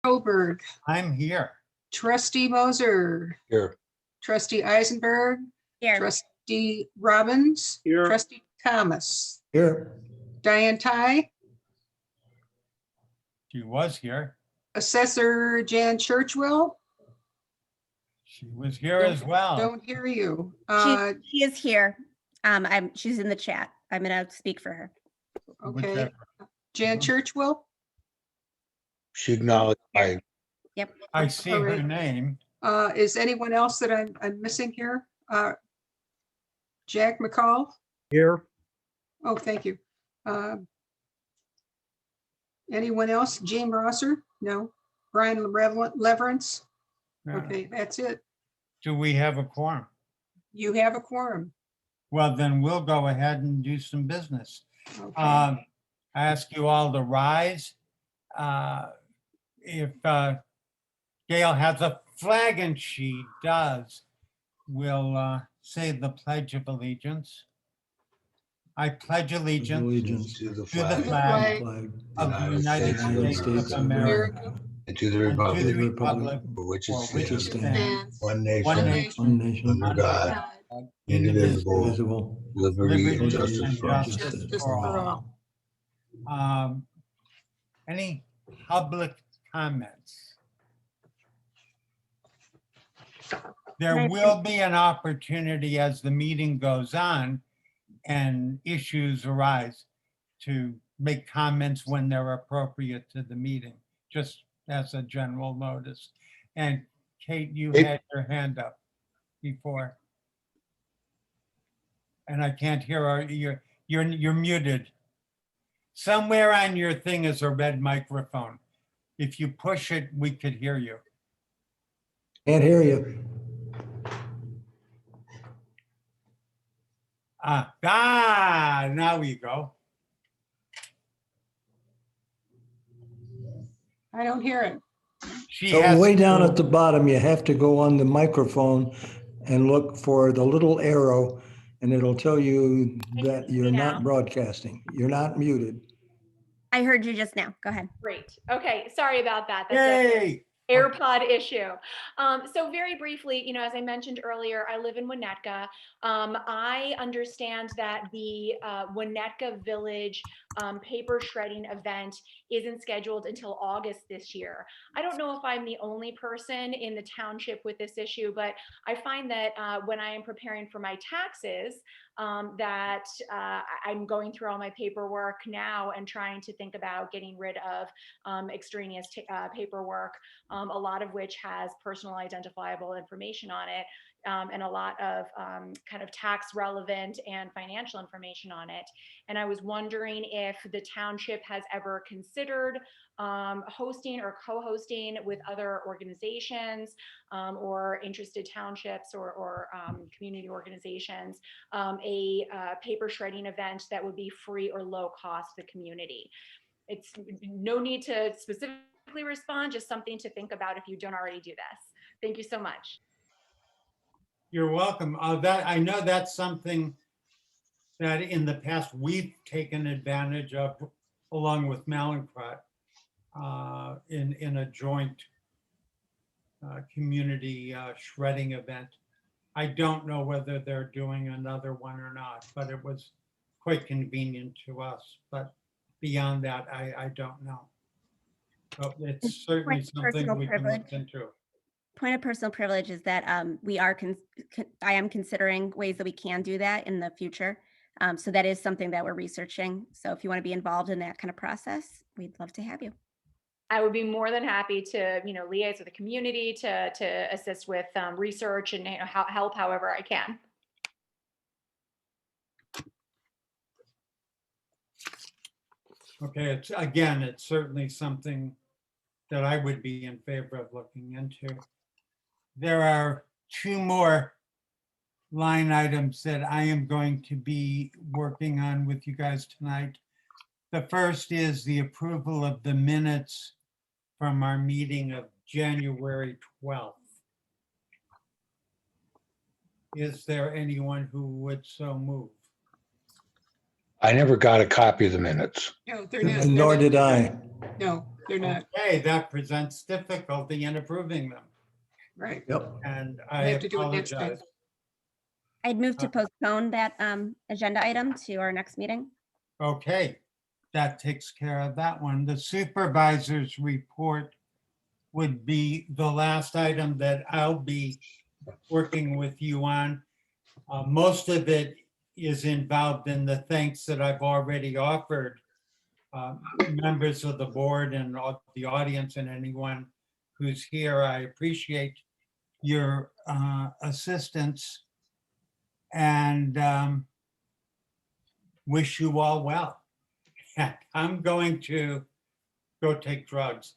Goldberg, I'm here. Trustee Moser, Here. Trustee Eisenberg, Here. Trustee Robbins, Here. Trustee Thomas, Here. Diane Ty, She was here. Assessor Jan Churchwell. She was here as well. Don't hear you. She is here. She's in the chat. I'm gonna speak for her. Okay, Whichever. Jan Churchwell. She acknowledged my, Yep. I see her Alright. name. Is anyone else that I'm missing here? Jack McCall? Here. Oh, thank you. Anyone else? Gene Rosser? No. Brian Leverance? Okay, that's it. Do we have a quorum? You have a quorum. Well, then we'll go ahead and do some business. Okay. I ask you all to rise. If Gail has a flag, and she does, we'll say the Pledge of Allegiance. I pledge allegiance to the to the flag flag of the United States of America and to the and to the republic republic for which it for which it stands, stands, one one nation, nation, under God, indivisible, indivisible, liberty and justice for all. Justice for all. Any public comments? There will be an opportunity as the meeting goes on and issues arise to make comments when they're appropriate to the meeting, just as a general notice. And Kate, you had your hand up before. And I can't hear her. You're muted. Somewhere on your thing is a red microphone. If you push it, we could hear you. Can't hear you. Now we go. I don't hear it. She So has way down to- at the bottom, you have to go on the microphone and look for the little arrow, and it'll tell you that you're not broadcasting. You're not muted. I heard you just now. Go ahead. Great. Okay. Sorry about that. That's a Yay! AirPod issue. So very briefly, as I mentioned earlier, I live in Winnetka. I understand that the Winnetka Village paper shredding event isn't scheduled until August this year. I don't know if I'm the only person in the township with this issue, but I find that when I am preparing for my taxes, that I'm going through all my paperwork now and trying to think about getting rid of extraneous paperwork, a lot of which has personal identifiable information on it, and a lot of kind of tax relevant and financial information on it. And I was wondering if the township has ever considered hosting or co-hosting with other organizations or interested townships or community organizations, a paper shredding event that would be free or low cost to the community. It's no need to specifically respond, just something to think about if you don't already do this. Thank you so much. You're welcome. I know that's something that in the past we've taken advantage of, along with Malincrot, in a joint community shredding event. I don't know whether they're doing another one or not, but it was quite convenient to us. But beyond that, I don't know. But it's certainly something we can look into. Point of personal privilege is that I am considering ways that we can do that in the future. So that is something that we're researching. So if you want to be involved in that kind of process, we'd love to have you. I would be more than happy to, liaise with the community to assist with research and help however I can. Okay, it's certainly something that I would be in favor of looking into. There are two more line items that I am going to be working on with you guys tonight. The first is the approval of the minutes from our meeting of January 12th. Is there anyone who would so move? I never got a copy of the minutes. No, they're not. Nor did I. No, They're not, Okay, that presents difficulty in approving them, right. Yep. and I I have to do it next time. apologize. I'd move to postpone that agenda item to our next meeting. Okay, that takes care of that one. The supervisor's report would be the last item that I'll be working with you on. Most of it is involved in the thanks that I've already offered members of the board and the audience and anyone who's here. I appreciate your assistance and wish you all well. I'm going to go take drugs.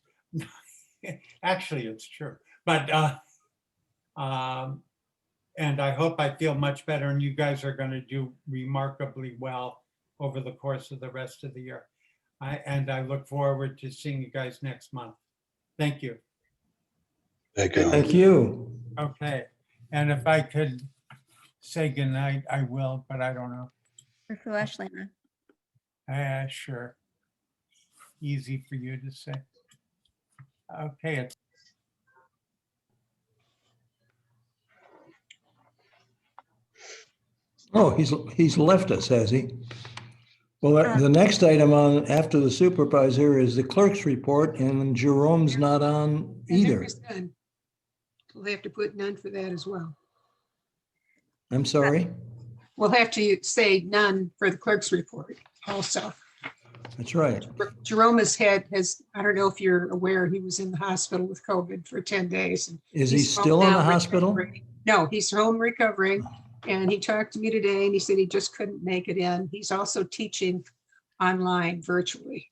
Actually, it's true, but and I hope I feel much better, and you guys are going to do remarkably well over the course of the rest of the year. I look forward to seeing you guys next month. Thank you. Thank you. Thank you. Okay, and if I could say goodnight, I will, but I don't know. Sure. Easy for you to say. Okay, it's Oh, he's left us, has he? Well, the next item on after the supervisor is the clerk's report, and Jerome's not on And there either. is none. We'll have to put none for that as well. I'm sorry. We'll have to say none for the clerk's report also. That's right. Jerome has, I don't know if you're aware, he was in the hospital with COVID for 10 days. And Is he he's home still in now the hospital? recovering. No, he's home recovering. And he talked to me today and he said he just couldn't make it in. He's also teaching online virtually.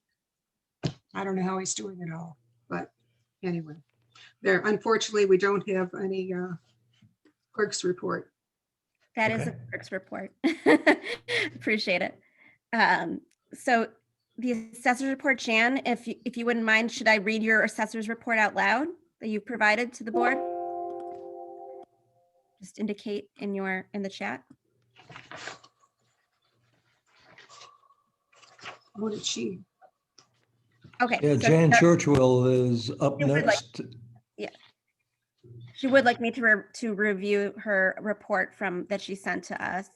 I don't know how he's doing it all, but anyway, unfortunately, we don't have any clerk's report. That is Okay. a clerk's report. Appreciate it. So the assessor's report, Jan, if you wouldn't mind, should I read your assessor's report out loud that you provided to the board? Just indicate in the chat. What did she? Okay. Yeah, so Jan Churchwell is up It would like- next. she would like me to review her report that she sent to us.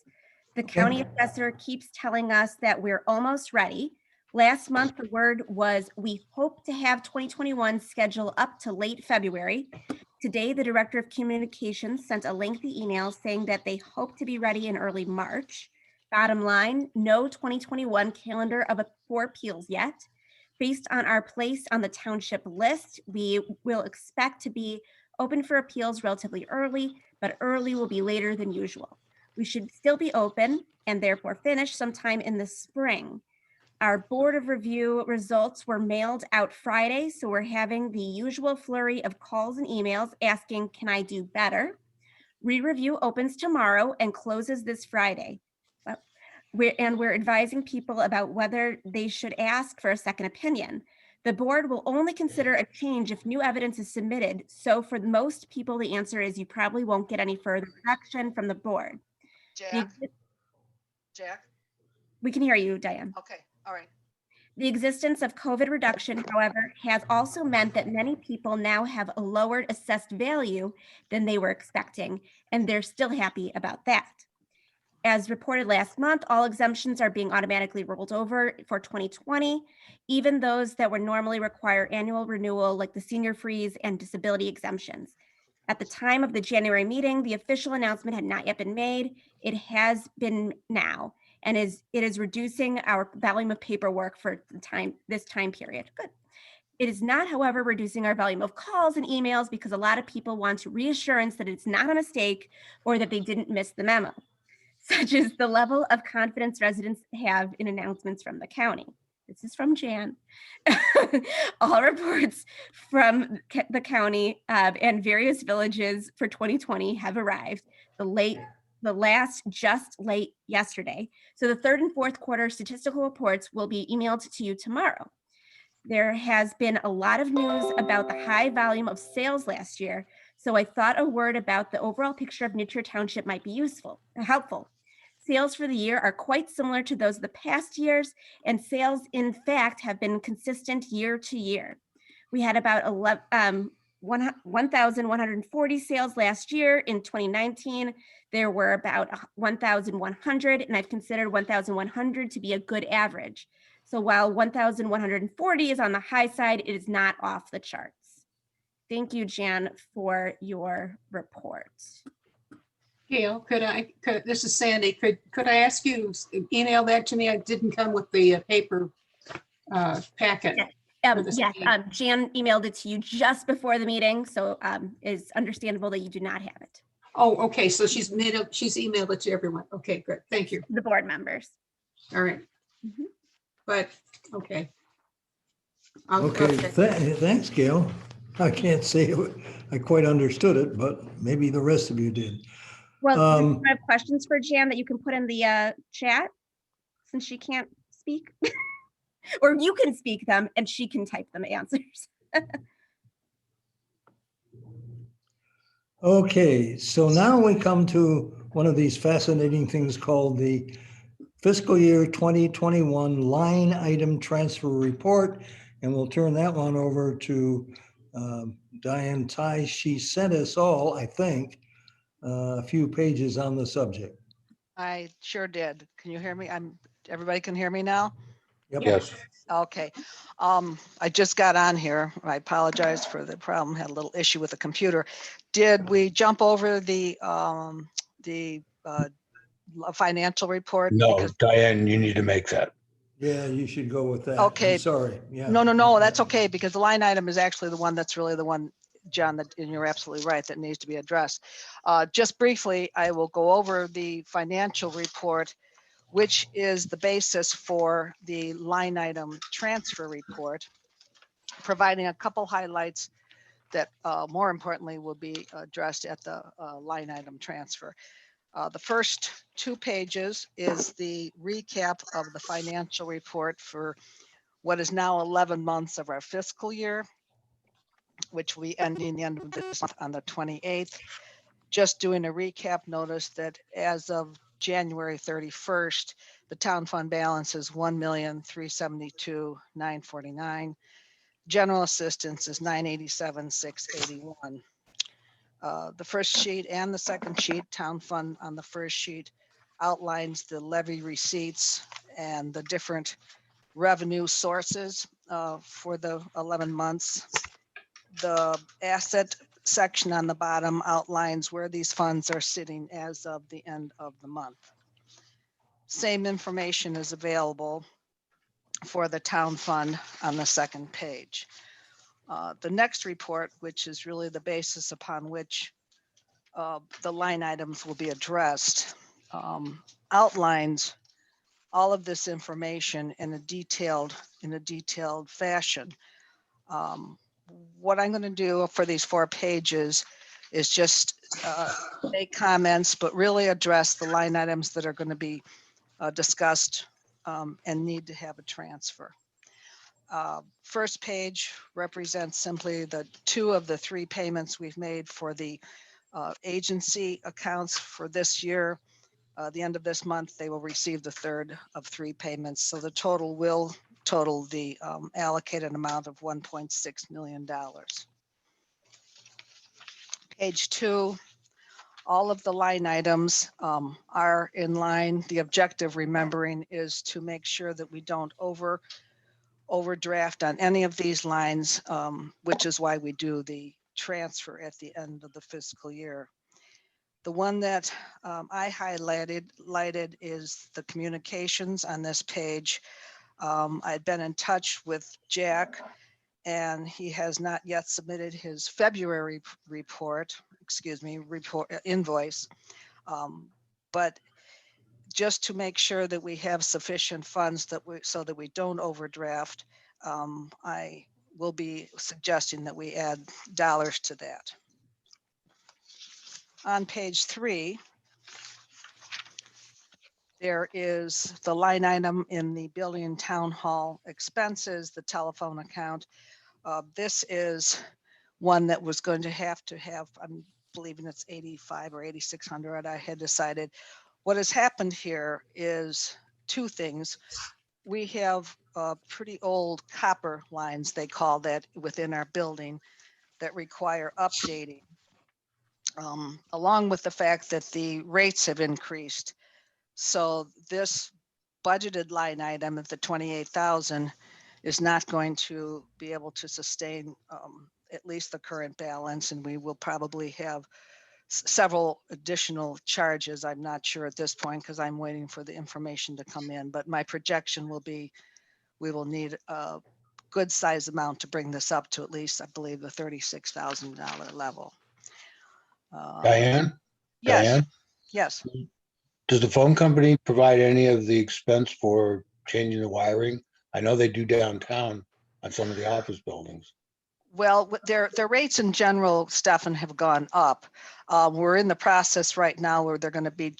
The Okay. county assessor keeps telling us that we're almost ready. Last month, the word was, we hope to have 2021 schedule up to late February. Today, the director of communications sent a lengthy email saying that they hope to be ready in early March. Bottom line, no 2021 calendar for appeals yet. Based on our place on the township list, we will expect to be open for appeals relatively early, but early will be later than usual. We should still be open and therefore finish sometime in the spring. Our board of review results were mailed out Friday, so we're having the usual flurry of calls and emails asking, can I do better? Re-review opens tomorrow and closes this Friday. We're advising people about whether they should ask for a second opinion. The board will only consider a change if new evidence is submitted. So for most people, the answer is you probably won't get any further action from the board. Jack? We can hear you, Diane. Okay, all right. The existence of COVID reduction, however, has also meant that many people now have a lowered assessed value than they were expecting, and they're still happy about that. As reported last month, all exemptions are being automatically rolled over for 2020, even those that would normally require annual renewal, like the senior freeze and disability exemptions. At the time of the January meeting, the official announcement had not yet been made. It has been now, and it is reducing our volume of paperwork for this time period. Good. It is not, however, reducing our volume of calls and emails because a lot of people want reassurance that it's not a mistake or that they didn't miss the memo, such as the level of confidence residents have in announcements from the county. This is from Jan. All reports from the county and various villages for 2020 have arrived. The last just late yesterday. So the third and fourth quarter statistical reports will be emailed to you tomorrow. There has been a lot of news about the high volume of sales last year. So I thought a word about the overall picture of Nature Township might be helpful. Sales for the year are quite similar to those of the past years, and sales, in fact, have been consistent year to year. We had about 1,140 sales last year. In 2019, there were about 1,100, and I've considered 1,100 to be a good average. So while 1,140 is on the high side, it is not off the charts. Thank you, Jan, for your report. Gail, this is Sandy, could I ask you to email that to me? I didn't come with the paper packet. for this Yes, meeting. Jan emailed it to you just before the meeting, so it's understandable that you do not have it. Oh, okay, so she's emailed it to everyone. Okay, good, thank you. The board members. All right. Mhm. But, okay. Okay, thanks, Gail. I can't say I quite understood it, but maybe the rest of you did. Well, do you have questions for Jan that you can put in the chat since she can't speak? Or you can speak them and she can type them answers. Okay, so now we come to one of these fascinating things called the fiscal year 2021 line item transfer report. And we'll turn that one over to Diane Ty. She sent us all, I think, a few pages on the subject. I sure did. Can you hear me? Everybody can hear me now? Yep. Yes. Okay. I just got on here. I apologize for the problem. Had a little issue with the computer. Did we jump over the financial report? No, Because- Diane, you need to make that. Yeah, you should go with that. Okay. I'm sorry. Yeah. No, that's okay, because the line item is actually the one that's really the one, John, and you're absolutely right, that needs to be addressed. Just briefly, I will go over the financial report, which is the basis for the line item transfer report, providing a couple highlights that more importantly will be addressed at the line item transfer. The first 2 pages is the recap of the financial report for what is now 11 months of our fiscal year, which we ending the end of this month on the 28th. Just doing a recap, notice that as of January 31st, the town fund balance is $1,372,949. General assistance is $987,681. The first sheet and the second sheet, town fund on the first sheet, outlines the levy receipts and the different revenue sources for the 11 months. The asset section on the bottom outlines where these funds are sitting as of the end of the month. Same information is available for the town fund on the second page. The next report, which is really the basis upon which the line items will be addressed, outlines all of this information in a detailed fashion. What I'm going to do for these 4 pages is just make comments, but really address the line items that are going to be discussed and need to have a transfer. First page represents simply the 2 of the 3 payments we've made for the agency accounts for this year. The end of this month, they will receive the 3rd of 3 payments. So the total will total the allocated amount of $1.6 million. Page 2, all of the line items are in line. The objective, remembering, is to make sure that we don't overdraft on any of these lines, which is why we do the transfer at the end of the fiscal year. The one that I highlighted is the communications on this page. I'd been in touch with Jack, and he has not yet submitted his February invoice. But just to make sure that we have sufficient funds so that we don't overdraft, I will be suggesting that we add dollars to that. On page 3, there is the line item in the building and town hall expenses, the telephone account. This is one that was going to have, I'm believing it's 85 or 8,600. I had decided what has happened here is 2 things. we have pretty old copper lines, they call that, within our building that require updating. Along with the fact that the rates have increased. So this budgeted line item of the 28,000 is not going to be able to sustain at least the current balance, and we will probably have several additional charges. I'm not sure at this point because I'm waiting for the information to come in, but my projection will be we will need a good size amount to bring this up to at least, I believe, the $36,000 level. Diane, Yes, Diane, yes. does the phone company provide any of the expense for changing the wiring? I know they do downtown on some of the office buildings. Well, their rates in general, Stefan, have gone up. We're in the process right now where they're going to be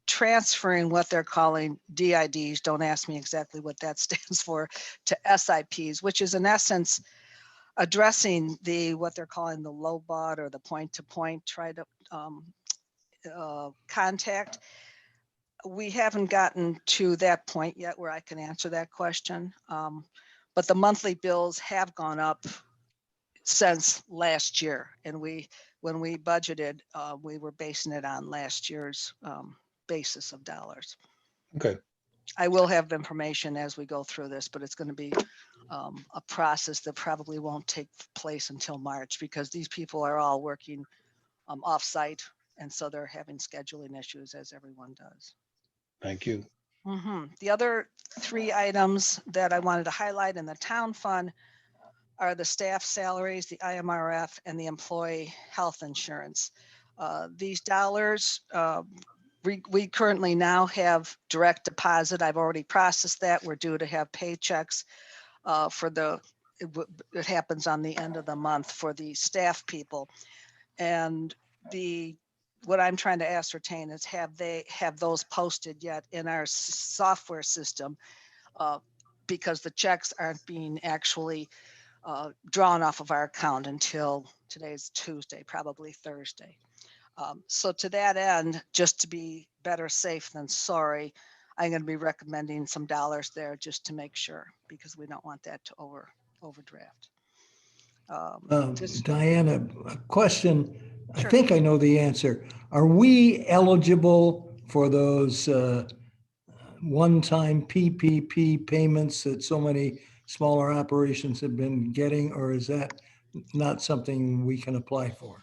transferring what they're calling DIDs. Don't ask me exactly what that stands for, to SIPs, which is in essence addressing what they're calling the low baud or the point-to-point contact. We haven't gotten to that point yet where I can answer that question. But the monthly bills have gone up since last year. And when we budgeted, we were basing it on last year's basis of dollars. Okay, I will have information as we go through this, but it's going to be a process that probably won't take place until March because these people are all working off-site. And so they're having scheduling issues as everyone does. thank you. The other three items that I wanted to highlight in the town fund are the staff salaries, the IMRF, and the employee health insurance. These dollars, we currently now have direct deposit. I've already processed that. We're due to have paychecks it happens on the end of the month for the staff people. And what I'm trying to ascertain is have those posted yet in our software system because the checks aren't being actually drawn off of our account until today's Tuesday, probably Thursday. So to that end, just to be better safe than sorry, I'm going to be recommending some dollars there just to make sure because we don't want that to overdraft. Diana, a question. I Sure. think I know the answer. Are we eligible for those one-time PPP payments that so many smaller operations have been getting, or is that not something we can apply for?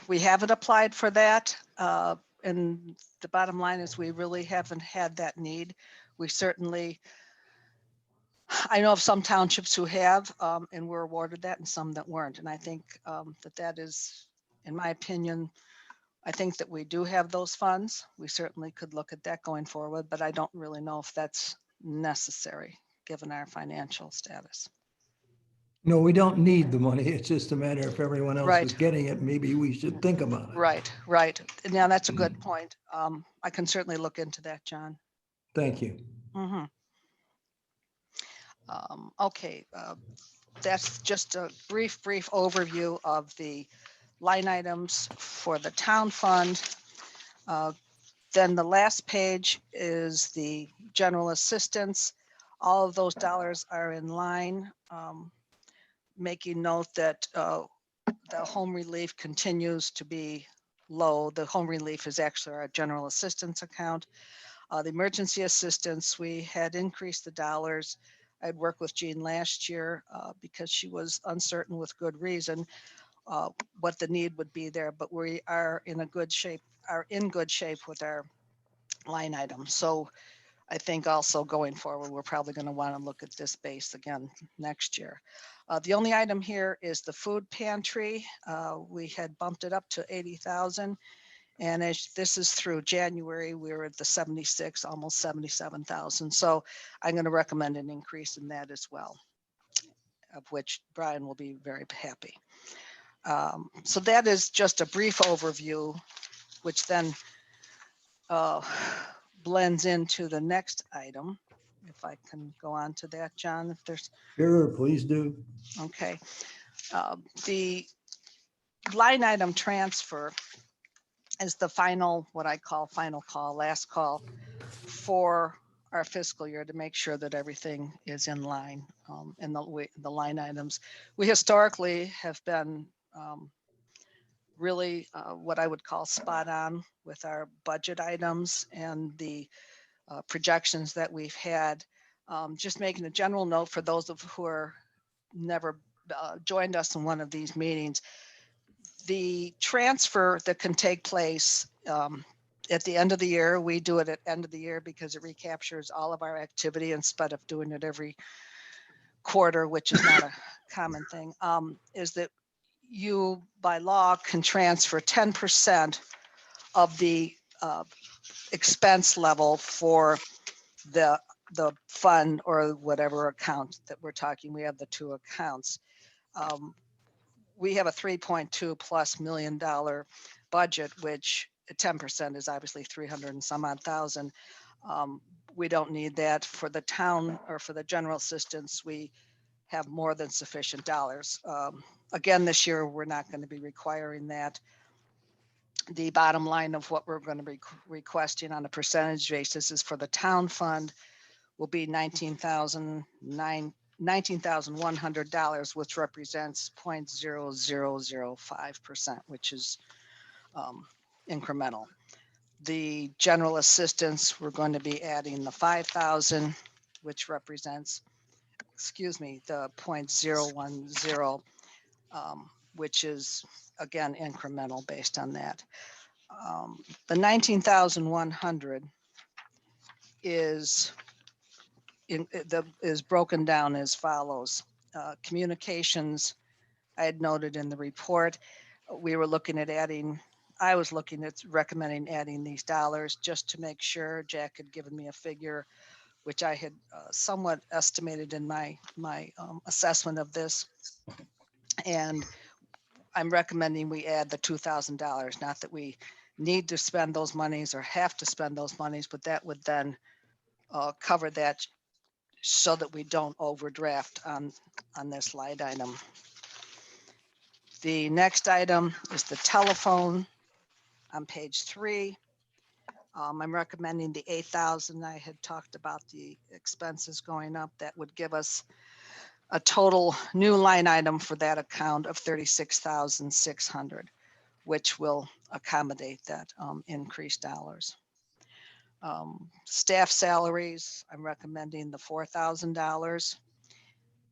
We haven't applied for that. And the bottom line is we really haven't had that need. I know of some townships who have and were awarded that and some that weren't. And I think that is, in my opinion, I think that we do have those funds. We certainly could look at that going forward, but I don't really know if that's necessary given our financial status. No, we don't need the money. It's just a matter if everyone else is Right. getting it, maybe we should think about it. Right. Now that's a good point. I can certainly look into that, John. Thank you. Okay, that's just a brief overview of the line items for the town fund. Then the last page is the general assistance. All of those dollars are in line. Making note that the home relief continues to be low. The home relief is actually our general assistance account. The emergency assistance, we had increased the dollars. I'd worked with Jean last year because she was uncertain with good reason what the need would be there, but we are in good shape with our line item. So I think also going forward, we're probably going to want to look at this base again next year. The only item here is the food pantry. We had bumped it up to 80,000. And as this is through January, we're at the 76, almost 77,000. So I'm going to recommend an increase in that as well, of which Brian will be very happy. So that is just a brief overview, which then blends into the next item. If I can go on to that, John, if there's. Sure, please do. Okay. The line item transfer is the final, what I call final call, last call for our fiscal year to make sure that everything is in line in the line items. We historically have been really what I would call spot on with our budget items and the projections that we've had. Just making a general note for those of who are never joined us in one of these meetings, the transfer that can take place at the end of the year, we do it at end of the year because it recaptures all of our activity instead of doing it every quarter, which is not a common thing, is that you by law can transfer 10% of the expense level for the fund or whatever account that we're talking. We have the two accounts. We have a $3.2+ million budget, which 10% is obviously 300 and some odd thousand. We don't need that for the town or for the general assistance. We have more than sufficient dollars. Again, this year, we're not going to be requiring that. The bottom line of what we're going to be requesting on a percentage basis is for the town fund will be $19,100, which represents 0.0005%, which is incremental. The general assistance, we're going to be adding the 5,000, which represents, the 0.010, which is again incremental based on that. The 19,100 is broken down as follows. Communications, I had noted in the report, we were looking at adding, I was looking at recommending adding these dollars just to make sure. Jack had given me a figure, which I had somewhat estimated in my assessment of this. And I'm recommending we add the $2,000, not that we need to spend those monies or have to spend those monies, but that would then cover that so that we don't overdraft on this line item. The next item is the telephone on page 3. I'm recommending the 8,000. I had talked about the expenses going up. That would give us a total new line item for that account of 36,600, which will accommodate that increased dollars. Staff salaries, I'm recommending the $4,000.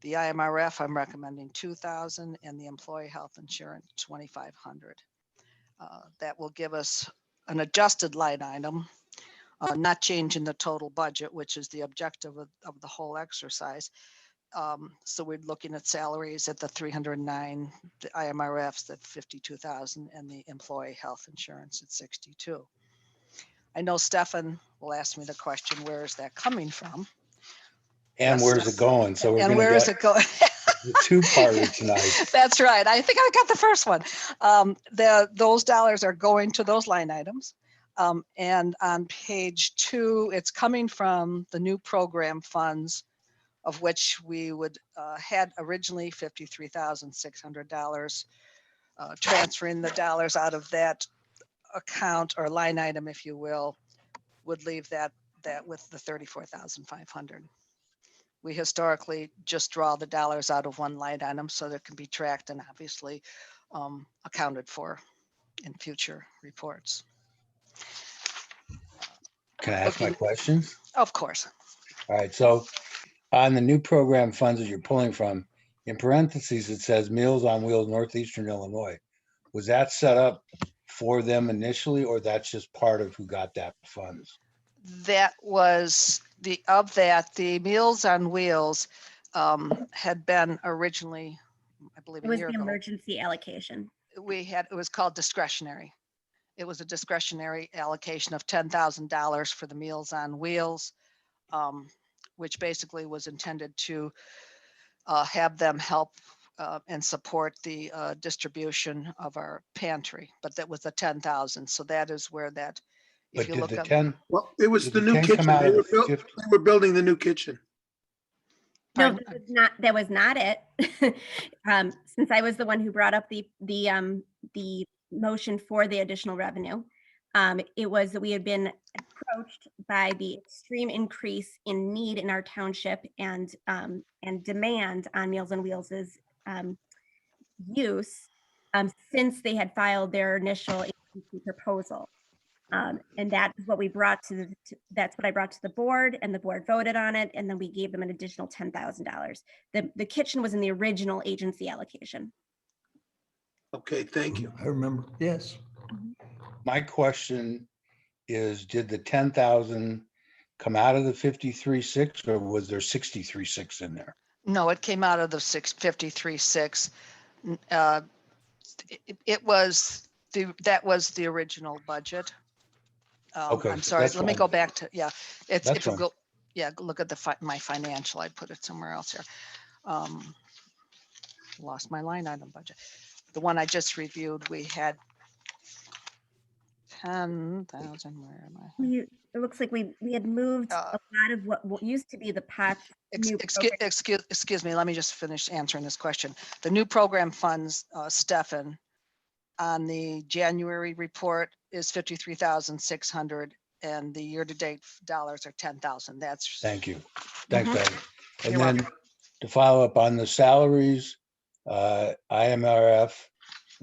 The IMRF, I'm recommending 2,000, and the employee health insurance, 2,500. That will give us an adjusted line item, not changing the total budget, which is the objective of the whole exercise. So we're looking at salaries at the 309, the IMRFs at 52,000, and the employee health insurance at 62. I know Stefan will ask me the question, where is that coming from? And Yes, where's it going? So we're and gonna where is get it going? the two-parter tonight. That's right. I think I got the first one. Those dollars are going to those line items. And on page 2, it's coming from the new program funds, of which we would had originally $53,600. Transferring the dollars out of that account or line item, if you will, would leave that with the 34,500. We historically just draw the dollars out of one line item so that it can be tracked and obviously accounted for in future reports. Can I ask my questions? Of course. All right, so on the new program funds that you're pulling from, in parentheses, it says Meals on Wheels, Northeastern Illinois. Was that set up for them initially, or that's just part of who got that funds? That was the Meals on Wheels had been originally, I believe, It a was year the ago. emergency allocation. It was called discretionary. It was a discretionary allocation of $10,000 for the Meals on Wheels, which basically was intended to have them help and support the distribution of our pantry. But that was the 10,000. So that is where that, if But you did look the up. 10, Well, it was Did the the new 10 come kitchen. out They of were, the 50? they were building the new kitchen. No, Pardon? that was not it. Since I was the one who brought up the motion for the additional revenue. It was that we had been approached by the extreme increase in need in our township and demand on Meals on Wheels's use since they had filed their initial agency proposal. And that is what we brought that's what I brought to the board, and the board voted on it, and then we gave them an additional $10,000. The kitchen was in the original agency allocation. Okay, thank you. I remember, yes. My question is, did the 10,000 come out of the 53.6 or was there 63.6 in there? No, it came out of the 653.6. Uh, It was, that was the original budget. Okay, I'm sorry, that's let me fine. go back to, yeah, it's, That's if you fine. go, yeah, look at my financial, I put it somewhere else here. Lost my line item budget. The one I just reviewed, we had 10,000, where am I? It looks like we had moved a lot of what used to be the POTS. new program. Excuse me, let me just finish answering this question. The new program funds, Stefan, on the January report is 53,600 and the year-to-date dollars are 10,000. That's. Thank you. Thanks, Mhm. Patty. And You're then to follow up on the salaries, IMRF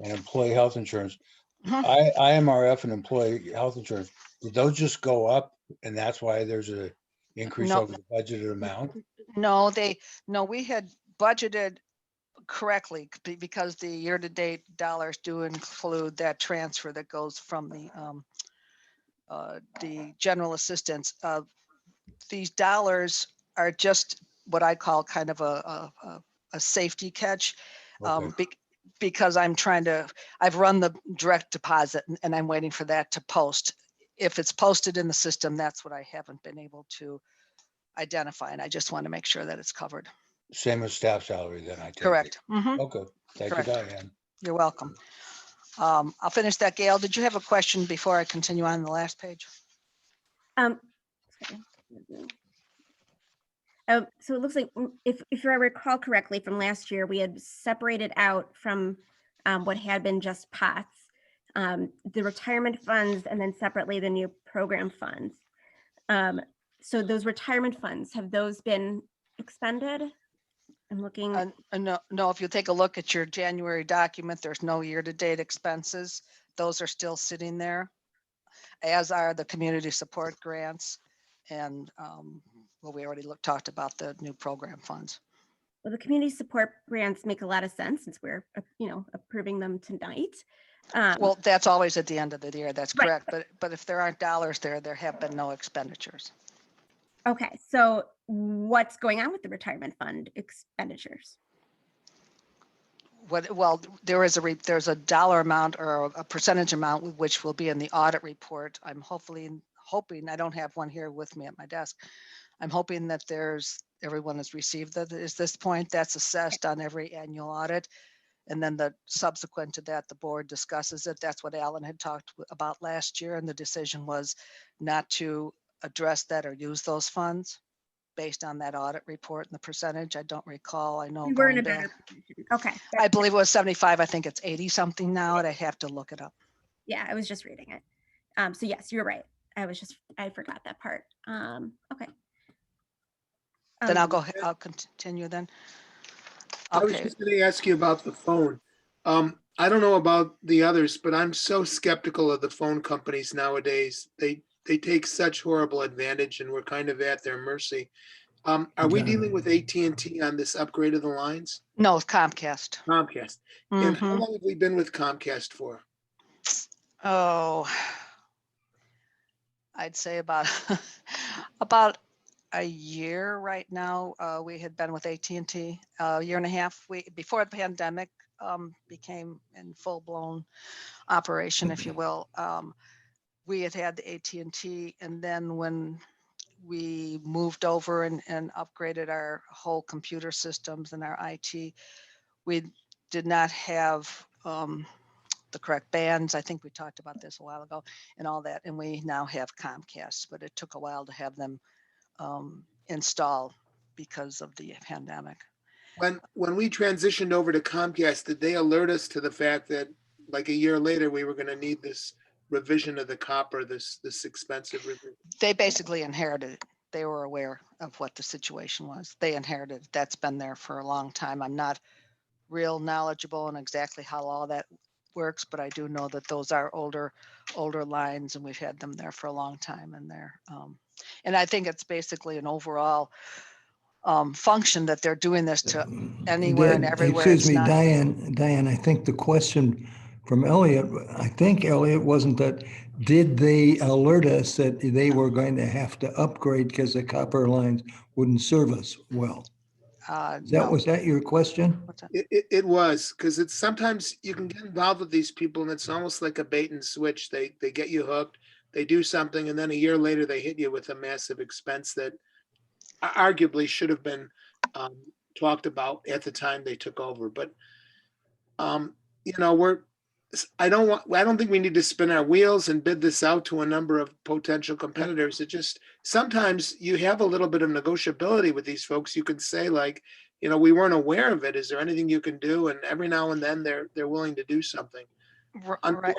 and employee health insurance. Mhm. IMRF and employee health insurance, did those just go up and that's why there's a increase No. over the budgeted amount? No, we had budgeted correctly because the year-to-date dollars do include that transfer that goes from the general assistance. These dollars are just what I call kind of a safety catch. Okay. Because I've run the direct deposit and I'm waiting for that to post. If it's posted in the system, that's what I haven't been able to identify. And I just want to make sure that it's covered. Same as staff salary then, I take it. Correct. Mhm. Okay, thank you, Correct. Diane. You're welcome. I'll finish that. Gail, did you have a question before I continue on the last page? Sorry. So it looks like if I recall correctly from last year, we had separated out from what had been just POTS, the retirement funds, and then separately the new program funds. So those retirement funds, have those been expended? I'm looking. No, if you take a look at your January document, there's no year-to-date expenses. Those are still sitting there, as are the community support grants. And well, we already talked about the new program funds. Well, the community support grants make a lot of sense since we're, approving them tonight. Well, that's always at the end of the year. That's Right. correct. But if there aren't dollars there have been no expenditures. Okay, so what's going on with the retirement fund expenditures? Well, there's a dollar amount or a percentage amount which will be in the audit report. I'm hoping, I don't have one here with me at my desk. I'm hoping that everyone has received that at this point. That's assessed on every annual audit. And then the subsequent to that, the board discusses it. That's what Alan had talked about last year. And the decision was not to address that or use those funds based on that audit report and the percentage. I don't recall. I know. We were in a going better back- position. Okay. I believe it was 75. I think it's 80 something now. And I have to look it up. Yeah, I was just reading it. So yes, you're right. I forgot that part. Okay. Then I'll continue then. I was Okay. just going to ask you about the phone. I don't know about the others, but I'm so skeptical of the phone companies nowadays. They take such horrible advantage and we're kind of at their mercy. Are we Okay. dealing with AT&T on this upgrade of the lines? No, it's Comcast. Comcast. And how Mhm. long have we been with Comcast for? Oh, I'd say about about a year right now. We had been with AT&T a year and a half. Before the pandemic became in full blown operation, if you will. We had the AT&T, and then when we moved over and upgraded our whole computer systems and our IT, we did not have the correct bands. I think we talked about this a while ago and all that. And we now have Comcast, but it took a while to have them installed because of the pandemic. When we transitioned over to Comcast, did they alert us to the fact that like a year later, we were going to need this revision of the copper, this expensive revision? They basically inherited it. They were aware of what the situation was. They inherited it. That's been there for a long time. I'm not real knowledgeable on exactly how all that works, but I do know that those are older lines and we've had them there for a long time and and I think it's basically an overall function that they're doing this to anywhere and everywhere. Excuse It's me, not- Diane, I think the question from Elliot, I think Elliot, wasn't that, did they alert us that they were going to have to upgrade because the copper lines wouldn't serve us well? No. Was that your question? What's that? It was, because it's sometimes you can get involved with these people and it's almost like a bait and switch. They get you hooked, they do something, and then a year later they hit you with a massive expense that arguably should have been talked about at the time they took over. But I don't think we need to spin our wheels and bid this out to a number of potential competitors. It just, sometimes you have a little bit of negotiability with these folks. You can say like, we weren't aware of it. Is there anything you can do? And every now and then they're willing to do something. Right.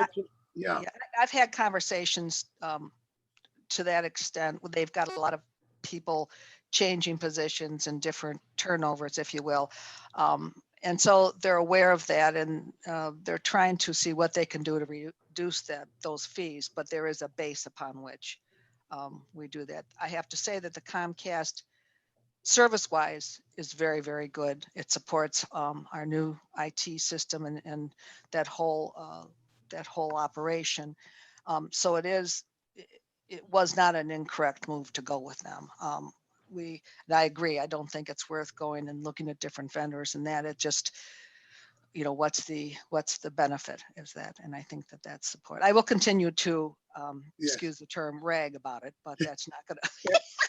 Yeah. Yeah, I've had conversations to that extent. They've got a lot of people changing positions and different turnovers, if you will. And so they're aware of that and they're trying to see what they can do to reduce those fees, but there is a base upon which we do that. I have to say that the Comcast service-wise is very, very good. It supports our new IT system and that whole operation. So it was not an incorrect move to go with them. And I agree. I don't think it's worth going and looking at different vendors and that. It just, what's the benefit is that? And I think that's support. I will continue to, excuse the term, rag about it, but that's not gonna.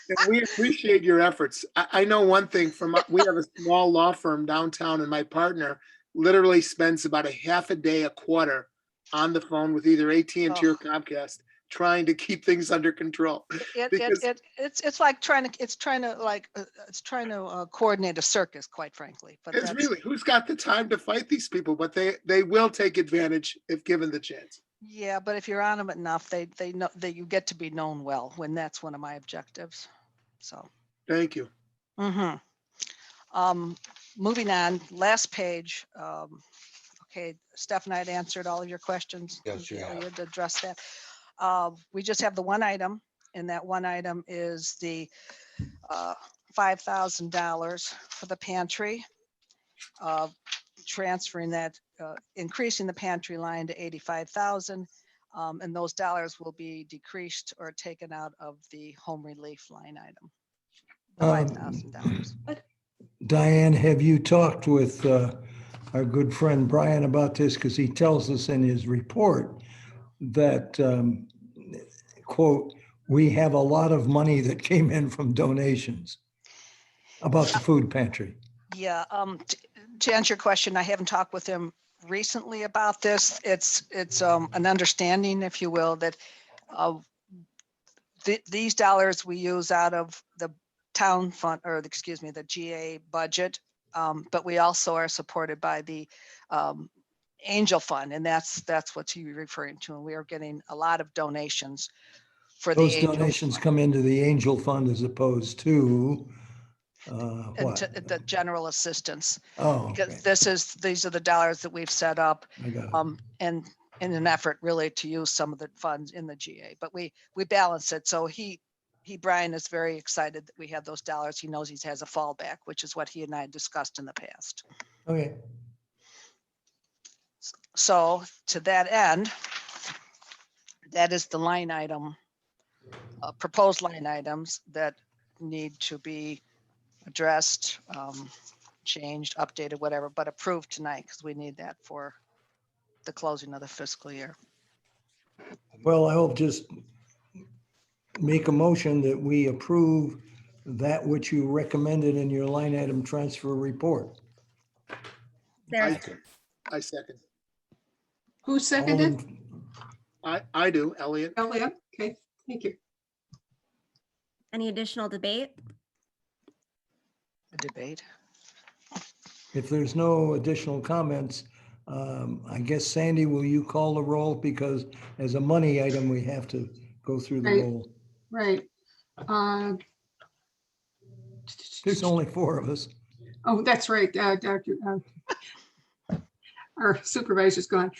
And we appreciate your efforts. I know one thing we have a small law firm downtown and my partner literally spends about a half a day a quarter on the phone with either AT&T or Comcast trying to keep things under control. It's trying to coordinate a circus, quite frankly. But it's really, who's got the time to fight these people? But they will take advantage if given the chance. Yeah, but if you're on them enough, they know that you get to be known well. When that's one of my objectives. So. Thank you. Moving on, last page. Okay, Steph and I had answered all of your questions. Yes, you have. You had addressed that. We just have the one item, and that one item is the $5,000 for the pantry, transferring that, increasing the pantry line to 85,000, and those dollars will be decreased or taken out of the home relief line item. $5,000. Diane, have you talked with our good friend Brian about this? Because he tells us in his report that, quote, we have a lot of money that came in from donations about the food pantry. Yeah, to answer your question, I haven't talked with him recently about this. It's an understanding, if you will, that these dollars we use out of the town fund, or the GA budget, but we also are supported by the Angel Fund, and that's what you're referring to. And we are getting a lot of donations for Those the Angel donations Fund. come into the Angel Fund as opposed to what? The general assistance. Oh, Because okay. these are the dollars that we've set up, I got it. and in an effort really to use some of the funds in the GA, but we balance it. So Brian is very excited that we have those dollars. He knows he has a fallback, which is what he and I discussed in the past. Okay. So to that end, that is the line item, proposed line items that need to be addressed, changed, updated, whatever, but approved tonight because we need that for the closing of the fiscal year. Well, I'll just make a motion that we approve that which you recommended in your line item transfer report. There's I second. Who All seconded? in- I do, Elliot. Elliot? Okay, thank you. any additional debate? The debate. If there's no additional comments, I guess Sandy, will you call the roll? Because as a money item, we have to go through the Right. roll. Right. There's only four of us. Oh, that's right. Dr. Our supervisor's gone.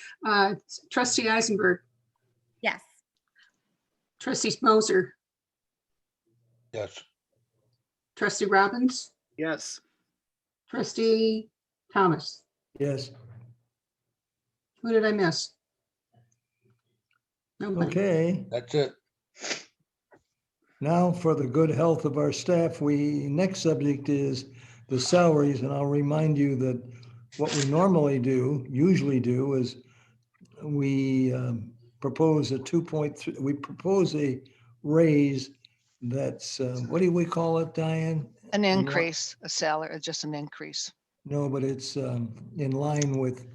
Trustee Eisenberg, Yes. trustee Moser, Yes. trustee Robbins, Yes. trustee Thomas. Yes. Who did I miss? Nobody. Okay. That's it. Now for the good health of our staff, next subject is the salaries, and I'll remind you that what we usually do is we propose a 2.3, we propose a raise that's, what do we call it, Diane? An increase, a salary, just an increase. No, but it's in line with,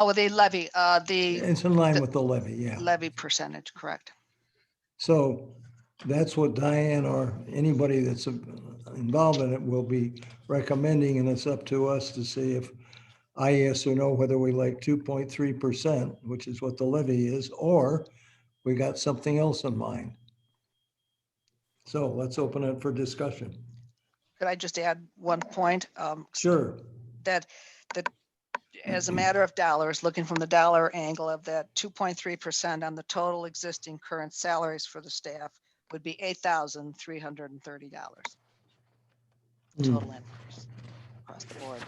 Oh, the levy, it's in line with the levy, yeah. levy percentage, correct. So that's what Diane or anybody that's involved in it will be recommending, and it's up to us to see if yes or no, whether we like 2.3%, which is what the levy is, or we got something else in mind. So let's open it for discussion. Could I just add one point? Sure. That as a matter of dollars, looking from the dollar angle of that 2.3% on the total existing current salaries for the staff would be $8,330. Total increase across the board.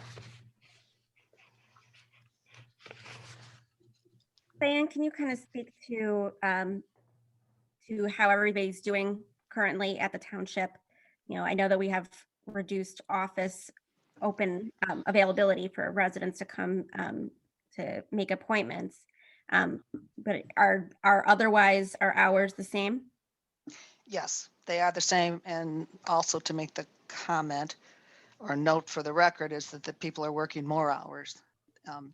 Diane, can you kind of speak to how everybody's doing currently at the township? You know, I know that we have reduced office open availability for residents to come to make appointments. But are otherwise our hours the same? Yes, they are the same. And also to make the comment or note for the record is that the people are working more hours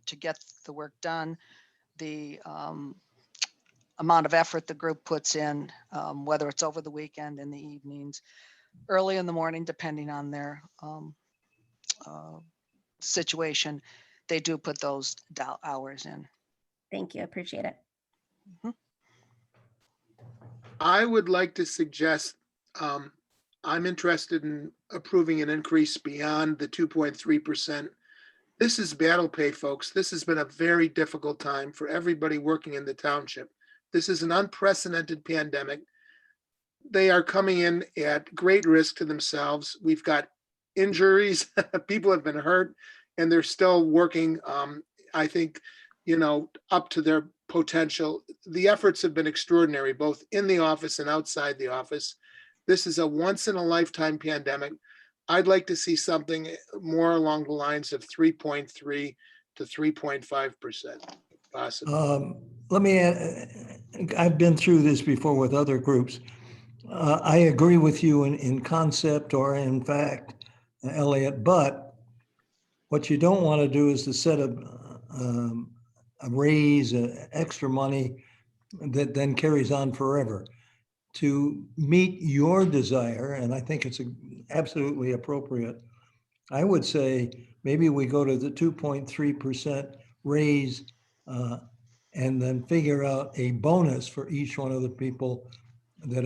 to get the work done. The amount of effort the group puts in, whether it's over the weekend, in the evenings, early in the morning, depending on their situation, they do put those hours in. Thank you, appreciate it. I would like to suggest, I'm interested in approving an increase beyond the 2.3%. This is battle pay, folks. This has been a very difficult time for everybody working in the township. This is an unprecedented pandemic. They are coming in at great risk to themselves. We've got injuries, people have been hurt, and they're still working, I think, up to their potential. The efforts have been extraordinary, both in the office and outside the office. This is a once in a lifetime pandemic. I'd like to see something more along the lines of 3.3 to 3.5%, possible. Let me add, I've been through this before with other groups. I agree with you in concept or in fact, Elliot, but what you don't want to do is to set a raise, extra money that then carries on forever. To meet your desire, and I think it's absolutely appropriate, I would say maybe we go to the 2.3% raise and then figure out a bonus for each one of the people that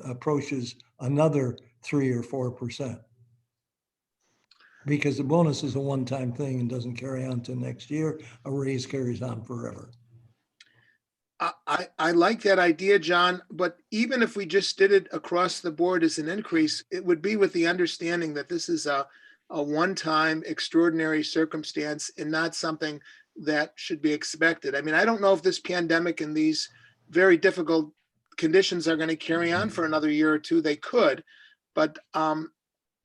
approaches another 3 or 4%. Because the bonus is a one-time thing and doesn't carry on to next year. A raise carries on forever. I like that idea, John, but even if we just did it across the board as an increase, it would be with the understanding that this is a one-time extraordinary circumstance and not something that should be expected. I mean, I don't know if this pandemic and these very difficult conditions are going to carry on for another year or two. They could, but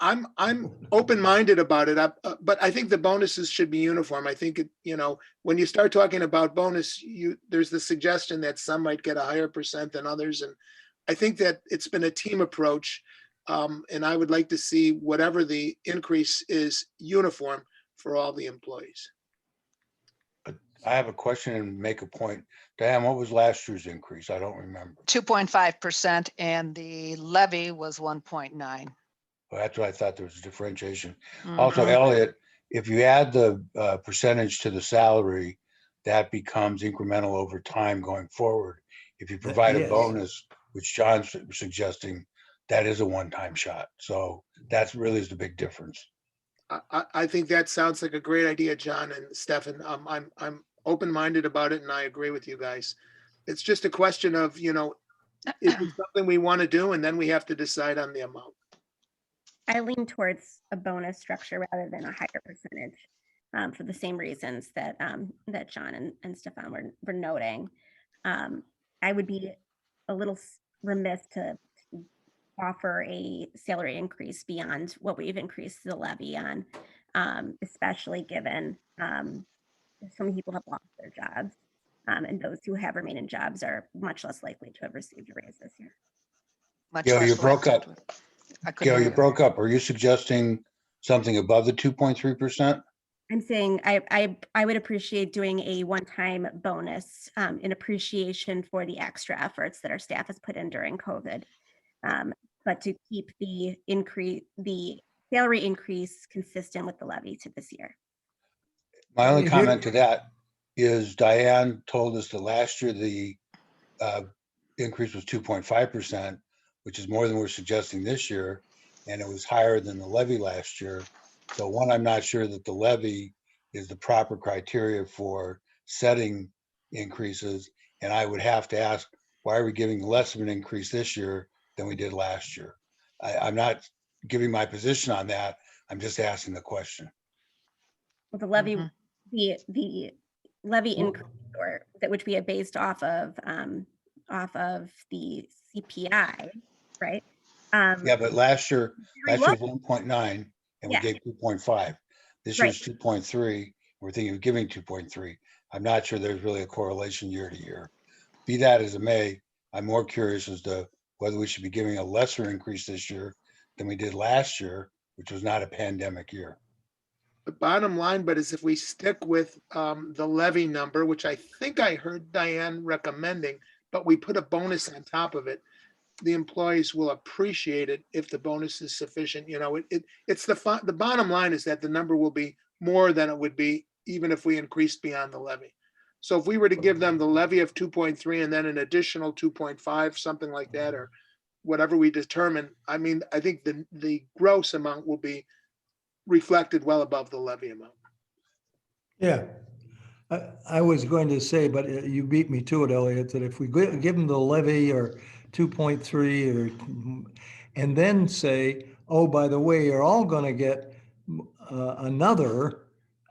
I'm open-minded about it, but I think the bonuses should be uniform. I think, when you start talking about bonus, there's the suggestion that some might get a higher percent than others. And I think that it's been a team approach. And I would like to see whatever the increase is uniform for all the employees. I have a question and make a point. Diane, what was last year's increase? I don't remember. 2.5%, and the levy was 1.9. Well, that's what I thought there was a differentiation. Also, Elliot, if you add the percentage to the salary, that becomes incremental over time going forward. If you provide a yes. bonus, which John's suggesting, that is a one-time shot. So that's really is the big difference. I think that sounds like a great idea, John and Stefan. I'm open-minded about it and I agree with you guys. It's just a question of, is it something we want to do? And then we have to decide on the amount. I lean towards a bonus structure rather than a higher percentage for the same reasons that that John and Stefan were noting. I would be a little remiss to offer a salary increase beyond what we've increased the levy on, especially given some people have lost their jobs, and those who have remained in jobs are much less likely to have received a raise this year. Much Gail, less you broke likely up. to- I couldn't Gail, hear you broke up. Are you suggesting something above the 2.3%? I'm saying I would appreciate doing a one-time bonus in appreciation for the extra efforts that our staff has put in during COVID. But to keep the salary increase consistent with the levy to this year. My only Here- comment to that is Diane told us that last year the increase was 2.5%, which is more than we're suggesting this year, and it was higher than the levy last year. So one, I'm not sure that the levy is the proper criteria for setting increases, and I would have to ask, why are we giving less of an increase this year than we did last year? I'm not giving my position on that. I'm just asking the question. Well, the levy, Mhm. the levy Well- increase, or that which we have based off of the CPI, right? Yeah, but last year Very was low. 1.9 and we Yeah. gave 2.5. This Right. year's 2.3. We're thinking of giving 2.3. I'm not sure there's really a correlation year to year. Be that as it may, I'm more curious as to whether we should be giving a lesser increase this year than we did last year, which was not a pandemic year. The bottom line, but is if we stick with the levy number, which I think I heard Diane recommending, but we put a bonus on top of it, the employees will appreciate it if the bonus is sufficient. It's the bottom line is that the number will be more than it would be even if we increased beyond the levy. So if we were to give them the levy of 2.3 and then an additional 2.5, something like that, or whatever we determine, I think the gross amount will be reflected well above the levy amount. Yeah. I was going to say, but you beat me to it, Elliot, that if we give them the levy or 2.3 and then say, oh, by the way, you're all going to get another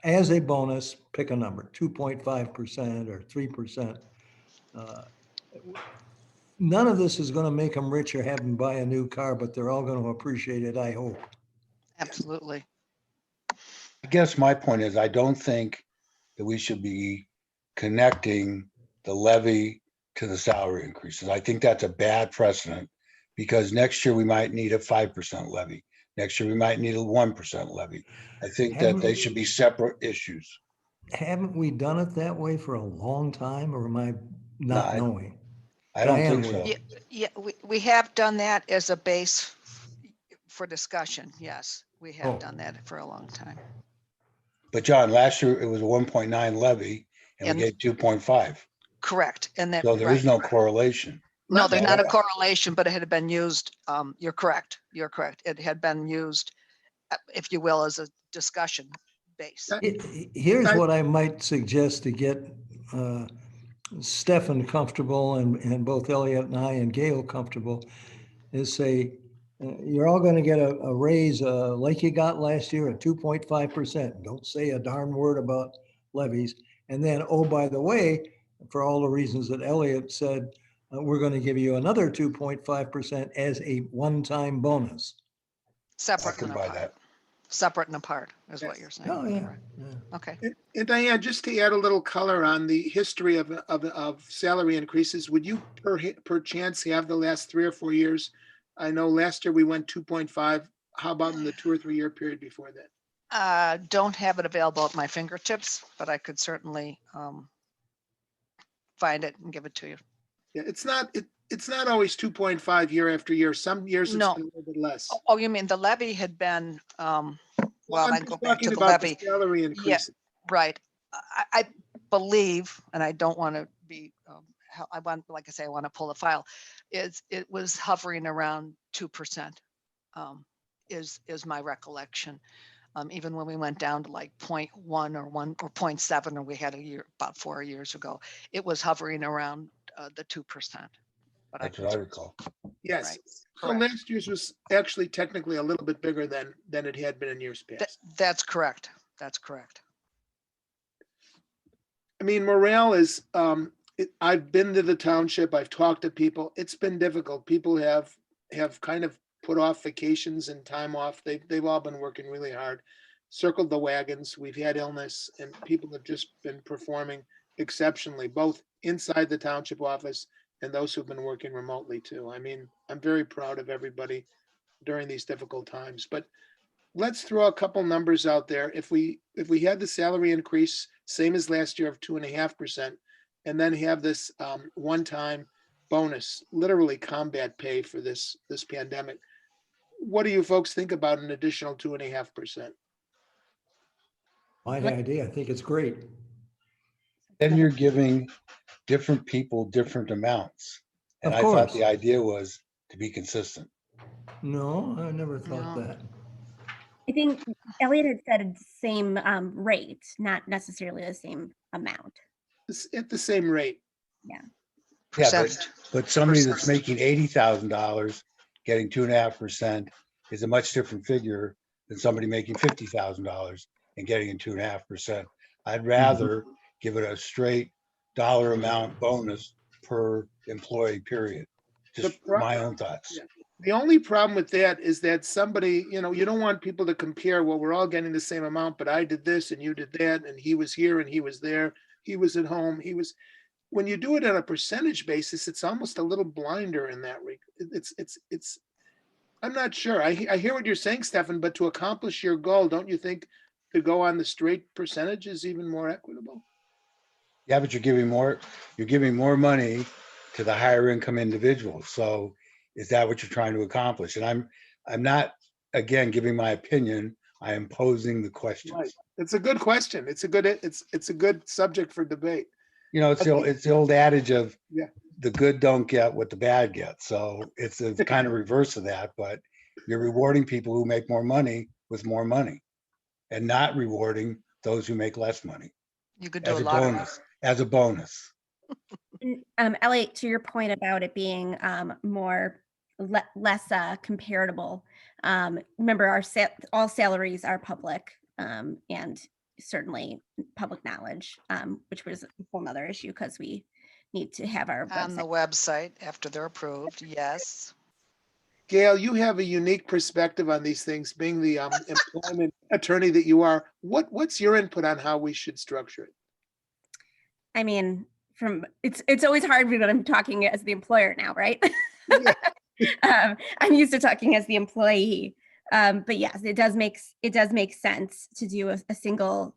as a bonus, pick a number, 2.5% or 3%. None of this is going to make them rich or have them buy a new car, but they're all going to appreciate it, I hope. Absolutely. I guess my point is, I don't think that we should be connecting the levy to the salary increases. I think that's a bad precedent because next year we might need a 5% levy. Next year we might need a 1% levy. I think that they should be separate issues. Haven't we done it that way for a long time, or am I not No, knowing? I don't Diane think so. would. Yeah, we have done that as a base for discussion. Yes, we Oh. have done that for a long time. But John, last year it was a 1.9 levy and And- we gave 2.5. Correct. And that. So there is right. no correlation. No, there's Let- not a correlation, but it had been used. You're correct. You're correct. It had been used, if you will, as a discussion base. Here's what I might suggest to get Stefan comfortable and both Elliot and I and Gail comfortable is say, you're all going to get a raise like you got last year at 2.5%. Don't say a darn word about levies. And then, oh, by the way, for all the reasons that Elliot said, we're going to give you another 2.5% as a one-time bonus. I Separate can and buy apart. that. Separate and apart is what you're saying. Oh, yeah. Right. Yeah. Okay. And Diane, just to add a little color on the history of salary increases, would you per chance have the last 3 or 4 years? I know last year we went 2.5. How about in the 2 or 3 year period before that? Don't have it available at my fingertips, but I could certainly find it and give it to you. Yeah, it's not always 2.5 year after year. Some years it's No. been a little bit less. Oh, you mean the levy had been well, I'm I just go back to talking the about the levy. salary increase. Right. I believe, and I don't want to be, I want, like I say, I want to pull the file, it was hovering around 2%, is my recollection. Even when we went down to like 0.1 or 1 or 0.7, or we had a year, about 4 years ago, it was hovering around the 2%. But That's what I recall. Yes. Right, So correct. last year's was actually technically a little bit bigger than it had been in years past. That's correct. That's correct. I mean, morale is, I've been to the township, I've talked to people, it's been difficult. People have kind of put off vacations and time off. They've all been working really hard, circled the wagons. We've had illness and people have just been performing exceptionally, both inside the township office and those who've been working remotely too. I mean, I'm very proud of everybody during these difficult times, but let's throw a couple numbers out there. If we had the salary increase, same as last year of 2.5%, and then have this one-time bonus, literally combat pay for this pandemic, what do you folks think about an additional 2.5%? My idea, I think it's great. Then you're giving different people different amounts. And Of I thought course. the idea was to be consistent. No, I never thought No. that. I think Elliot had said the same rate, not necessarily the same amount. It's at the same rate. Yeah, Percentage. but somebody that's making $80,000 getting 2.5% is a much different figure than somebody making $50,000 and getting a 2.5%. I'd rather give it a straight dollar amount bonus per employee, period. Just my own thoughts. Yeah. The only problem with that is that somebody, you don't want people to compare, well, we're all getting the same amount, but I did this and you did that, and he was here and he was there, he was at home, when you do it on a percentage basis, it's almost a little blinder in that it's I'm not sure. I hear what you're saying, Stefan, but to accomplish your goal, don't you think to go on the straight percentage is even more equitable? Yeah, but you're giving more money to the higher income individuals. So is that what you're trying to accomplish? And I'm not, again, giving my opinion. I am posing the questions. Right. It's a good question. It's a good subject for debate. It's the old adage of Yeah. the good don't get what the bad get. So it's a kind of reverse of that, but you're rewarding people who make more money with more money and not rewarding those who make less money You could do as a a lot of, bonus, as a bonus. Elliot, to your point about it being less comparable, remember all salaries are public, and certainly public knowledge, which was a whole nother issue because we need to have our on the website. website after they're approved. Yes. Gail, you have a unique perspective on these things, being the employment attorney that you are. What's your input on how we should structure it? I mean, it's always hard when I'm talking as the employer now, right? Yeah. I'm used to talking as the employee, but yes, it does make sense to do a single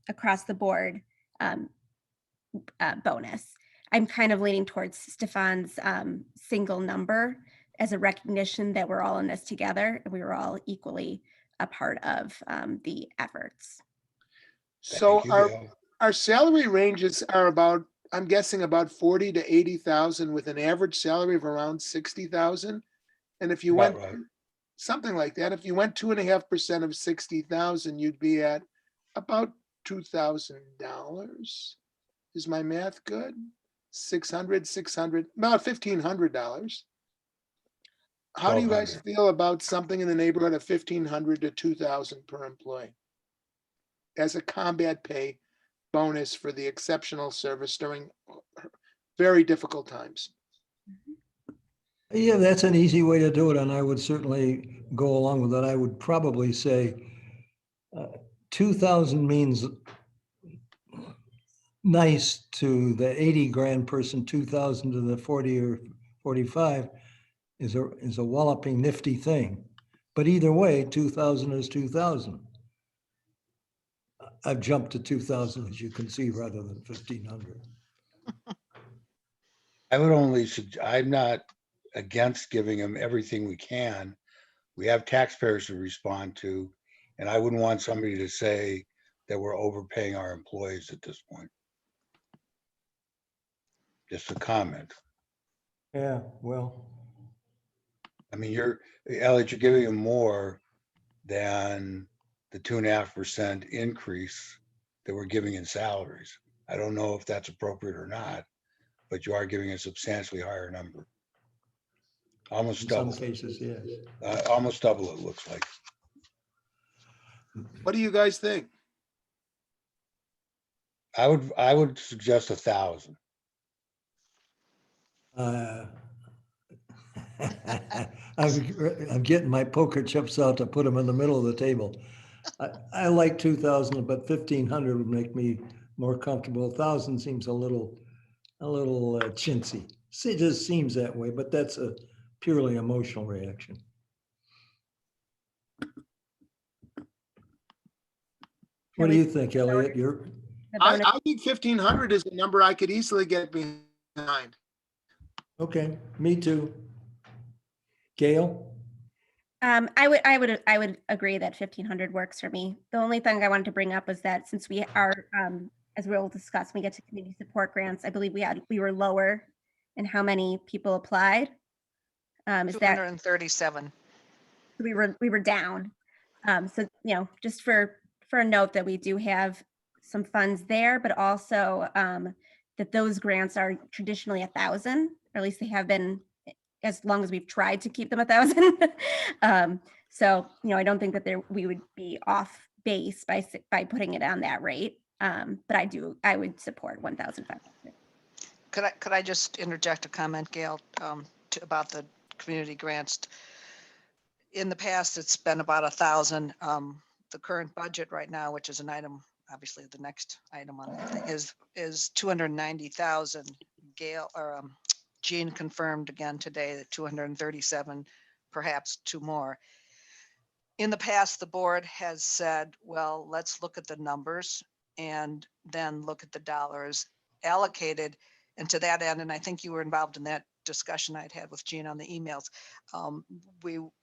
across the board bonus. I'm kind of leaning towards Stefan's single number as a recognition that we're all in this together and we were all equally a part of the efforts. So Thank you, Gail. our salary ranges are about, I'm guessing about 40 to 80,000 with an average salary of around 60,000. And if you About went right. something like that, if you went 2.5% of 60,000, you'd be at about $2,000. Is my math good? 600, about $1,500. How do you guys 1,200. feel about something in the neighborhood of 1,500 to 2,000 per employee as a combat pay bonus for the exceptional service during very difficult times? Yeah, that's an easy way to do it, and I would certainly go along with that. I would probably say 2,000 means nice to the 80 grand person, 2,000 to the 40 or 45 is a walloping nifty thing. But either way, 2,000 is 2,000. I've jumped to 2,000, as you can see, rather than 1,500. I'm not against giving them everything we can. We have taxpayers to respond to, And I wouldn't want somebody to say that we're overpaying our employees at this point. Just a comment. Yeah, well, I mean, Elliot, you're giving them more than the 2.5% increase that we're giving in salaries. I don't know if that's appropriate or not, but you are giving a substantially higher number. Almost in some double, cases, yes. almost double it looks like. What do you guys think? I would suggest 1,000. I'm getting my poker chips out to put them in the middle of the table. I like 2,000, but 1,500 would make me more comfortable. 1,000 seems a little chintzy. It just seems that way, but that's a purely emotional reaction. What do you think, Elliot? You're, The I, bonus- I think 1,500 is a number I could easily get behind. okay, me too. Gail? I would agree that 1,500 works for me. The only thing I wanted to bring up was that since we are, as we'll discuss, when we get to community support grants, I believe we were lower in how many people applied. Is that 237. we were down? So just for a note that we do have some funds there, but also that those grants are traditionally 1,000, or at least they have been as long as we've tried to keep them 1,000. So, I don't think that we would be off base by putting it on that rate. But I would support 1,500. Could I just interject a comment, Gail, about the community grants? In the past, it's been about 1,000. The current budget right now, which is an item, obviously the next item on the thing is 290,000. Gail or Jean confirmed again today that 237, perhaps two more. In the past, the board has said, well, let's look at the numbers and then look at the dollars allocated. And to that end, and I think you were involved in that discussion I'd had with Jean on the emails,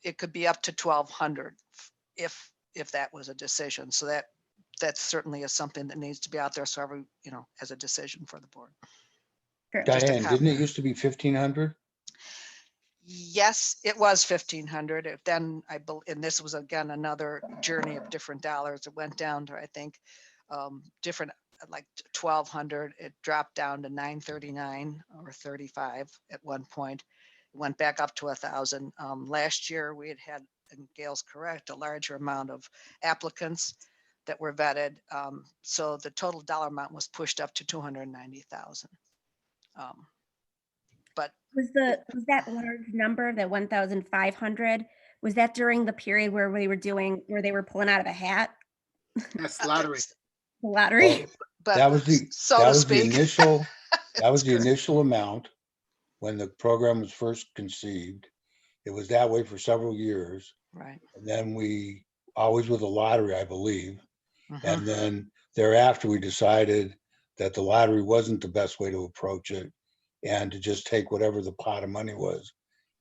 it could be up to 1,200 if that was a decision. So that certainly is something that needs to be out there. So every, as a decision for the board. Sure. Just a Diane, didn't it comment. used to be 1,500? Yes, it was 1,500. Then and this was again another journey of different dollars. It went down to, I think, different, like 1,200. It dropped down to 939 or 35 at one point. It went back up to 1,000. Last year we had, and Gail's correct, a larger amount of applicants that were vetted. So the total dollar amount was pushed up to 290,000. But Was that large number, that 1,500, was that during the period where they were pulling out of a hat, Yes, lottery. the lottery? Well, but that was the so that to was the speak, initial that was the It's good. initial amount when the program was first conceived. It was that way for several years, Right. and then we always with a lottery, I believe, Mhm. and then thereafter we decided that the lottery wasn't the best way to approach it, and to just take whatever the pot of money was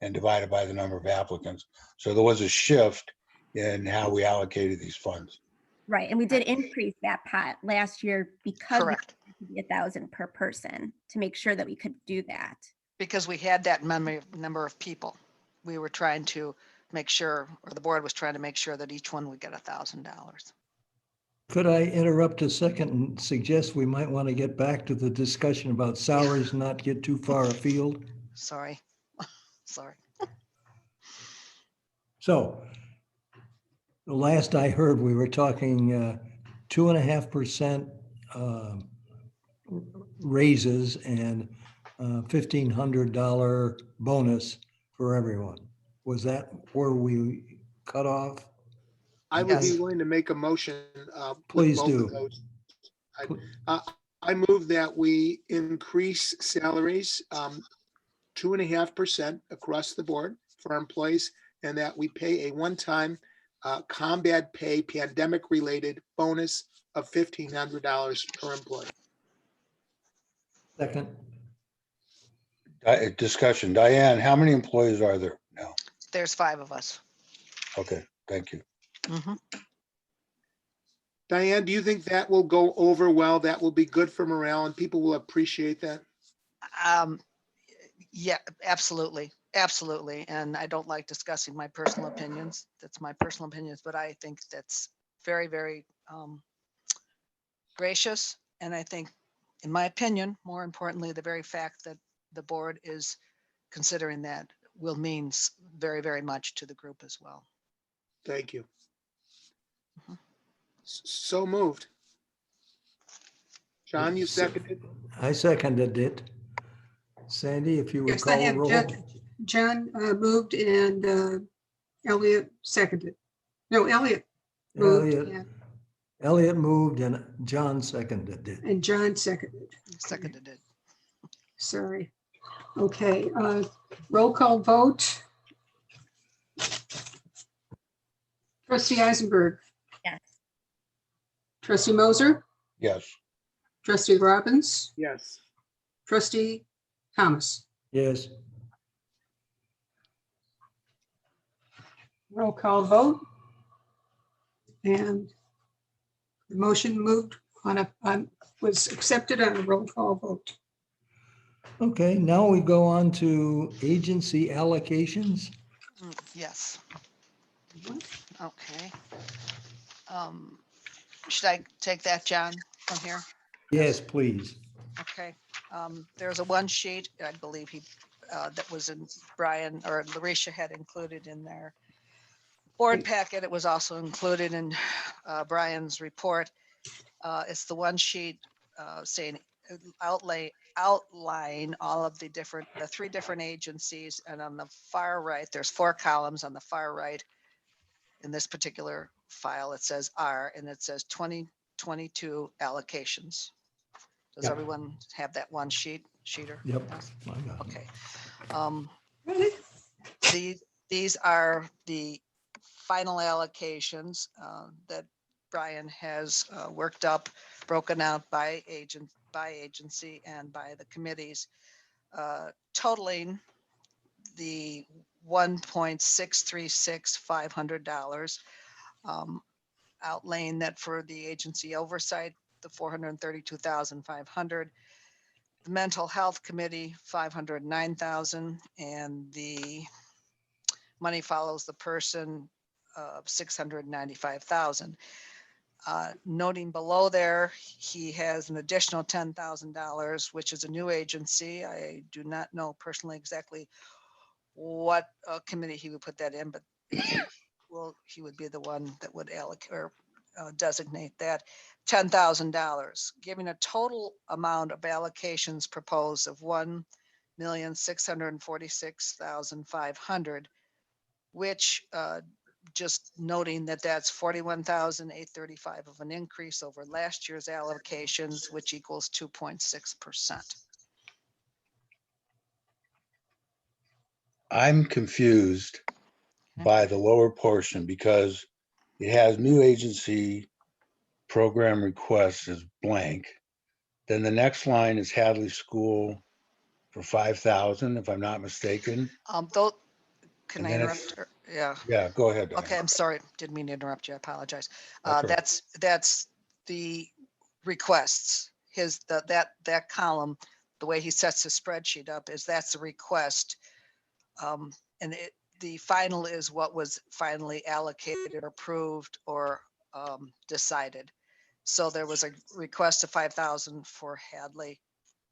and divide it by the number of applicants. So there was a shift in how we allocated these funds. Right, and we did increase that pot last year because we Correct. had to be 1,000 per person to make sure that we could do that. Because we had that number of people. We were trying to make sure, or the board was trying to make sure that each one would get $1,000. Could I interrupt a second and suggest we might want to get back to the discussion about salaries, not get too far afield? Sorry. Sorry. So the last I heard, we were talking 2.5% raises and $1,500 bonus for everyone. Was that where we cut off? I would be Yes. willing to make a motion. With Please both do. of those. I move that we increase salaries 2.5% across the board for our employees, and that we pay a one-time combat pay pandemic-related bonus of $1,500 per employee. Second, Discussion. Diane, how many employees are there now? There's 5 of us. Okay, thank you. Mhm. Diane, do you think that will go over well? That will be good for morale and people will appreciate that? Yeah, absolutely. Absolutely. And I don't like discussing my personal opinions. That's my personal opinions, but I think that's very, very gracious. And I think, in my opinion, more importantly, the very fact that the board is considering that will mean very, very much to the group as well. Thank you. Mhm. So moved. John, you seconded? I seconded it. Sandy, if you would Yes, I call the have roll. John moved and Elliot seconded. No, Elliot moved Elliot moved and John seconded it. and John seconded. Seconded it. Sorry. Okay, roll call vote. Trustee Eisenberg, Yes. trustee Moser, Yes. trustee Robbins, Yes. trustee Thomas. Yes. Roll call vote. And the motion moved was accepted on a roll call vote. Okay, now we go on to agency allocations. Yes. Okay. Should I take that, John, from here? Yes, please. Okay. There's a one sheet, I believe that was in Brian or Larisha had included in their board packet. It was also included in Brian's report. It's the one sheet saying outline all of the three different agencies. And on the far right, there's 4 columns on the far right. In this particular file, it says R and it says 2022 allocations. Does Yep. everyone have that one sheeter? Yep. Yes? I got it. Okay. These are the final allocations that Brian has worked up, broken out by agency and by the committees, totaling the $1,636,500, outlaying that for the agency oversight, the $432,500, the mental health committee, $509,000, and the money follows the person of $695,000. Noting below there, he has an additional $10,000, which is a new agency. I do not know personally exactly what committee he would put that in, but he would be the one that would allocate or designate that $10,000, giving a total amount of allocations proposed of $1,646,500, which just noting that that's $41,835 of an increase over last year's allocations, which equals 2.6%. I'm confused by the lower portion because it has new agency program requests as blank. Then the next line is Hadley School for 5,000, if I'm not mistaken. Though, can And I then interrupt? it's- Yeah. Yeah, go ahead. Diane. Okay, I'm sorry. Didn't mean to interrupt you. I apologize. That's all right. That's the requests. That column, the way he sets his spreadsheet up is that's the request. And the final is what was finally allocated, approved, or decided. So there was a request of 5,000 for Hadley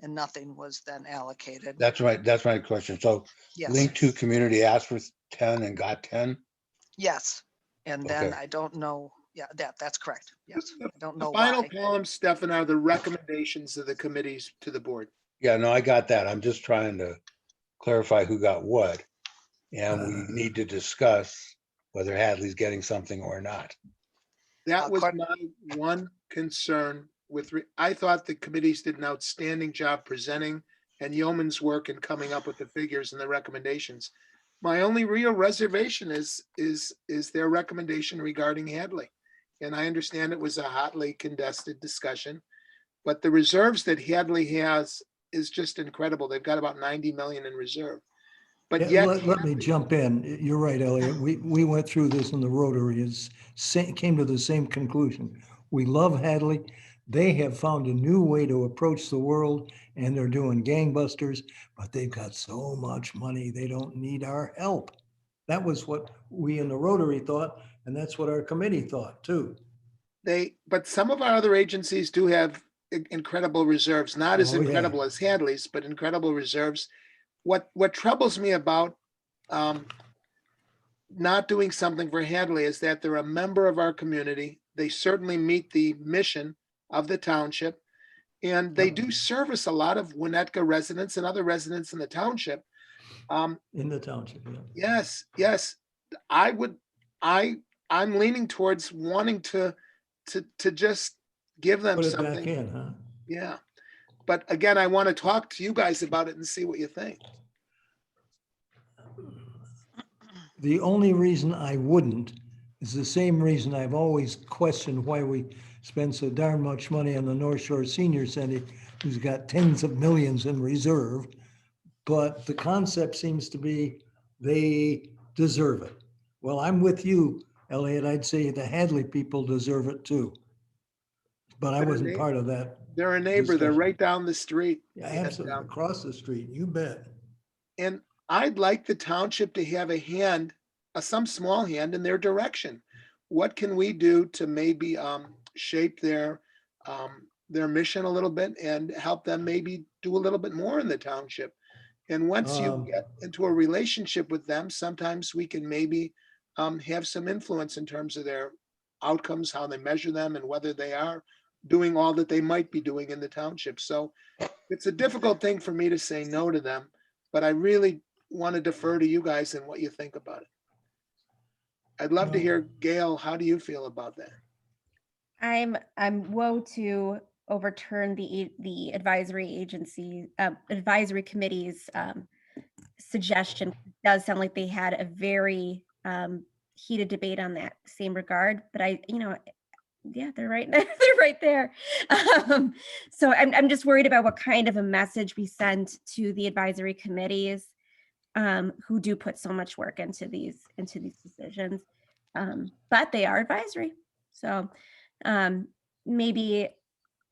and nothing was then allocated. That's right. That's my question. So Yes. Link to Community asked for 10 and got 10. Yes. And then Okay. I don't know. Yeah, that's correct. Yes. I don't know The final why. column, Stefan, are the recommendations of the committees to the board. Yeah, no, I got that. I'm just trying to clarify who got what. And we need to discuss whether Hadley's getting something or not. That was According- my one concern I thought the committees did an outstanding job presenting and yeoman's work in coming up with the figures and the recommendations. My only real reservation is their recommendation regarding Hadley. And I understand it was a hotly contested discussion, but the reserves that Hadley has is just incredible. They've got about 90 million in reserve. But Yeah, yet, let me jump in. You're right, Elliot. We went through this in the Rotary, came to the same conclusion. We love Hadley. They have found a new way to approach the world and they're doing gangbusters, but they've got so much money, they don't need our help. That was what we in the Rotary thought, and that's what our committee thought too. But some of our other agencies do have incredible reserves, not as Oh, yeah. incredible as Hadley's, but incredible reserves. What troubles me about not doing something for Hadley is that they're a member of our community. They certainly meet the mission of the township. And they do service a lot of Winnetka residents and other residents in the township. In the township, yeah. Yes. I'm leaning towards wanting to just give them Put it back something. in, huh? Yeah. But again, I want to talk to you guys about it and see what you think. The only reason I wouldn't is the same reason I've always questioned why we spend so darn much money on the North Shore Senior Center, who's got tens of millions in reserve. But the concept seems to be they deserve it. Well, I'm with you, Elliot. I'd say the Hadley people deserve it too. But I But wasn't part of that. They're a neighbor. They're discussion. right down the street. Yeah, And, absolutely. Across the street, you bet. And I'd like the township to have a hand, some small hand in their direction. What can we do to maybe shape their mission a little bit and help them maybe do a little bit more in the township? And once you get into a relationship with them, sometimes we can maybe have some influence in terms of their outcomes, how they measure them, and whether they are doing all that they might be doing in the township. So it's a difficult thing for me to say no to them, but I really want to defer to you guys and what you think about it. I'd love to hear, Gail, how do you feel about that? I'm woe to overturn the advisory committee's suggestion. It does sound like they had a very heated debate on that same regard, but yeah, they're right. They're right there. So I'm just worried about what kind of a message we send to the advisory committees who do put so much work into these decisions. But they are advisory. So maybe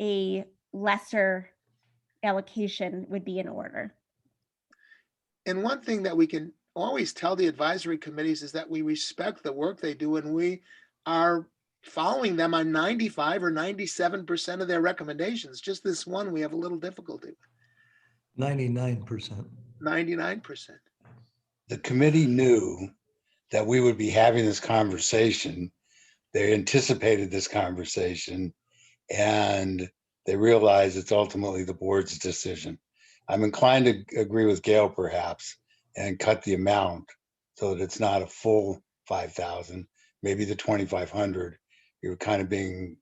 a lesser allocation would be in order. And one thing that we can always tell the advisory committees is that we respect the work they do and we are following them on 95 or 97% of their recommendations. Just this one, we have a little difficulty with. 99%. 99%. The committee knew that we would be having this conversation. They anticipated this conversation and they realize it's ultimately the board's decision. I'm inclined to agree with Gail perhaps and cut the amount so that it's not a full 5,000, maybe the 2,500. You're kind of being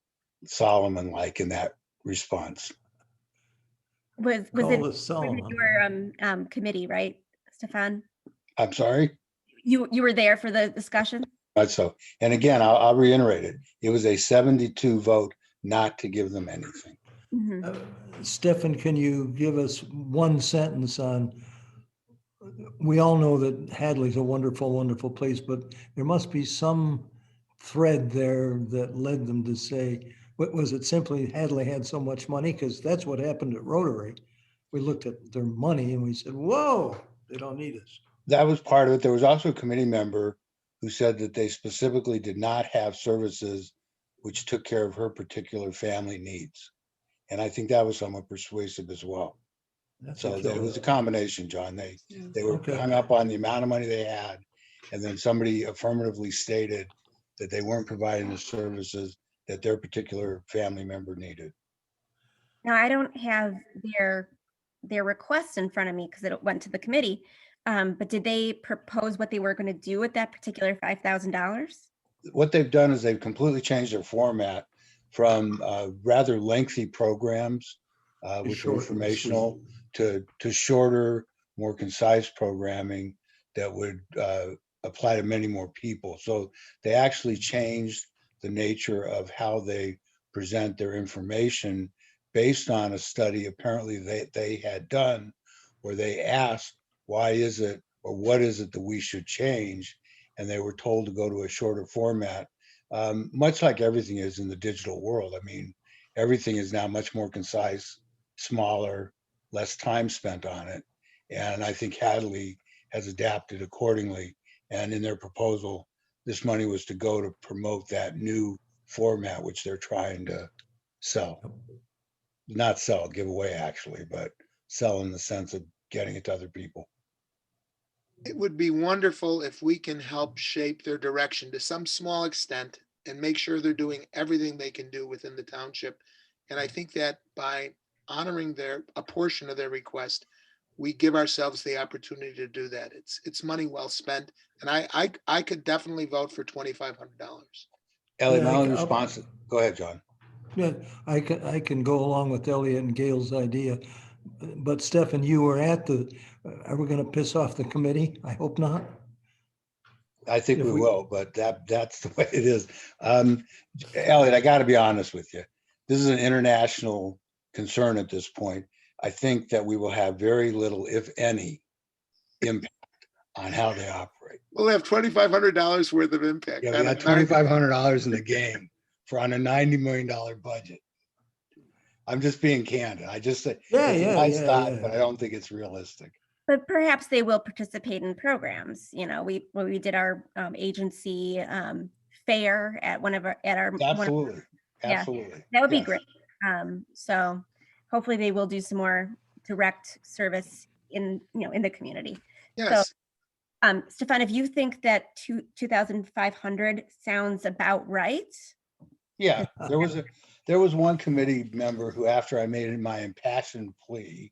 Solomon-like in that response. Was Call it us Solomon. your committee, right, Stefan? I'm sorry? You were there for the discussion? That's so. And again, I'll reiterate it. It was a 72 vote not to give them anything. Mhm. Stefan, can you give us one sentence on, we all know that Hadley's a wonderful, wonderful place, but there must be some thread there that led them to say, what was it, simply Hadley had so much money? Because that's what happened at Rotary. We looked at their money and we said, whoa, they don't need us. That was part of it. There was also a committee member who said that they specifically did not have services which took care of her particular family needs. And I think that was somewhat persuasive as well. That's So a it killer. was a combination, John. They were Okay. hung up on the amount of money they had. And then somebody affirmatively stated that they weren't providing the services that their particular family member needed. Now, I don't have their request in front of me because it went to the committee. But did they propose what they were going to do with that particular $5,000? What they've done is they've completely changed their format from rather lengthy programs, which Short are and informational, to shorter, more concise programming that would apply to many more people. So they actually changed the nature of how they present their information based on a study apparently they had done where they asked, why is it or what is it that we should change? And they were told to go to a shorter format much like everything is in the digital world. I mean, everything is now much more concise, smaller, less time spent on it. And I think Hadley has adapted accordingly. And in their proposal, this money was to go to promote that new format, which they're trying to sell. Not sell, give away actually, but sell in the sense of getting it to other people. It would be wonderful if we can help shape their direction to some small extent and make sure they're doing everything they can do within the township. And I think that by honoring a portion of their request, we give ourselves the opportunity to do that. It's money well spent. And I could definitely vote for $2,500. Elliot, Yeah, my I only ca- response, go ahead, John. Yeah, I can go along with Elliot and Gail's idea. But Stefan, you were at are we gonna piss off the committee? I hope not. I think If we we- will, but that's the way it is. Elliot, I got to be honest with you. This is an international concern at this point. I think that we will have very little, if any, impact on how they operate. We'll have $2,500 worth of impact. Yeah, we on got a nine- $2,500 in the game on a $90 million budget. I'm just being candid. I just say Yeah, it's a yeah, nice yeah, thought, yeah. but I don't think it's realistic. But perhaps they will participate in programs. When we did our agency fair at one of our Absolutely, Yeah. absolutely. that would be Yes. great. So hopefully they will do some more direct service in the community. Yes, Stefan, if you think that 2,500 sounds about right, Yeah, there was one committee member who, after I made my impassioned plea,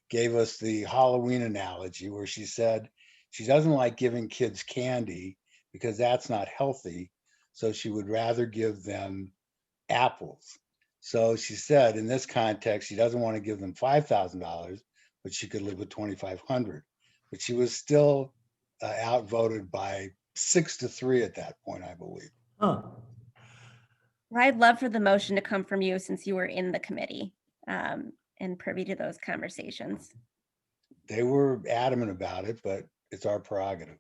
gave us the Halloween analogy where she said she doesn't like giving kids candy because that's not healthy. So she would rather give them apples. So she said in this context, she doesn't want to give them $5,000, but she could live with 2,500. But she was still outvoted by 6-3 at that point, I believe. Huh. I'd love for the motion to come from you since you were in the committee and privy to those conversations. They were adamant about it, but it's our prerogative.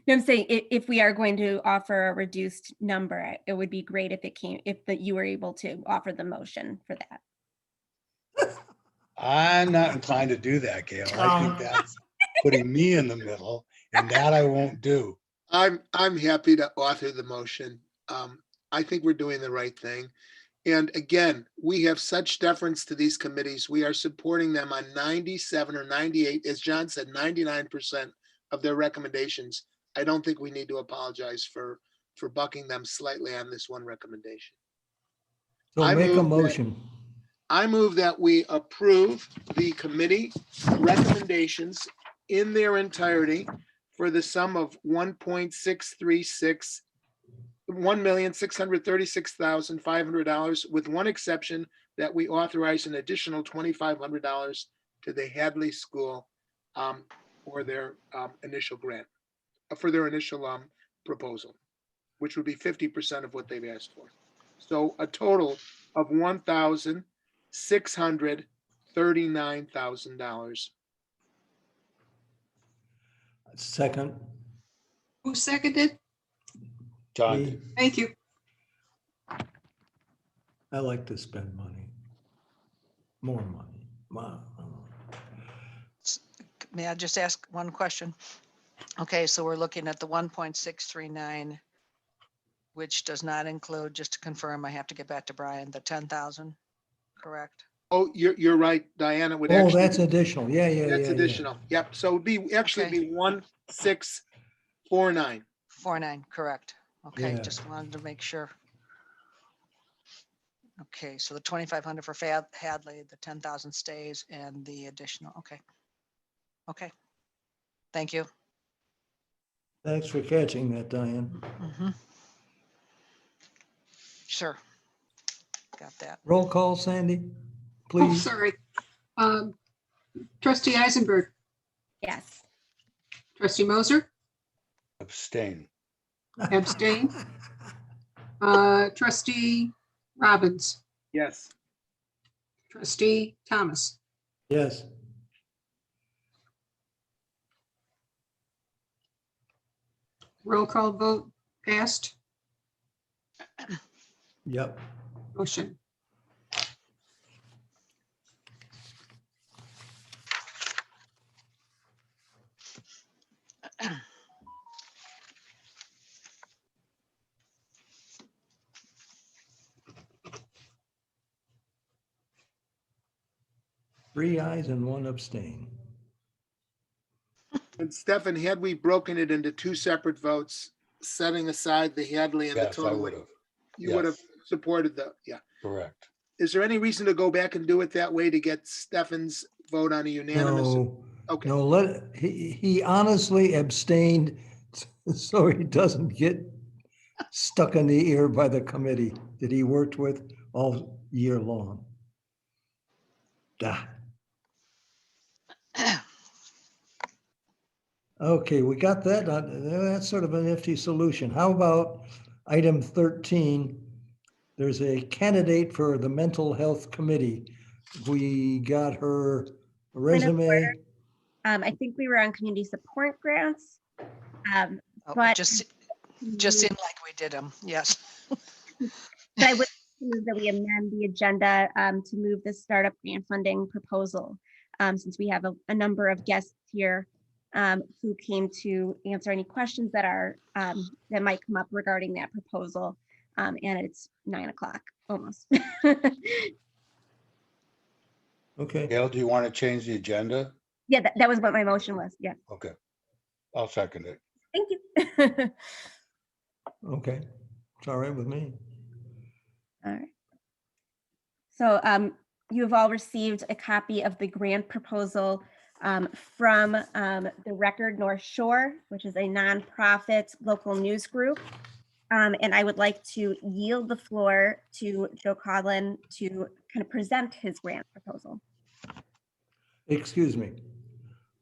No, I'm saying if we are going to offer a reduced number, it would be great if you were able to offer the motion for that. I'm not inclined to do that, Gail. I think that's putting me in the middle, and that I won't do. I'm happy to author the motion. I think we're doing the right thing. And again, we have such deference to these committees. We are supporting them on 97 or 98, as John said, 99% of their recommendations. I don't think we need to apologize for bucking them slightly on this one recommendation. So I make a move that- motion. I move that we approve the committee recommendations in their entirety for the sum of $1,636,500, with one exception, that we authorize an additional $2,500 to the Hadley School for their initial grant, for their initial proposal, which would be 50% of what they've asked for. So a total of $1,639,000. Second. Who seconded? John, Me. Thank you. I like to spend money. More money. Wow. May I just ask one question? Okay, so we're looking at the 1.639, which does not include, just to confirm, I have to get back to Brian, the 10,000, correct? Oh, you're right, Diana would Oh, actually. that's additional. Yeah, yeah, yeah. That's yeah. additional. Yep. So it'd be actually Okay. be 1,649. 49, correct. Okay, Yeah. just wanted to make sure. Okay, so the 2,500 for Hadley, the 10,000 stays, and the additional, okay. Okay, thank you. Thanks for catching that, Diane. Mhm. Sure. Got that. Roll call, Sandy, Oh, please. sorry. Trustee Eisenberg, Yes. trustee Moser, abstain. abstain. Trustee Robbins, Yes. trustee Thomas, Yes. roll call vote passed. Yep. Motion. Three ayes and one abstain. And Stefan, had we broken it into two separate votes, setting aside the Hadley and the Yes, I would Tonley, have. you would have Yes. supported the, yeah. Correct. Is there any reason to go back and do it that way to get Stefan's vote on a unanimous? No, Okay, no, he honestly abstained so he doesn't get stuck in the ear by the committee that he worked with all year long. Duh. Okay, we got that. That's sort of a nifty solution. How about item 13? There's a candidate for the Mental Health Committee. We got her resume. I think we were on community support grants. Oh, But just mm, seemed like we did them. Yes. but I would move that we amend the agenda to move the startup grant funding proposal, since we have a number of guests here who came to answer any questions that are that might come up regarding that proposal. And it's 9 o'clock almost. Okay, Gail, do you want to change the agenda? Yeah, that was what my motion was. Yeah, Okay. I'll second it. thank you. okay. It's all right with me. All right. So you have all received a copy of the grant proposal from the Record North Shore, which is a nonprofit local news group. And I would like to yield the floor to Joe Codlin to kind of present his grant proposal. Excuse me.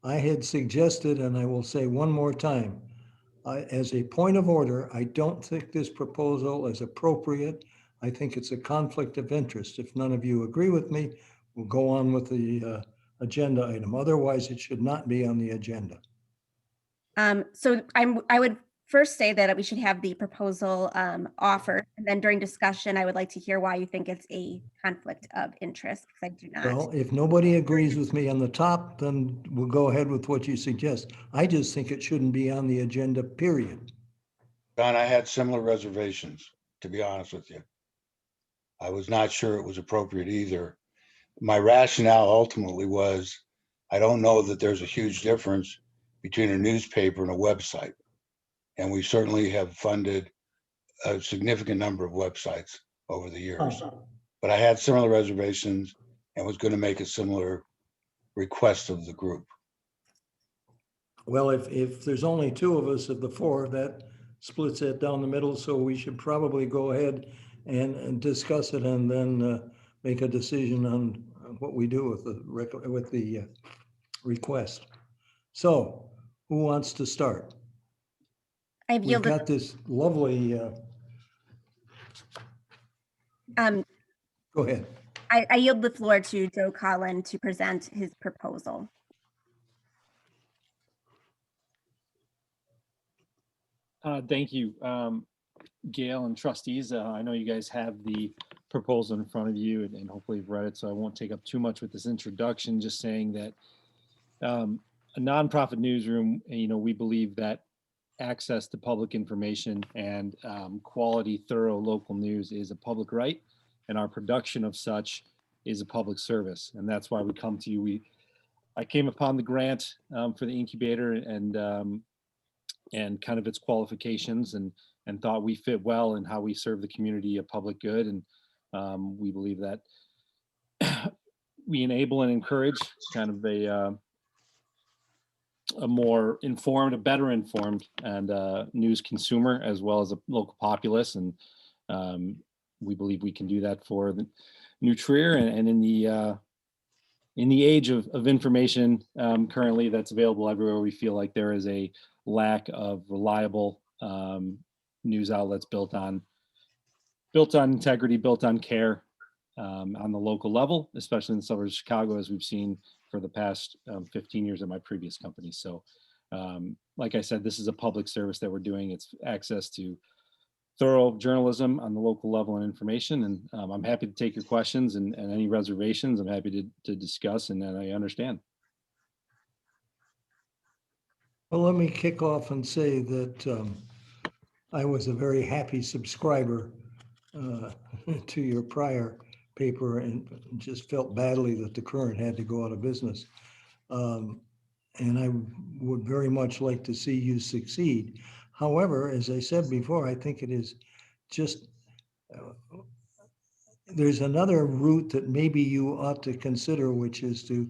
I had suggested, and I will say one more time, as a point of order, I don't think this proposal is appropriate. I think it's a conflict of interest. If none of you agree with me, we'll go on with the agenda item. Otherwise, it should not be on the agenda. So I would first say that we should have the proposal offered, and then during discussion, I would like to hear why you think it's a conflict of interest, because I do not. Well, if nobody agrees with me on the top, then we'll go ahead with what you suggest. I just think it shouldn't be on the agenda, period. Don, I had similar reservations, to be honest with you. I was not sure it was appropriate either. My rationale ultimately was, I don't know that there's a huge difference between a newspaper and a website. And we certainly have funded a significant number of websites over the years. But I had similar reservations and was going to make a similar request of the group. Well, if there's only two of us of the four, that splits it down the middle, so we should probably go ahead and discuss it and then make a decision on what we do with the request. So who wants to start? I've We've yielded. got this lovely, go ahead. I yield the floor to Joe Collin to present his proposal. Thank you, Gail and trustees. I know you guys have the proposal in front of you and hopefully you've read it, so I won't take up too much with this introduction, just saying that a nonprofit newsroom, we believe that access to public information and quality, thorough local news is a public right, and our production of such is a public service. And that's why we come to you. I came upon the grant for the incubator and kind of its qualifications and thought we fit well in how we serve the community of public good. And we believe that we enable and encourage kind of a more informed, a better informed and news consumer, as well as a local populace. And we believe we can do that for the New Trier and in the age of information currently that's available everywhere. We feel like there is a lack of reliable news outlets built on integrity, built on care on the local level, especially in the suburbs of Chicago, as we've seen for the past 15 years at my previous company. So like I said, this is a public service that we're doing. It's access to thorough journalism on the local level and information. And I'm happy to take your questions and any reservations. I'm happy to discuss, and then I understand. Well, let me kick off and say that I was a very happy subscriber to your prior paper and just felt badly that the current had to go out of business. And I would very much like to see you succeed. However, as I said before, I think it is just, there's another route that maybe you ought to consider, which is to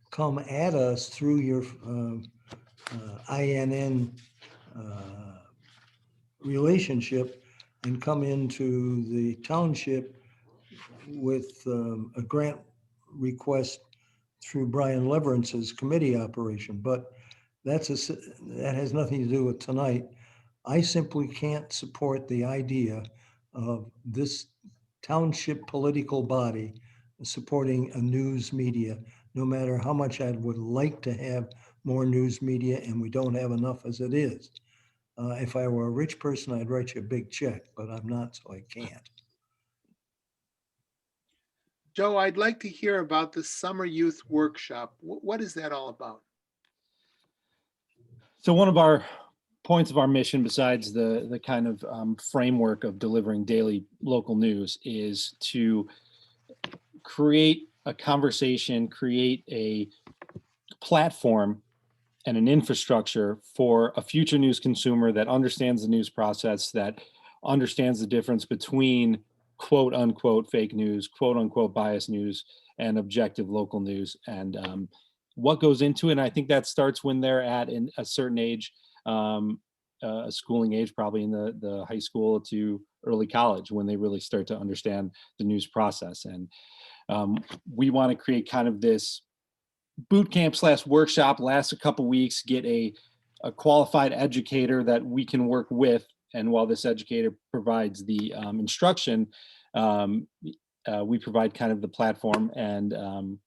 come at us through your INN relationship and come into the township with a grant request through Brian Leverance's committee operation, but that has nothing to do with tonight. I simply can't support the idea of this township political body supporting a news media, no matter how much I would like to have more news media, and we don't have enough as it is. If I were a rich person, I'd write you a big check, but I'm not, so I can't. Joe, I'd like to hear about the summer youth workshop. What is that all about? So one of our points of our mission, besides the kind of framework of delivering daily local news, is to create a conversation, create a platform and an infrastructure for a future news consumer that understands the news process, that understands the difference between quote unquote fake news, quote unquote biased news, and objective local news, and what goes into it. And I think that starts when they're at a certain age, a schooling age, probably in the high school to early college, when they really start to understand the news process. And we want to create kind of this boot camp / workshop, lasts a couple weeks, get a qualified educator that we can work with. And while this educator provides the instruction, we provide kind of the platform, and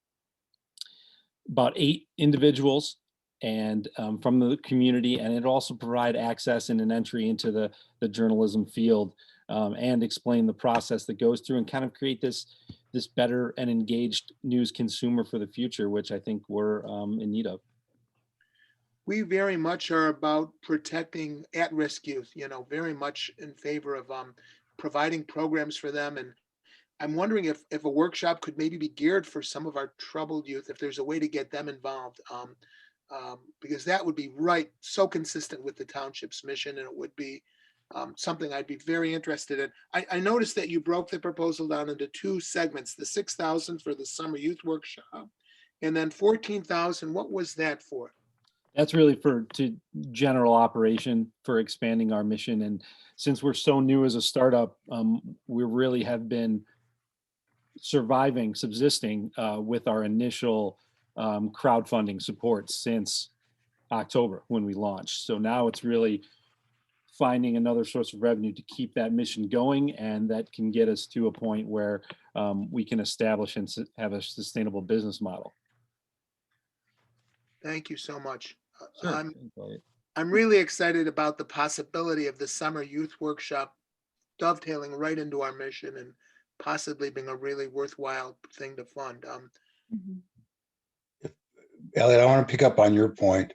about 8 individuals and from the community. And it also provide access and an entry into the journalism field, and explain the process that goes through and kind of create this better and engaged news consumer for the future, which I think we're in need of. We very much are about protecting at-risk youth, very much in favor of providing programs for them. And I'm wondering if a workshop could maybe be geared for some of our troubled youth, if there's a way to get them involved, because that would be so consistent with the township's mission, and it would be something I'd be very interested in. I noticed that you broke the proposal down into 2 segments, the 6,000 for the summer youth workshop, and then 14,000. What was that for? That's really to general operation for expanding our mission. And since we're so new as a startup, we really have been subsisting with our initial crowdfunding support since October when we launched. So now it's really finding another source of revenue to keep that mission going, and that can get us to a point where we can establish and have a sustainable business model. Thank you so much. Sure. I'm really excited about the possibility of the summer youth workshop dovetailing right into our mission and possibly being a really worthwhile thing to fund. Elliot, I want to pick up on your point.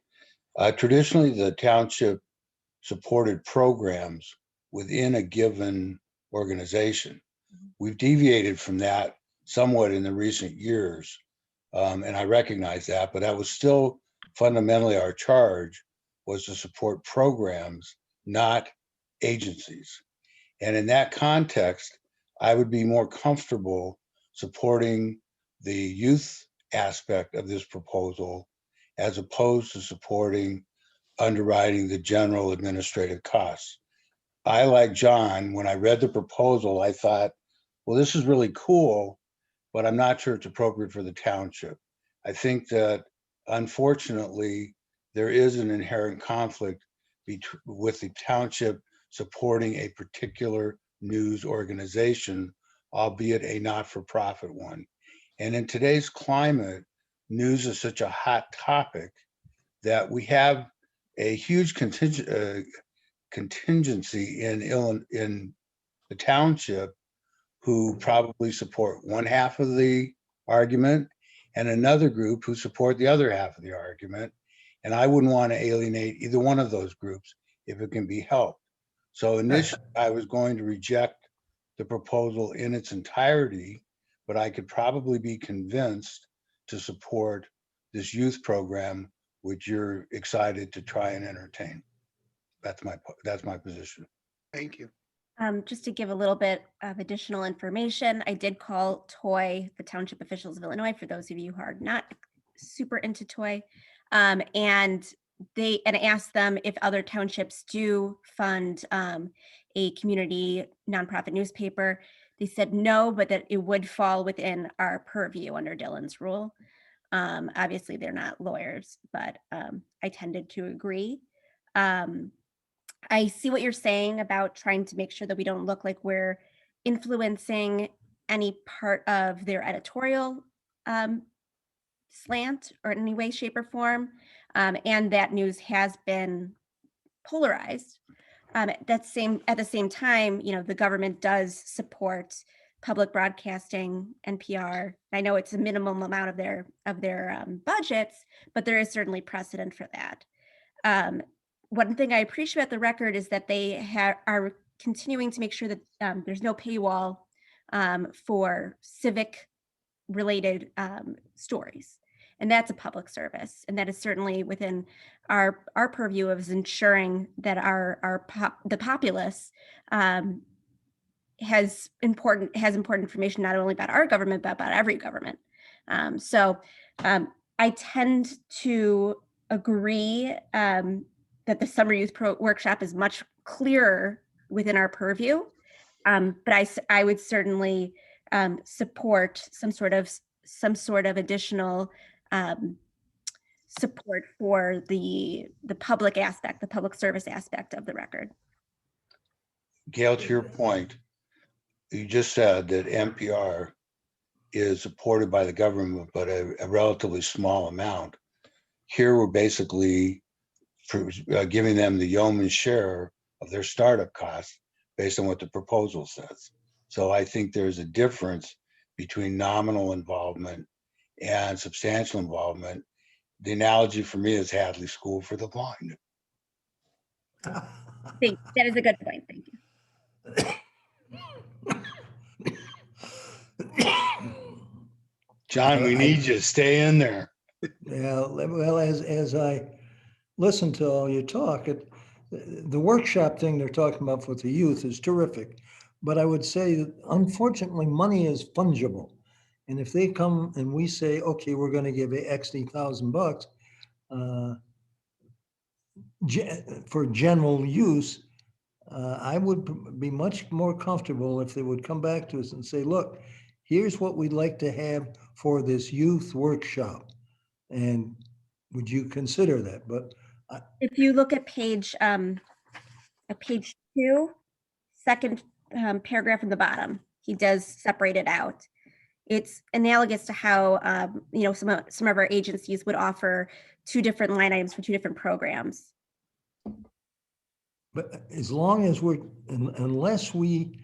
Traditionally, the township supported programs within a given organization. We've deviated from that somewhat in the recent years, and I recognize that, but that was still fundamentally our charge, was to support programs, not agencies. And in that context, I would be more comfortable supporting the youth aspect of this proposal as opposed to supporting underwriting the general administrative costs. I, like John, when I read the proposal, I thought, well, this is really cool, but I'm not sure it's appropriate for the township. I think that unfortunately, there is an inherent conflict with the township supporting a particular news organization, albeit a not-for-profit one. And in today's climate, news is such a hot topic that we have a huge contingency in the township who probably support one half of the argument and another group who support the other half of the argument. And I wouldn't want to alienate either one of those groups if it can be helped. So initially, I was going to reject the proposal in its entirety, but I could probably be convinced to support this youth program, which you're excited to try and entertain. That's my position. Thank you. Just to give a little bit of additional information, I did call TOY, the Township Officials of Illinois, for those of you who are not super into TOY, and asked them if other townships do fund a community nonprofit newspaper. They said no, but that it would fall within our purview under Dillon's rule. Obviously, they're not lawyers, but I tended to agree. I see what you're saying about trying to make sure that we don't look like we're influencing any part of their editorial slant or in any way, shape, or form, and that news has been polarized. At the same time, the government does support public broadcasting, NPR. I know it's a minimum amount of their budgets, but there is certainly precedent for that. One thing I appreciate about the record is that they are continuing to make sure that there's no paywall for civic-related stories, and that's a public service, and that is certainly within our purview of ensuring that the populace has important information not only about our government but about every government. So I tend to agree that the summer youth workshop is much clearer within our purview, but I would certainly support some sort of additional support for the public aspect, the public service aspect of the record. Gail, to your point, you just said that NPR is supported by the government, but a relatively small amount. Here, we're basically giving them the yeoman's share of their startup costs based on what the proposal says. So I think there's a difference between nominal involvement and substantial involvement. The analogy for me is Hadley School for the Blind. That is a good point. Thank you. John, we need you to stay in there. Yeah, well, as I listen to all your talk, the workshop thing they're talking about with the youth is terrific. But I would say that unfortunately, money is fungible. And if they come and we say, okay, we're going to give X $1,000 for general use, I would be much more comfortable if they would come back to us and say, look, here's what we'd like to have for this youth workshop. And would you consider that? But if you look at page 2, second paragraph in the bottom, he does separate it out. It's analogous to how some of our agencies would offer 2 different line items for 2 different programs. But as long as unless we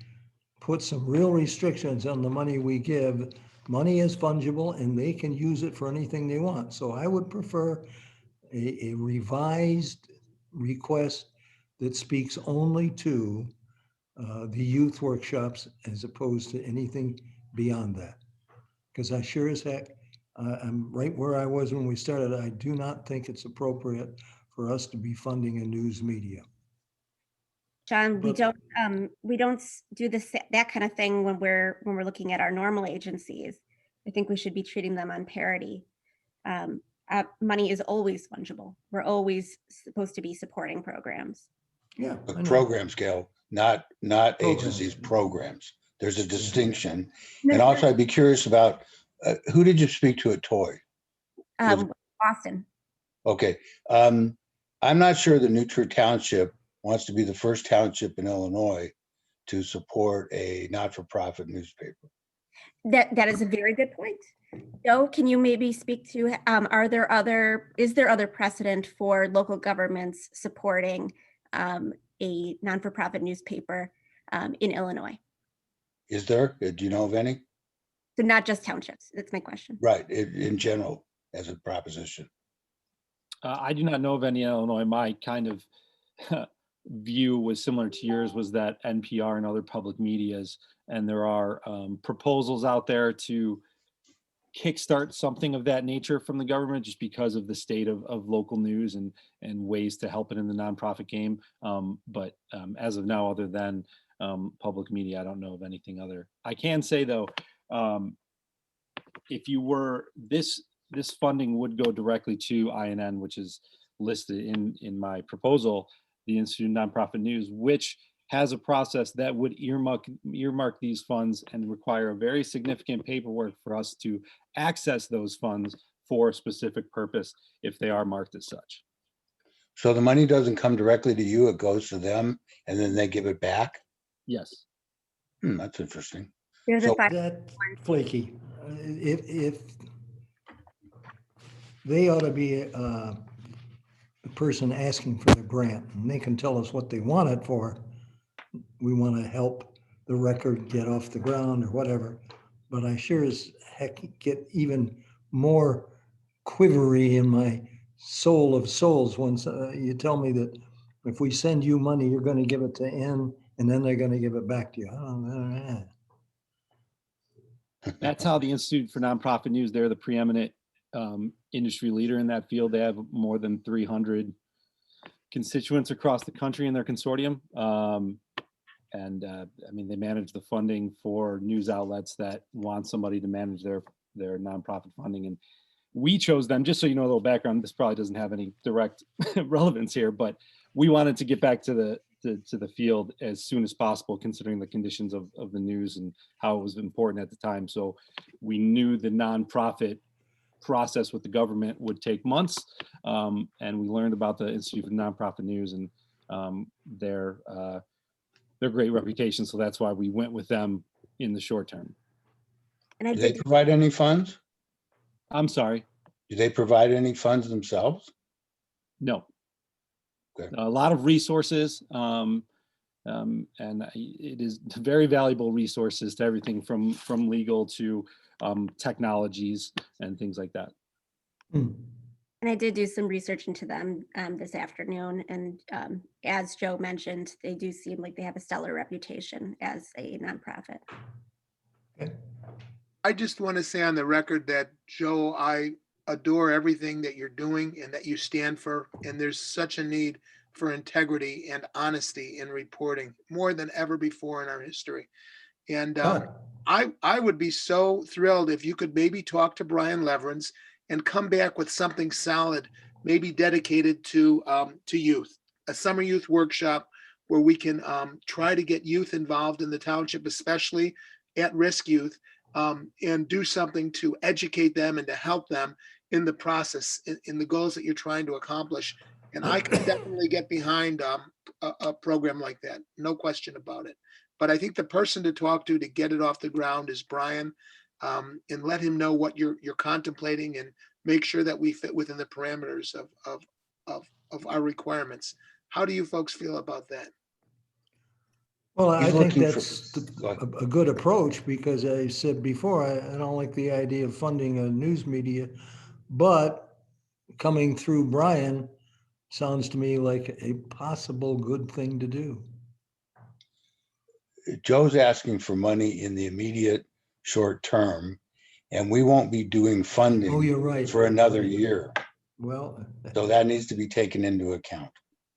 put some real restrictions on the money we give, money is fungible and they can use it for anything they want. So I would prefer a revised request that speaks only to the youth workshops as opposed to anything beyond that. Because I sure as heck, I'm right where I was when we started. I do not think it's appropriate for us to be funding a news media. John, we But- don't do that kind of thing when we're looking at our normal agencies. I think we should be treating them on parity. Money is always fungible. We're always supposed to be supporting programs. Yeah. I But know. programs, Gail, not agencies, programs. There's a distinction. And also I'd be curious about, who did you speak to at TOY? Austin. Okay. I'm not sure that New Trier Township wants to be the first township in Illinois to support a not-for-profit newspaper. That is a very good point. Joe, can you maybe speak to, is there other precedent for local governments supporting a non-for-profit newspaper in Illinois. Is there? Do you know of any? So not just townships. That's my question. Right, in general, as a proposition. I do not know of any in Illinois. My kind of view was similar to yours, was that NPR and other public medias, and there are proposals out there to kickstart something of that nature from the government, just because of the state of local news and ways to help it in the nonprofit game. But as of now, other than public media, I don't know of anything other. I can say though, if you were, this funding would go directly to INN, which is listed in my proposal, the Institute of Nonprofit News, which has a process that would earmark these funds and require a very significant paperwork for us to access those funds for a specific purpose if they are marked as such. So the money doesn't come directly to you, it goes to them and then they give it back? Yes. That's interesting. They're the So- five- That flaky. If they ought to be the person asking for the grant, and they can tell us what they want it for. We want to help the record get off the ground or whatever. But I sure as heck get even more quivery in my soul of souls once you tell me that if we send you money, you're going to give it to N, and then they're going to give it back to you. I don't know. That's how the Institute for Nonprofit News, they're the preeminent industry leader in that field. They have more than 300 constituents across the country in their consortium. I mean, they manage the funding for news outlets that want somebody to manage their nonprofit funding. And we chose them, just so you know a little background, this probably doesn't have any direct relevance here, but we wanted to get back to the field as soon as possible, considering the conditions of the news and how it was important at the time. So we knew the nonprofit process with the government would take months. And we learned about the Institute for Nonprofit News and their great reputation. So that's why we went with them in the short term. And I Do they did, provide any funds? I'm sorry. Do they provide any funds themselves? No. Okay. A lot of resources, and it is very valuable resources to everything from legal to technologies and things like that. and I did do some research into them this afternoon. And as Joe mentioned, they do seem like they have a stellar reputation as a nonprofit. Okay. I just want to say on the record that, Joe, I adore everything that you're doing and that you stand for. And there's such a need for integrity and honesty in reporting more than ever before in our history. And I would be so thrilled if you could maybe talk to Brian Leverins and come back with something solid, maybe dedicated to youth, a summer youth workshop where we can try to get youth involved in the township, especially at-risk youth, and do something to educate them and to help them in the process, in the goals that you're trying to accomplish. And I can definitely get behind a program like that, no question about it. But I think the person to talk to get it off the ground is Brian, and let him know what you're contemplating and make sure that we fit within the parameters of our requirements. How do you folks feel about that? Well, I He's think looking for- that's Go ahead. a good approach, because I said before, I don't like the idea of funding a news media, but coming through Brian sounds to me like a possible good thing to do. Joe's asking for money in the immediate short term, and we won't be doing Oh, funding you're right. for another year. Well, So that needs to be taken into account.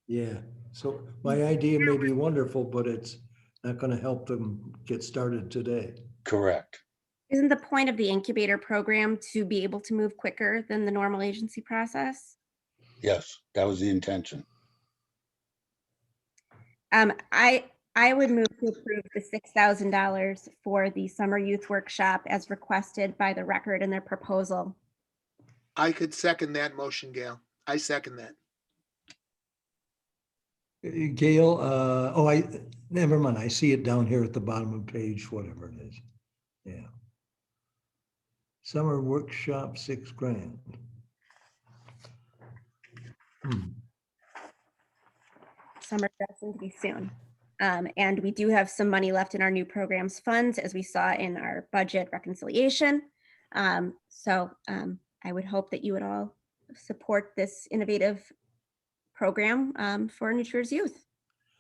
yeah. So my idea may be wonderful, but it's not going to help them get started today. Correct. Isn't the point of the incubator program to be able to move quicker than the normal agency process? Yes, that was the intention. I would move to approve the $6,000 for the summer youth workshop as requested by the record in their proposal. I could second that motion, Gail. I second that. Gail, never mind. I see it down here at the bottom of page, whatever it is. Yeah. Summer workshop, $6,000. summer dressing to be soon. And we do have some money left in our new programs funds, as we saw in our budget reconciliation. So I would hope that you would all support this innovative program for New Triers youth.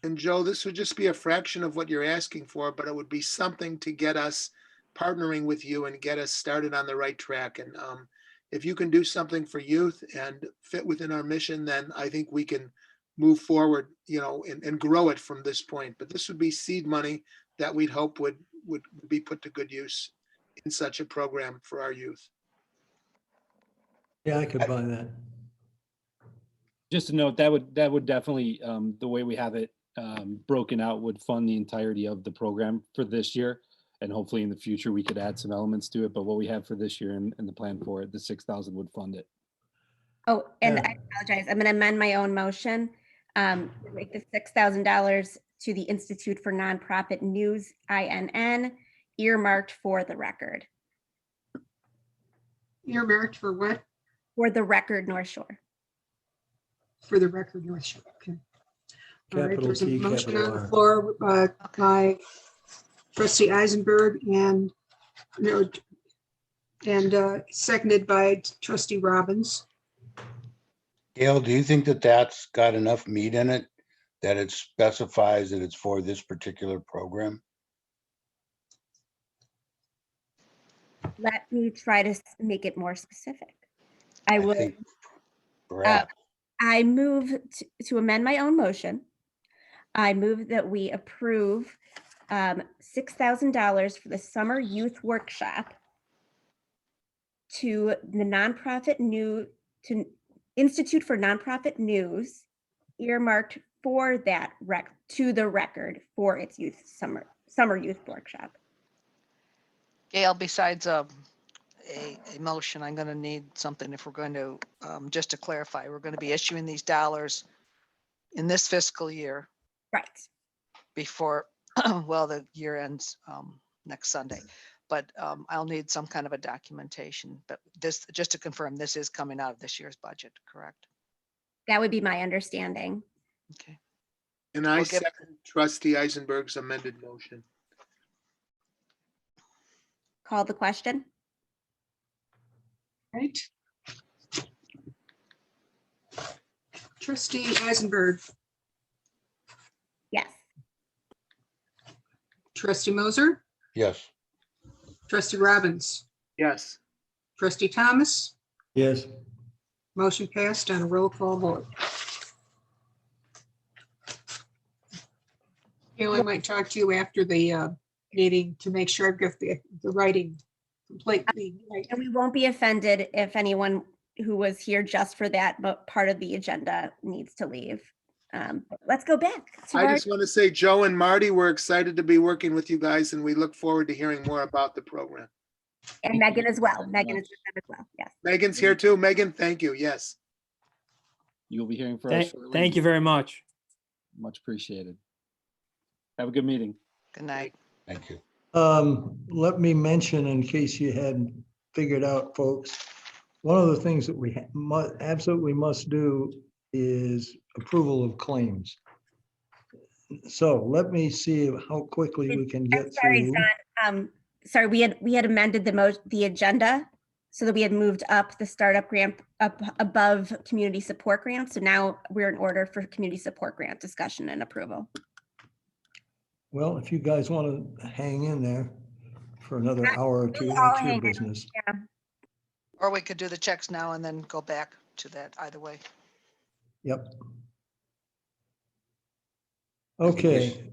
And Joe, this would just be a fraction of what you're asking for, but it would be something to get us partnering with you and get us started on the right track. And if you can do something for youth and fit within our mission, then I think we can move forward, and grow it from this point. But this would be seed money that we'd hope would be put to good use in such a program for our youth. Yeah, I could buy that. Just to note, that would definitely, the way we have it broken out, would fund the entirety of the program for this year. And hopefully in the future, we could add some elements to it. But what we have for this year and the plan for it, the 6,000 would fund it. Oh, and Yeah. I apologize. I'm going to amend my own motion. Make the $6,000 to the Institute for Nonprofit News, INN, earmarked for the record. Earmarked for what? For the record, North Shore. For the record, North Shore. Okay. All right, Capital there's a T, motion capital on the R. floor by Trustee Eisenberg and seconded by Trustee Robbins. Gail, do you think that that's got enough meat in it, that it specifies that it's for this particular program? Let me try to make it more specific. I will. think perhaps. I move to amend my own motion. I move that we approve $6,000 for the summer youth workshop to the Institute for Nonprofit News, earmarked for that to the record for its youth summer youth workshop. Gail, besides a motion, I'm going to need something if we're going to, just to clarify, we're going to be issuing these dollars in this fiscal year Right. before, well, the year ends next Sunday. But I'll need some kind of a documentation. But this, just to confirm, this is coming out of this year's budget, correct? That would be my understanding. Okay. And I We'll give- second Trustee Eisenberg's amended motion. Call the question. Right. Trustee Eisenberg, Yes. Trustee Moser, Yes, Trustee Robbins, Yes. Trustee Thomas, Yes, motion passed on a roll call vote. Gail, I might talk to you after the meeting to make sure I've got the writing completely right. And we won't be offended if anyone who was here just for that part of the agenda needs to leave. But let's go back to I our, just want to say, Joe and Marty, we're excited to be working with you guys and we look forward to hearing more about the program. and Megan as well. Megan is with them as well. Yes. Megan's here too. Megan, thank you. Yes. You'll be hearing from us shortly. Thank you very much. Much appreciated. Have a good meeting. Good night. thank you. let me mention, in case you hadn't figured out, folks, one of the things that we absolutely must do is approval of claims. So let me see how quickly we can I'm get sorry, through. John. Sorry, we had amended the agenda so that we had moved up the startup grant up above community support grant. So now we're in order for community support grant discussion and approval. Well, if you guys want to hang in there for another hour or two, We'll that's hang your in. business. Or we could do the checks now and then go back to that, either way. Yep. Okay.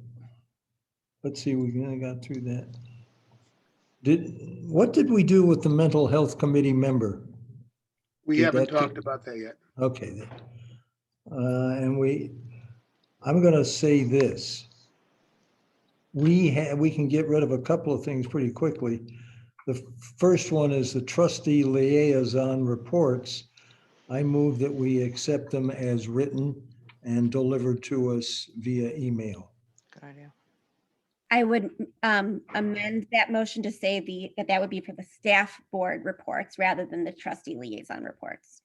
Let's see, we kind of got through that. What did we do with the mental health committee member? We Did haven't that talked get- about that yet. Okay. Then. I'm going to say this. We can get rid of a couple of things pretty quickly. The first one is the trustee liaison reports. I move that we accept them as written and delivered to us via email. Good idea. I would amend that motion to say that would be for the staff board reports rather than the trustee liaison reports.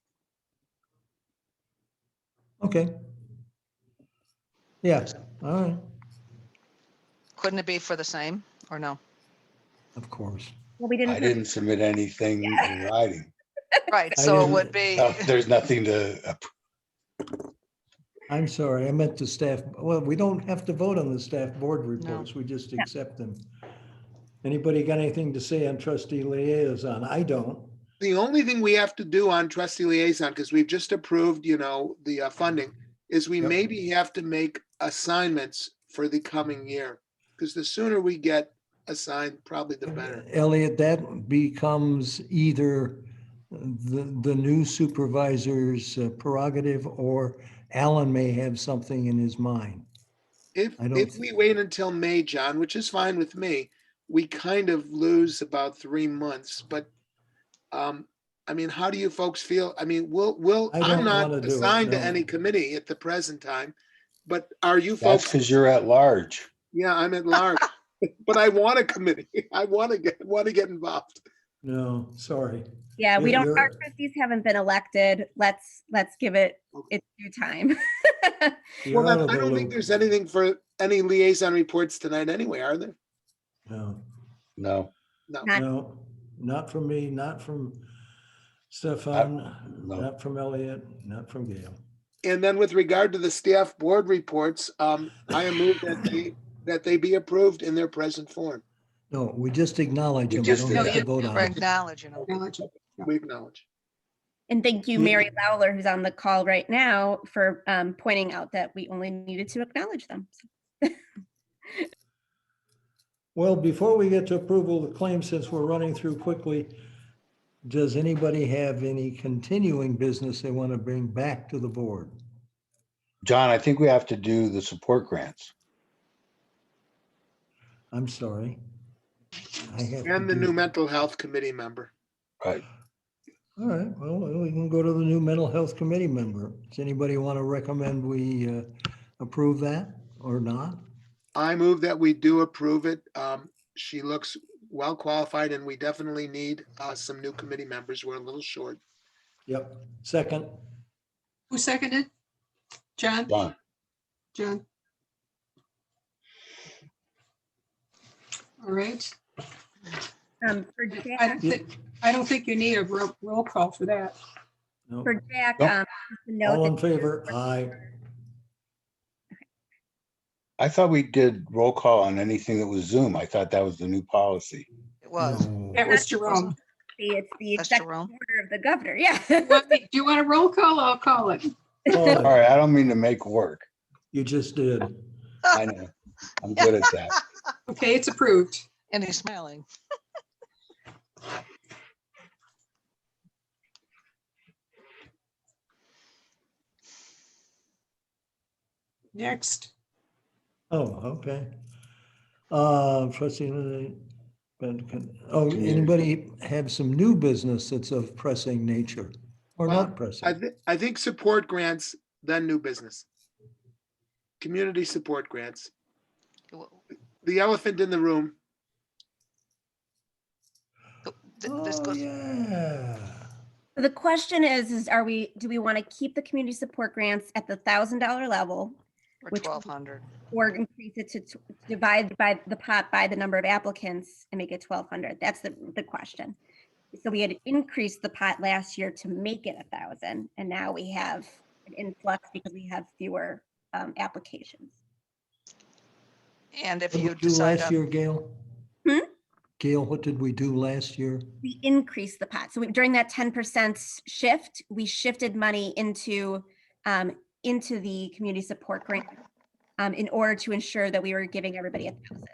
Okay. Yes, all right, Couldn't it be for the same or no? of course. Well, we didn't. I didn't submit anything in writing. Right, I so it didn't- would be, Oh, there's nothing to, I'm sorry, I meant the staff, well, we don't have to vote on the staff board reports, we just accept them. Anybody got anything to say on trustee liaison? I don't. The only thing we have to do on trustee liaison, because we've just approved, the funding, is we Yep. maybe have to make assignments for the coming year. Because the sooner we get assigned, probably the better. Elliot, that becomes either the new supervisor's prerogative, or Alan may have something in his mind. If I don't- if we wait until May, John, which is fine with me, we kind of lose about 3 months. But I mean, how do you folks feel? I mean, I I'm don't not wanna do it, assigned to no. any committee at the present time. But are you that's folks? because you're at large. Yeah, I'm at large, but I want a committee. I want to get involved. No, sorry. Yeah, we don't, You're- our trustees haven't been elected. Let's give it its due time. You're Well, out of I the don't think loop. there's anything for any liaison reports tonight anyway, are there? No, No, No. Not- no, not from me, not from Stefan, no. not from Elliot, not from Gail. And then with regard to the staff board reports, I am moved that they be approved in their present form. No, we just acknowledge We them. We just don't did have that. to vote or on it. acknowledge, you know. Acknowledge it. We acknowledge. And thank you, Yeah. Mary Lowler, who's on the call right now, for pointing out that we only needed to acknowledge them. Well, before we get to approval of the claim, since we're running through quickly, does anybody have any continuing business they want to bring back to the board? John, I think we have to do the support grants. I'm sorry. I have to And the do- new mental health committee member. Right. All right, well, we can go to the new mental health committee member. Does anybody want to recommend we approve that or not? I move that we do approve it. She looks well qualified and we definitely need some new committee members. We're a little short. Yep, second. Who seconded? John? John, John? All right. For I don't think you need a roll call for that. No. Jack, Nope. just to note All in that- favor? Aye. I thought we did roll call on anything that was Zoom. I thought that was the new policy. It was. No. That was Jerome. it's the That's executive Jerome. order of the governor, yeah. Do you want a roll call? I'll call it. Call All it. right, I don't mean to make work. You just did. I know. I'm good at that. Okay, it's approved. And he's smiling. Next. Oh, okay. Trustee, anybody have some new business that's of pressing nature or Well, not pressing? I think support grants, then new business. Community support grants. The elephant in the room. This Oh, goes, yeah. The question is do we want to keep the community support grants at the $1,000 level for which- 1,200. or increase it to divide by the pot by the number of applicants and make it 1,200? That's the question. So we had increased the pot last year to make it 1,000, and now we have an influx because we have fewer applications. And if What did you we do decide last on, year, Gail? Hmm? Gail, what did we do last year? We increased the pot. So during that 10% shift, we shifted money into the community support grant in order to ensure that we were giving everybody 1,000.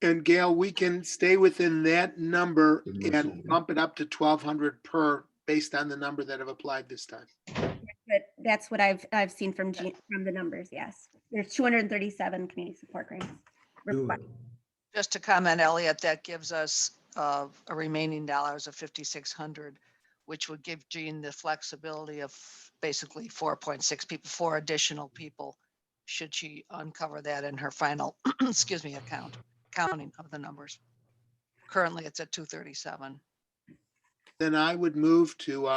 And Gail, we can stay within that number Good and mercy. bump it up to 1,200 per based on the number that have applied this time. But that's what I've seen from the numbers. Yes, there's 237 community support grants. Do request- it. just to comment, Elliot, that gives us a remaining dollars of 5,600, which would give Jean the flexibility of basically 4.6 people, 4 additional people, should she uncover that in her final, excuse me, counting of the numbers. Currently, it's at 237. Then I would move to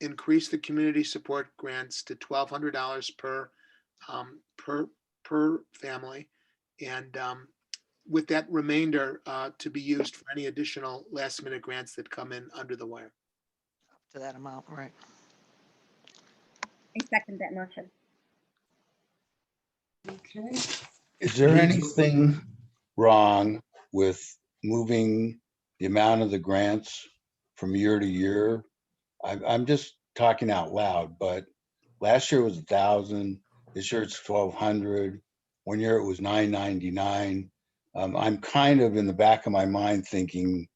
increase the community support grants to $1,200 per family. And with that remainder to be used for any additional last minute grants that come in under the wire. To that amount, right? I second that motion. Okay, Is there anything wrong with moving the amount of the grants from year to year? I'm just talking out loud, but last year was 1,000, this year it's 1,200. One year it was 999. I'm kind of in the back of my mind thinking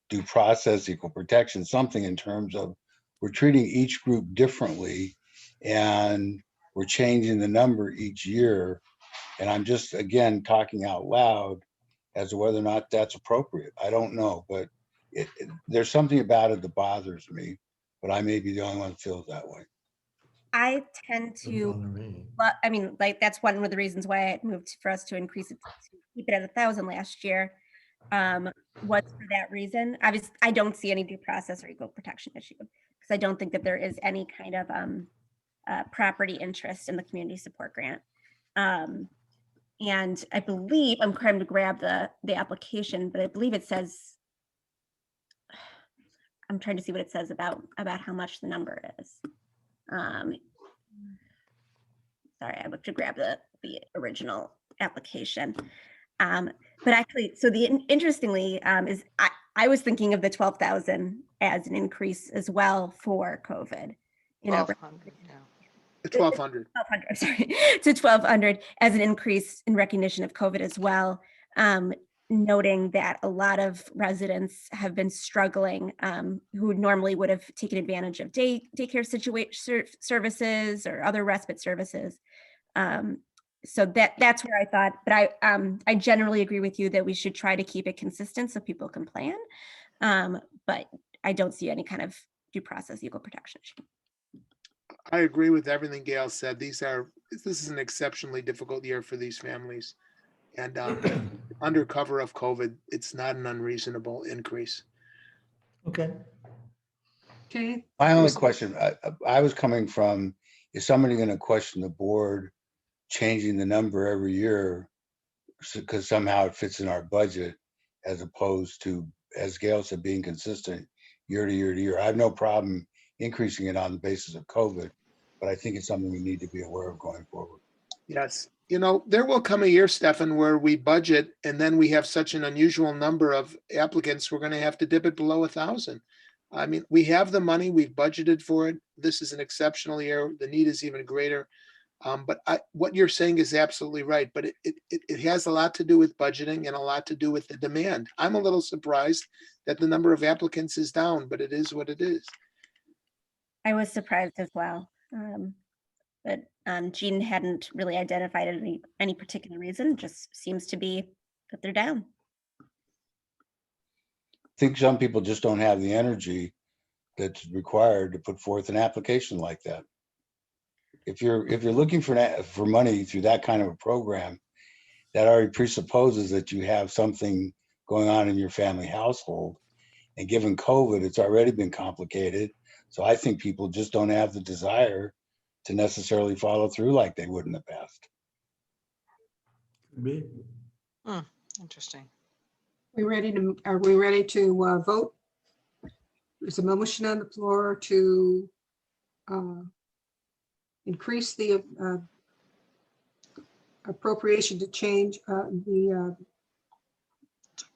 due process, equal protection, something in terms of we're treating each group differently and we're changing the number each year. And I'm just, again, talking out loud as to whether or not that's appropriate. I don't know, but there's something about it that bothers me, but I may be the only one that feels that way. I tend to, I mean, like, that's one of the reasons why I moved for us to increase it, to keep it at 1,000 last year. Was for that reason. Obviously, I don't see any due process or equal protection issue because I don't think that there is any kind of property interest in the community support grant. And I believe, I'm trying to grab the application, but I believe it says, I'm trying to see what it says about how much the number is. Sorry, I have to grab the original application. But actually, so interestingly is I was thinking of the 12,000 as an increase as well for COVID. You know, 1,200, yeah. 1,200. 1,200, I'm sorry, to 1,200 as an increase in recognition of COVID as well. Noting that a lot of residents have been struggling who normally would have taken advantage of daycare services or other respite services. So that's where I thought, but I generally agree with you that we should try to keep it consistent so people can plan. But I don't see any kind of due process equal protection issue. I agree with everything Gail said. This is an exceptionally difficult year for these families. And under cover of COVID, it's not an unreasonable increase. Okay. okay. My only question, I was coming from, is somebody going to question the board changing the number every year because somehow it fits in our budget as opposed to, as Gail said, being consistent year to year to year? I have no problem increasing it on the basis of COVID, but I think it's something we need to be aware of going forward. Yes. You know, there will come a year, Stefan, where we budget and then we have such an unusual number of applicants, we're going to have to dip it below 1,000. I mean, we have the money, we've budgeted for it. This is an exceptional year. The need is even greater. But what you're saying is absolutely right. But it has a lot to do with budgeting and a lot to do with the demand. I'm a little surprised that the number of applicants is down, but it is what it is. I was surprised as well. But Jean hadn't really identified any particular reason, just seems to be that they're down. I think some people just don't have the energy that's required to put forth an application like that. If you're looking for money through that kind of a program, that already presupposes that you have something going on in your family household. And given COVID, it's already been complicated. So I think people just don't have the desire to necessarily follow through like they would in the past. Interesting. Are we ready to vote? There's a motion on the floor to increase the appropriation to change the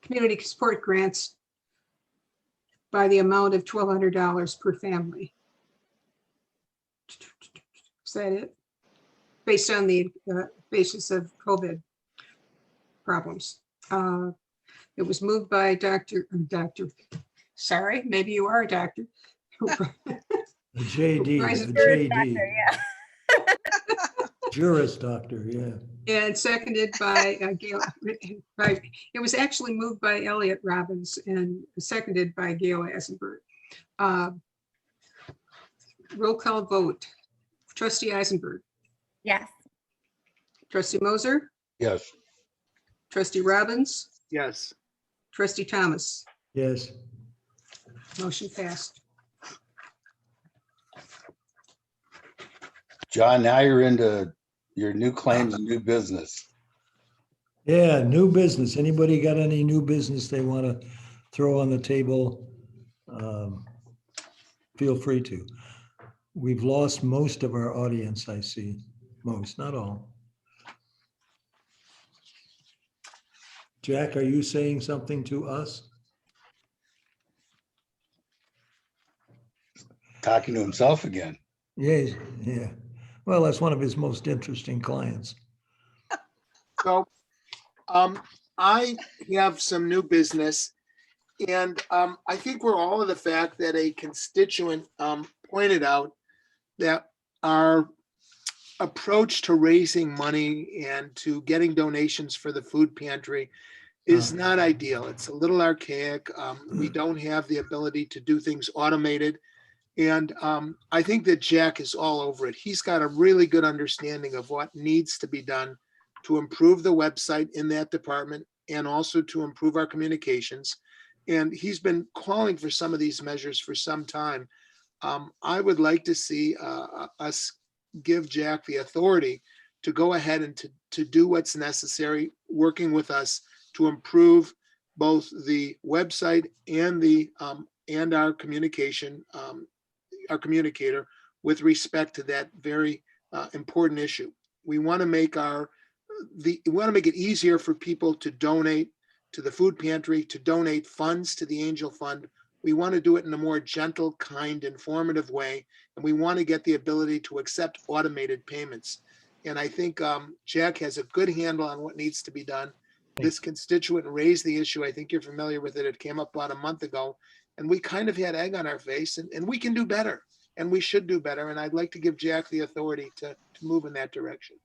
community support grants by the amount of $1,200 per family. Is that it? Based on the basis of COVID problems. It was moved by sorry, maybe you are a doctor. A JD, a Juris JD. doctor, yeah. Juris doctor, yeah. And seconded by Gail. Right. It was actually moved by Elliot Robbins and seconded by Gail Eisenberg. Roll call vote. Trustee Eisenberg. Yes. Trustee Moser. Yes. Trustee Robbins. Yes. Trustee Thomas. Yes. Motion passed. John, now you're into your new claims and new business. Yeah, new business. Anybody got any new business they want to throw on the table? Feel free to. We've lost most of our audience, I see. Most, not all. Jack, are you saying something to us? Talking to himself again. Yeah, yeah. Well, that's one of his most interesting clients. So, I have some new business. And I think we're all of the fact that a constituent pointed out that our approach to raising money and to getting donations for the food pantry is not ideal. It's a little archaic. We don't have the ability to do things automated. And I think that Jack is all over it. He's got a really good understanding of what needs to be done to improve the website in that department and also to improve our communications. And he's been calling for some of these measures for some time. I would like to see us give Jack the authority to go ahead and to do what's necessary, working with us to improve both the website and the and our communication, our communicator with respect to that very important issue. We want to make it easier for people to donate to the food pantry, to donate funds to the Angel Fund. We want to do it in a more gentle, kind, informative way. And we want to get the ability to accept automated payments. And I think Jack has a good handle on what needs to be done. This constituent raised the issue. I think you're familiar with it. It came up about a month ago. And we kind of had egg on our face, and we can do better. And we should do better. And I'd like to give Jack the authority to move in that direction.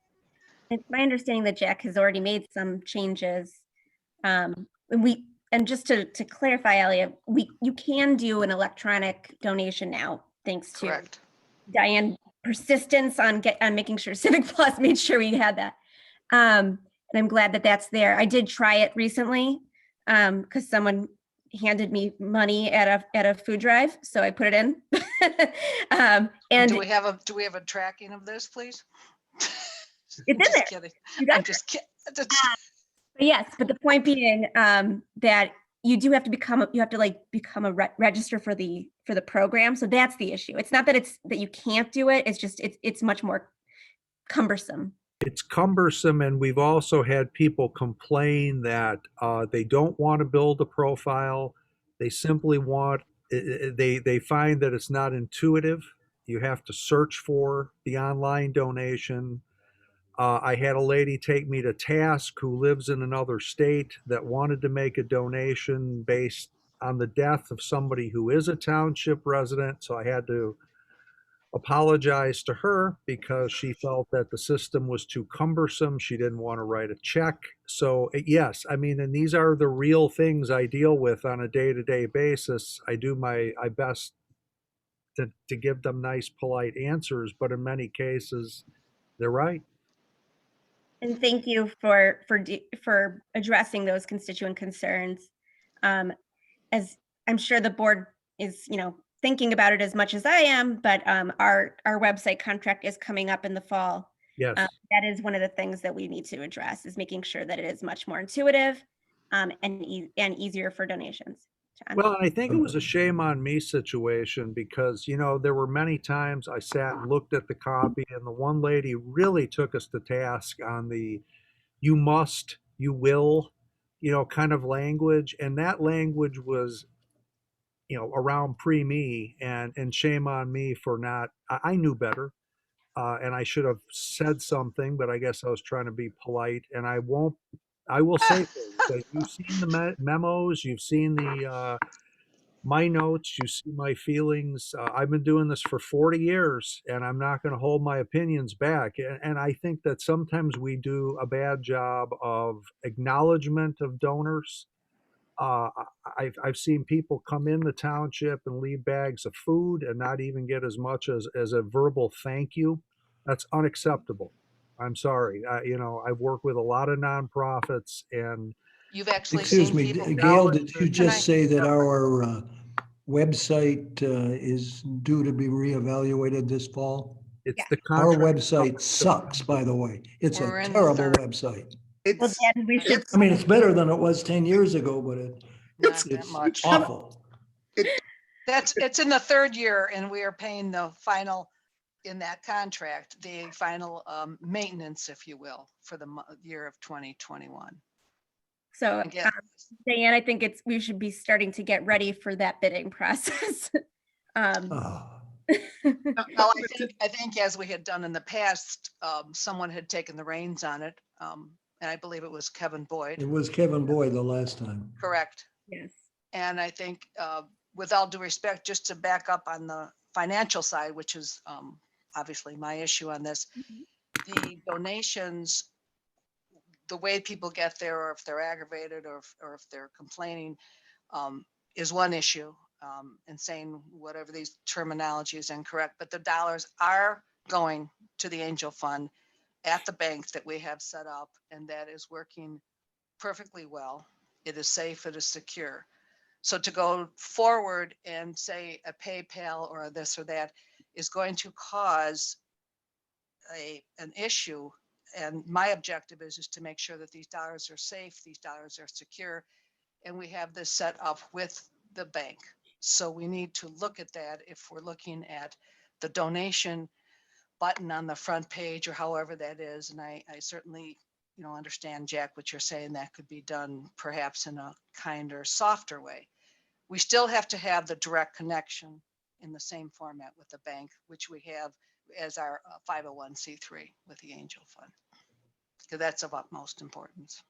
It's my understanding that Jack has already made some changes. And just to clarify, Elliot, you can do an electronic donation now, thanks to Correct. Diane persistence on making sure Civic Plus made sure we had that. And I'm glad that that's there. I did try it recently because someone handed me money at a food drive, so I put it in. And do we have a tracking of this, please? It's in there. Kidding. I'm just kidding. Yes, but the point being that you do have to become a register for the program. So that's the issue. It's not that you can't do it. It's just it's much more cumbersome. It's cumbersome, and we've also had people complain that they don't want to build a profile. They simply want, they find that it's not intuitive. You have to search for the online donation. I had a lady take me to task who lives in another state that wanted to make a donation based on the death of somebody who is a township resident. So I had to apologize to her because she felt that the system was too cumbersome. She didn't want to write a check. So yes, I mean, and these are the real things I deal with on a day-to-day basis. I do my best to give them nice, polite answers, but in many cases, they're right. And thank you for addressing those constituent concerns. As I'm sure the board is, thinking about it as much as I am, but our website contract is coming up in the fall. Yes. That is one of the things that we need to address, is making sure that it is much more intuitive and easier for donations. John? Well, I think it was a shame on me situation because, there were many times I sat and looked at the copy, and the one lady really took us to task on the you must, you will, kind of language. And that language was, around pre-me, and shame on me for not, I knew better. And I should have said something, but I guess I was trying to be polite, and I will say things. Like, you've seen the memos, you've seen my notes, you see my feelings. I've been doing this for 40 years, and I'm not going to hold my opinions back. And I think that sometimes we do a bad job of acknowledgement of donors. I've seen people come in the township and leave bags of food and not even get as much as a verbal thank you. That's unacceptable. I'm sorry. I've worked with a lot of nonprofits, and You've actually Excuse seen me, people. Gail, did you just say that our website is due to be reevaluated this fall? It's Yeah. the Our contract. website sucks, by the way. It's a We're in the terrible third. website. Well, It's, then we should, it's, I mean, it's better than it was 10 years ago, but Not that it's much. awful. It's in the third year and we are paying the final, in that contract, the final maintenance, if you will, for the year of 2021. so And get- Diane, I think we should be starting to get ready for that bidding process. Oh. Well, I think as we had done in the past, someone had taken the reins on it. And I believe it was Kevin It Boyd, was Kevin Boyd the last time. correct? Yes. And I think, with all due respect, just to back up on the financial side, which is obviously my issue on this, the donations, the way people get there, or if they're aggravated or if they're complaining, is one issue. And saying whatever these terminology is incorrect, but the dollars are going to the Angel Fund at the bank that we have set up, and that is working perfectly well. It is safe, it is secure. So to go forward and say a PayPal or a this or that is going to cause an issue. And my objective is to make sure that these dollars are safe, these dollars are secure, and we have this set up with the bank. So we need to look at that if we're looking at the donation button on the front page or however that is. And I certainly, understand, Jack, what you're saying, that could be done perhaps in a kinder, softer way. We still have to have the direct connection in the same format with the bank, which we have as our 501c3 with the Angel Fund, because that's of utmost importance.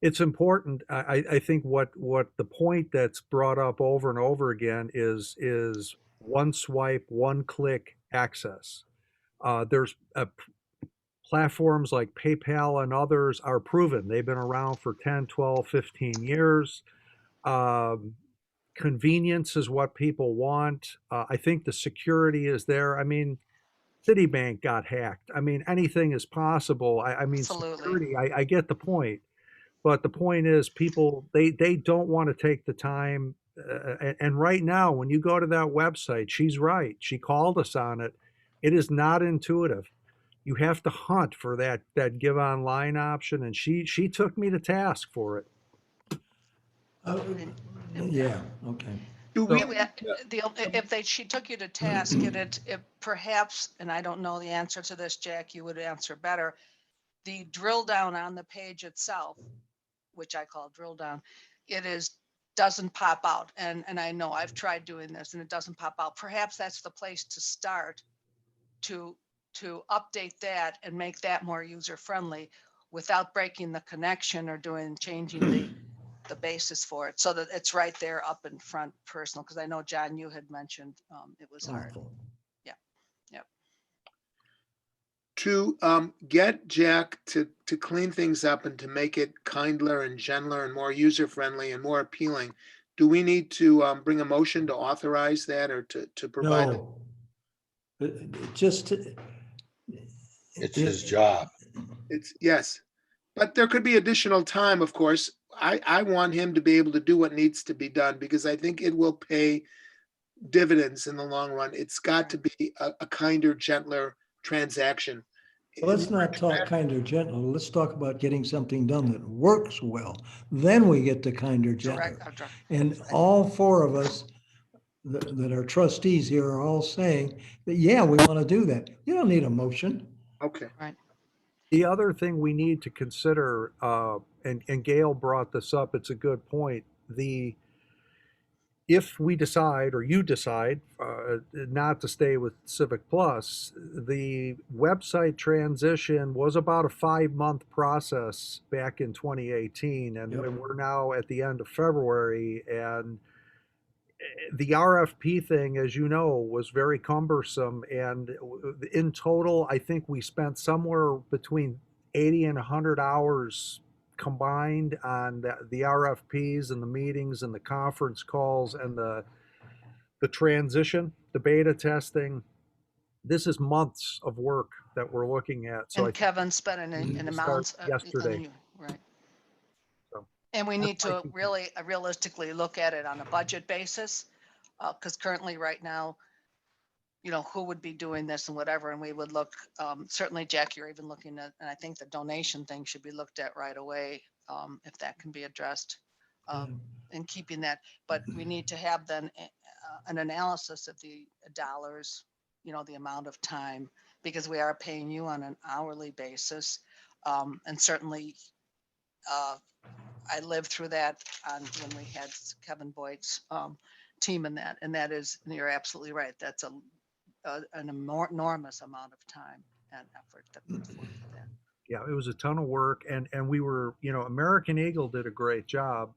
It's important. I think what the point that's brought up over and over again is one swipe, one click access. There's platforms like PayPal and others are proven. They've been around for 10, 12, 15 years. Convenience is what people want. I think the security is there. I mean, Citibank got hacked. I mean, anything is possible. I mean, Absolutely. security, I get the point. But the point is, people, they don't want to take the time. And right now, when you go to that website, she's right. She called us on it. It is not intuitive. You have to hunt for that give online option. And she took me to task for it. Yeah, okay. do we, She took you to task, and it perhaps, and I don't know the answer to this, Jack, you would answer better. The drill down on the page itself, which I call drill down, doesn't pop out. And I know I've tried doing this and it doesn't pop out. Perhaps that's the place to start to update that and make that more user friendly without breaking the connection or changing the basis for it, so that it's right there up in front personal. Because I know, John, you had mentioned it was hard. Awful. to get Jack to clean things up and to make it kinder and gentler and more user-friendly and more appealing, do we need to bring a motion to authorize that or to provide? No. Just. It's his job. It's, yes, but there could be additional time, of course. I want him to be able to do what needs to be done, because I think it will pay dividends in the long run. It's got to be a kinder, gentler transaction. Well, let's not talk kinder, gentler. Let's talk about getting something done that works well. Then we get to kinder, gentler. Direct. And all four of us that are trustees here are all saying that, yeah, we want to do that. You don't need a motion. Okay. Right. The other thing we need to consider, and Gail brought this up, it's a good point. If we decide, or you decide, not to stay with Civic Plus, the website transition was about a 5-month process back in 2018, and Yep. we're now at the end of February, and the RFP thing, as you know, was very cumbersome. And in total, I think we spent somewhere between 80 and 100 hours combined on the RFPs and the meetings and the conference calls and the transition, the beta testing. This is months of work that we're looking at. So And Kevin spent an amount yesterday. Right. So And we need to think- really realistically look at it on a budget basis, because currently right now, you know, who would be doing this and whatever, and we would look, certainly Jack, you're even looking at, and I think the donation thing should be looked at right away, if that can be addressed. And keeping that, but we need to have then an analysis of the dollars, you know, the amount of time, because we are paying you on an hourly basis. And certainly, I lived through that on when we had Kevin Boyd's team in that, and that is, and you're absolutely right. That's an enormous amount of time and effort that put forth to that. Yeah, it was a ton of work, and we were, you know, American Eagle did a great job.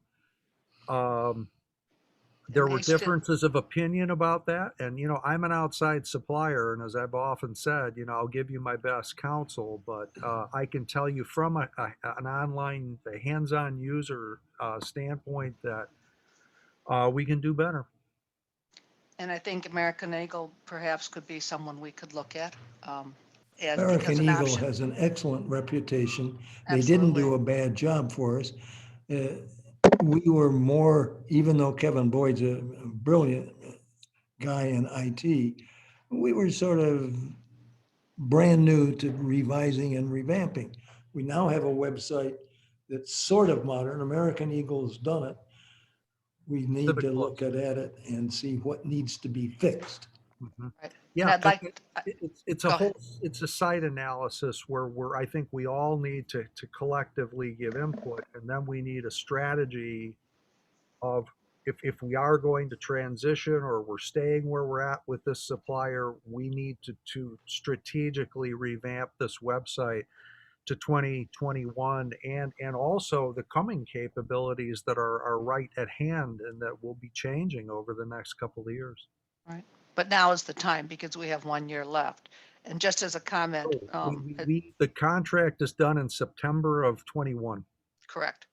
There And were they still- differences of opinion about that, and you know, I'm an outside supplier, and as I've often said, you know, I'll give you my best counsel, but I can tell you from an online, a hands-on user standpoint that we can do better. And I think American Eagle perhaps could be someone we could look at. As because American an Eagle option. has an excellent reputation. They didn't do Absolutely. a bad job for us. We were more, even though Kevin Boyd's a brilliant guy in IT, we were sort of brand new to revising and revamping. We now have a website that's sort of modern. American Eagle's done it. We need Civic to Plus. look at it and see what needs to be fixed. Mhm. Right. Yeah, And I'd like, it's Go a ahead. whole, it's a site analysis where I think we all need to collectively give input, and then we need a strategy of if we are going to transition or we're staying where we're at with this supplier, we need to strategically revamp this website to 2021 and also the coming capabilities that are right at hand and that will be changing over the next couple of years. right. But now is the time because we have 1 year left. And just as a comment, The contract is done in September of 21. correct.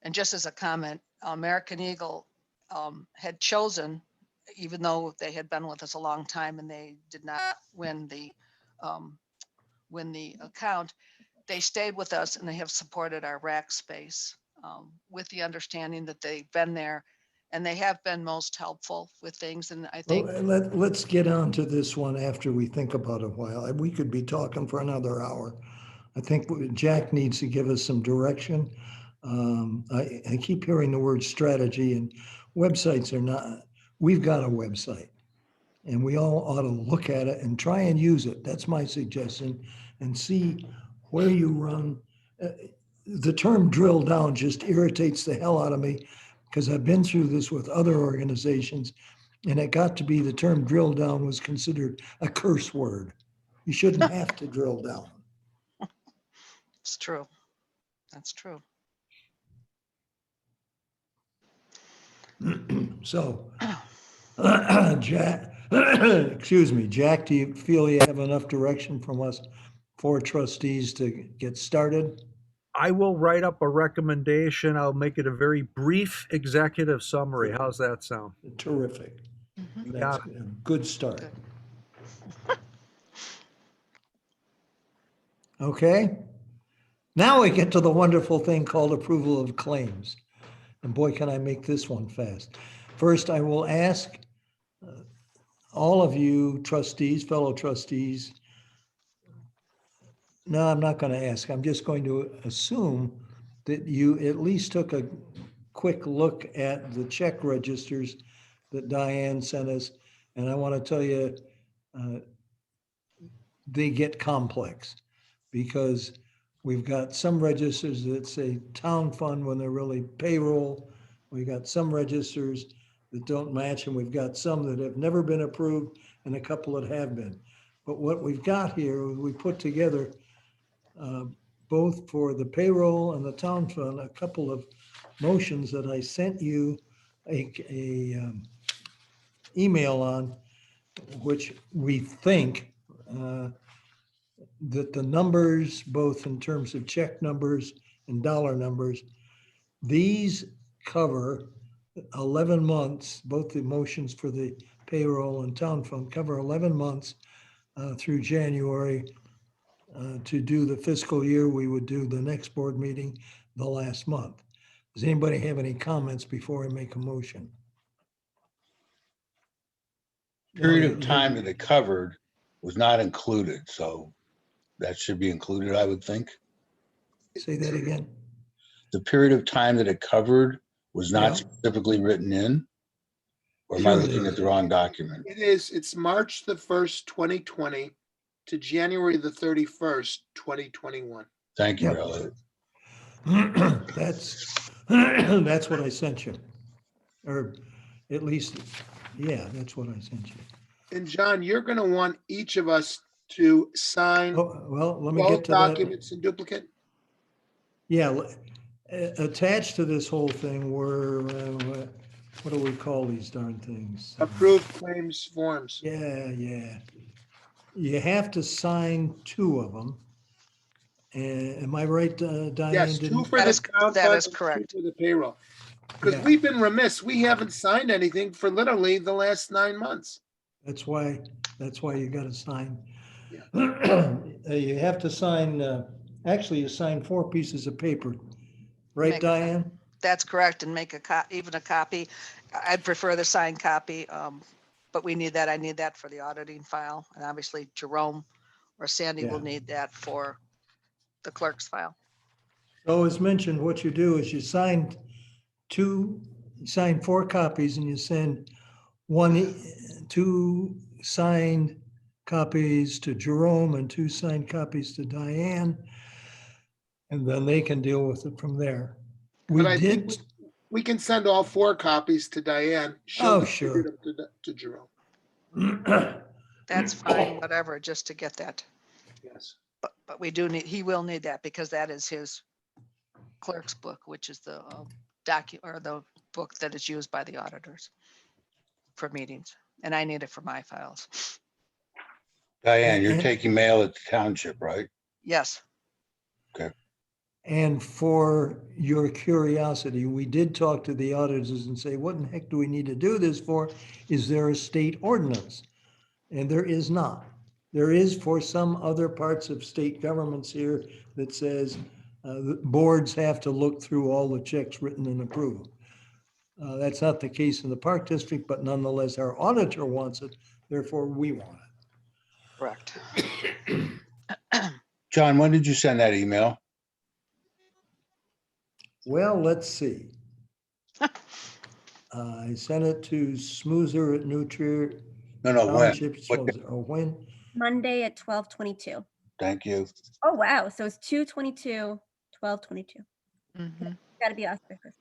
And just as a comment, American Eagle had chosen, even though they had been with us a long time and they did not win the account, they stayed with us and they have supported our rack space with the understanding that they've been there and they have been most helpful with things. And I think Let's get on to this one after we think about it a while. We could be talking for another hour. I think Jack needs to give us some direction. I keep hearing the word strategy, and websites are not, we've got a website and we all ought to look at it and try and use it. That's my suggestion, and see where you run. The term drill down just irritates the hell out of me because I've been through this with other organizations, and it got to be the term drill down was considered a curse word. You shouldn't have to drill down. it's true. That's true. So, Jack, excuse me, Jack, do you feel you have enough direction from us four trustees to get started? I will write up a recommendation. I'll make it a very brief executive summary. How's that sound? Terrific. Mhm. That's got a good start. Good. Okay. Now we get to the wonderful thing called approval of claims. And boy, can I make this one fast. First, I will ask all of you trustees, fellow trustees. No, I'm not going to ask. I'm just going to assume that you at least took a quick look at the check registers that Diane sent us. And I want to tell you, they get complex because we've got some registers that say town fund when they're really payroll. We got some registers that don't match, and we've got some that have never been approved and a couple that have been. But what we've got here, we put together both for the payroll and the town fund, a couple of motions that I sent you a email on, which we think that the numbers, both in terms of check numbers and dollar numbers, these cover 11 months, both the motions for the payroll and town fund cover 11 months through January to do the fiscal year. We would do the next board meeting the last month. Does anybody have any comments before I make a motion? Period of time that it covered was not included, so that should be included, I would think. Say that again. The period of time that it covered was not Yeah. specifically written in? Or am I Sure it looking is. at the wrong document? It's March the 1st, 2020 to January the 31st, 2021. Thank you, Yep. Elliot. That's what I sent you. Or at least, yeah, that's what I sent you. And John, you're going to want each of us to sign Oh, well, let me both get to that. documents in duplicate. Yeah, attached to this whole thing were, what do we call these darn things? Approved claims forms. Yeah. You have to sign 2 of them. Am I right, Diane? Yes, 2 Didn't- for That the is- town that fund is and 2 correct. for the payroll. Because Yeah. we've been remiss. We haven't signed anything for literally the last 9 months. That's why you gotta sign. Yeah. You have to sign, actually, you sign 4 pieces of paper. Right, Make a- Diane? That's correct, and make even a copy. I'd prefer the signed copy, but we need that. I need that for the auditing file, and obviously Jerome or Sandy will Yeah. need that for the clerk's file. So as mentioned, what you do is you sign 4 copies and you send 2 signed copies to Jerome and 2 signed copies to Diane. And then they can deal with it from there. We But I think did, we can send all 4 copies to Diane. She'll Oh, distribute sure. them to Jerome. That's fine, whatever, just to get that. Yes. But he will need that because that is his clerk's book, which is the the book that is used by the auditors for meetings. And I need it for my files. Diane, you're And- taking mail at the township, right? Yes, And for your curiosity, we did talk to the auditors and say, what in the heck do we need to do this for? Is there a state ordinance? And there is not. There is for some other parts of state governments here that says the boards have to look through all the checks written and approve them. That's not the case in the Park District, but nonetheless, our auditor wants it, therefore we want it. correct. John, when did you send that email? Well, let's see. I sent it to Smoozer at New Trier No, when? Township. What day? Or when? Monday at 12:22. Thank you. Oh, wow. So it's 2:22, 12:22. Mhm. Got to be auspicious.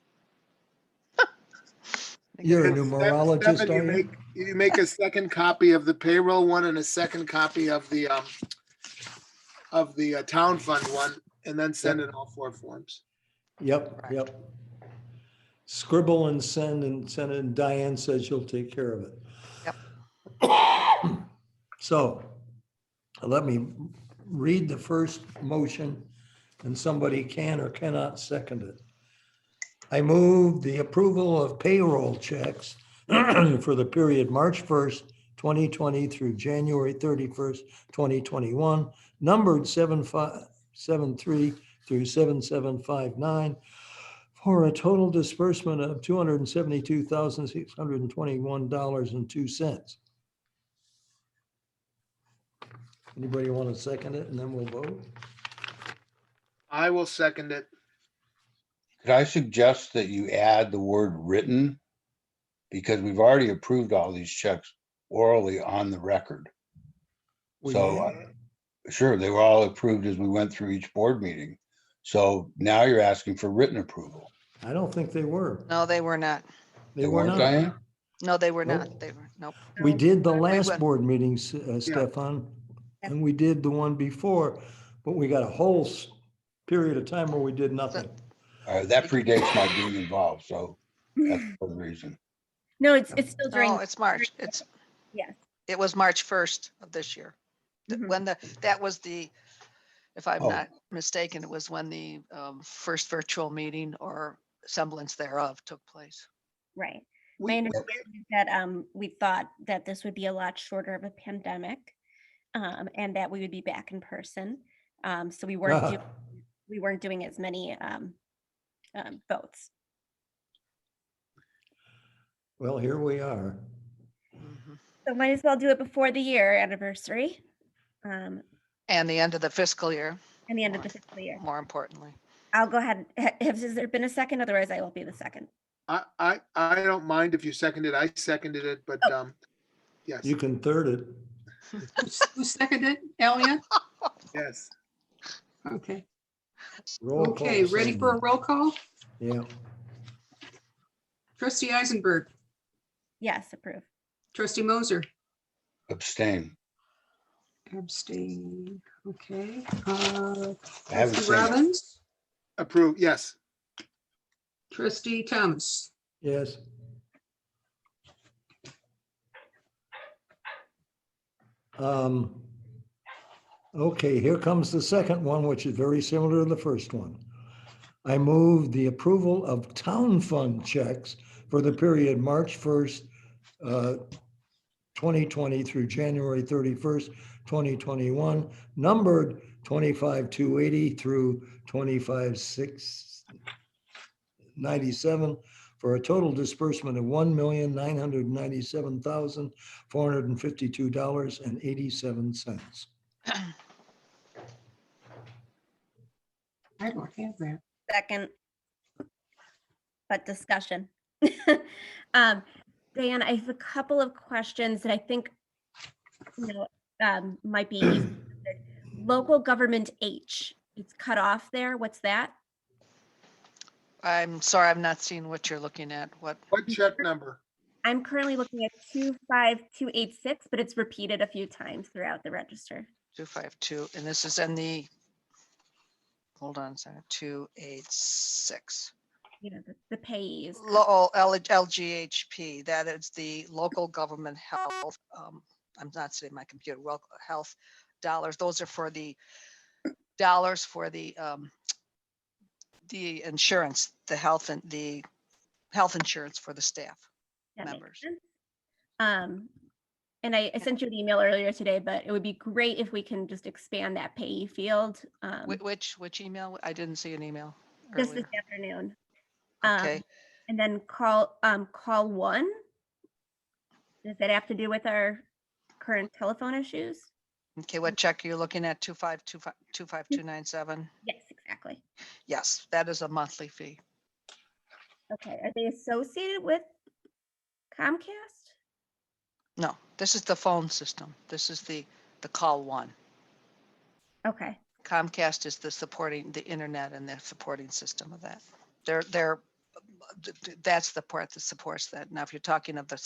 You're a And numerologist, Stephen, are you? you make a second copy of the payroll one and a second copy of the town fund one, and then send in all 4 forms. Yep. Scribble and send, and Diane says she'll take care of it. Yep. So let me read the first motion and somebody can or cannot second it. I move the approval of payroll checks for the period March 1st, 2020 through January 31st, 2021, numbered 773 through 7759, for a total disbursement of $272,621.02. Anybody want to second it and then we'll vote? I will second it. Could I suggest that you add the word written? Because we've already approved all these checks orally on the record. We So, have- sure, they were all approved as we went through each board meeting. So now you're asking for written approval. I don't think they were. No, they were not. They were weren't, not. Diane? No, they were Nope. not. They were, nope. We did the last went- board meeting, Stefan, and we did the one before, but we got a whole period of time where we did nothing. That predates my being involved, so that's the reason. No, it's still during. No, it's March. Yes. It was March 1st of this year. Mhm. When that was if I'm Oh. not mistaken, it was when the first virtual meeting or semblance thereof took place. Right. We- My understanding is that we thought that this would be a lot shorter of a pandemic, and that we would be back in person. So we weren't doing as many votes. Well, here we are. Mhm. So might as well do it before the year anniversary. And And the end of the fiscal year, the end of the fiscal year. more importantly. I'll go ahead. Has there been a second? Otherwise I will be the second. I don't mind if you seconded. I seconded it, but yes, You can third it. Who seconded? Elliot? yes. Okay. Roll call, Okay, ready for a Sandy. roll call? Yeah. Trustee Eisenberg, Yes, approve. trustee Moser, Abstain. abstain. Okay. I haven't Trustee seen it. Robbins, Approve, yes. trustee Thomas, Yes. Okay, here comes the second one, which is very similar to the first one. I move the approval of town fund checks for the period March 1st, 2020 through January 31st, 2021, numbered 25,280 through 25,697 for a total disbursement of $1,997,452.87. I don't have that. Second. But discussion. Diane, I have a couple of questions that I think, might be easy. Local government H, it's cut off there. What's that? I'm sorry, I'm not seeing what you're looking at. What, What check number? I'm currently looking at 25286, but it's repeated a few times throughout the register. 252, and this is in the, hold on a second, 286. The payees. LGHP, that is the local government health, I'm not saying my computer, well, health dollars. Those are for the dollars for the insurance, the health insurance for the staff That makes members. sense. And I sent you an email earlier today, but it would be great if we can just expand that payee field. Which email? I didn't see an email Just this earlier. afternoon. Okay, And then call one. Does that have to do with our current telephone issues? okay, what check are you looking at? 25297? Yes, exactly. Yes, that is a monthly fee. Okay, are they associated with Comcast? No, this is the phone system. This is the call one. Okay, Comcast is the supporting the internet and the supporting system of that. That's the part that supports that. Now, if you're talking of the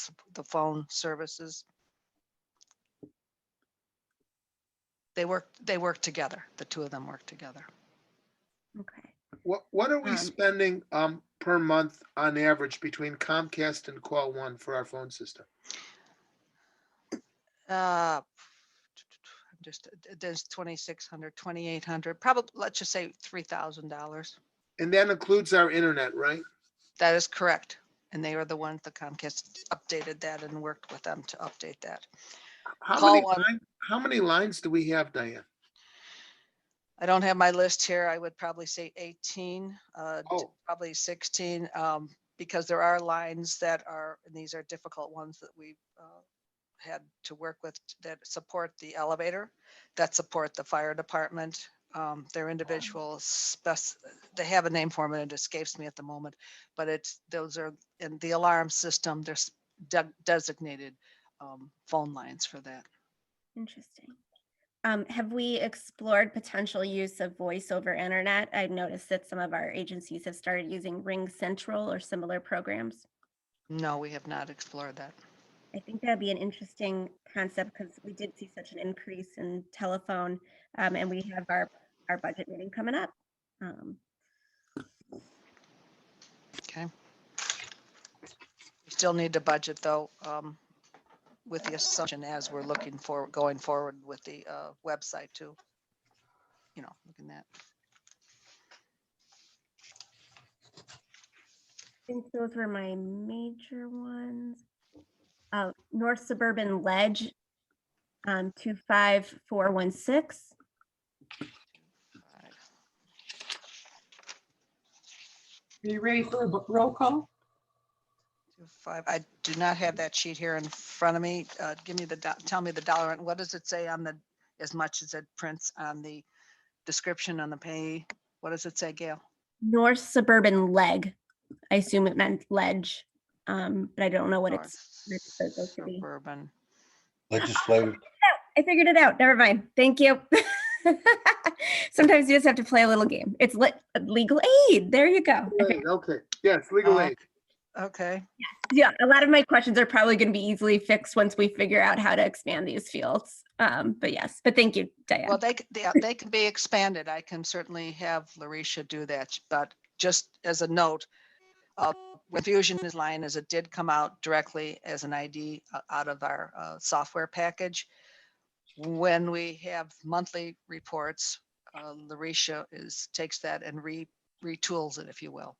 phone services, they work together. The two of them work together. okay. What are we spending per month on average between Comcast and Call One for our phone system? There's 2,600, 2,800, probably, let's just say $3,000. And that includes our internet, right? That is correct. And they are the ones that Comcast updated that and worked with them to update that. How many lines do we have, Diane? I don't have my list here. I would probably say 18, Oh. probably 16, because there are lines that are, and these are difficult ones that we had to work with that support the elevator, that support the fire department. They're individual they have a name for them and it escapes me at the moment, but those are in the alarm system. There's designated phone lines for that. Interesting. Have we explored potential use of voice over internet? I've noticed that some of our agencies have started using Ring Central or similar programs. No, we have not explored that. I think that'd be an interesting concept because we did see such an increase in telephone, and we have our budget meeting coming up. Okay. We still need to budget though, with the assumption as we're going forward with the website too. Looking at. I think those were my major ones. North Suburban Ledge, 25416. Are you ready for a roll call? 5. I do not have that sheet here in front of me. Give me tell me the dollar. And what does it say on the, as much as it prints on the description on the pay? What does it say, Gail? North Suburban Leg. I assume it meant ledge, but I don't know what North it's supposed to be. Suburban. Legislative. I figured it out. Never mind. Thank you. Sometimes you just have to play a little game. It's legal aid. There you go. I figured- Okay, yes, legal aid. Okay. Yeah, a lot of my questions are probably going to be easily fixed once we figure out how to expand these fields. But yes, but thank you, Diane. Well, they can be expanded. I can certainly have Larisha do that, but just as a note, when Fusion is line, as it did come out directly as an ID out of our software package. When we have monthly reports, Larisha takes that and retools it, if you will,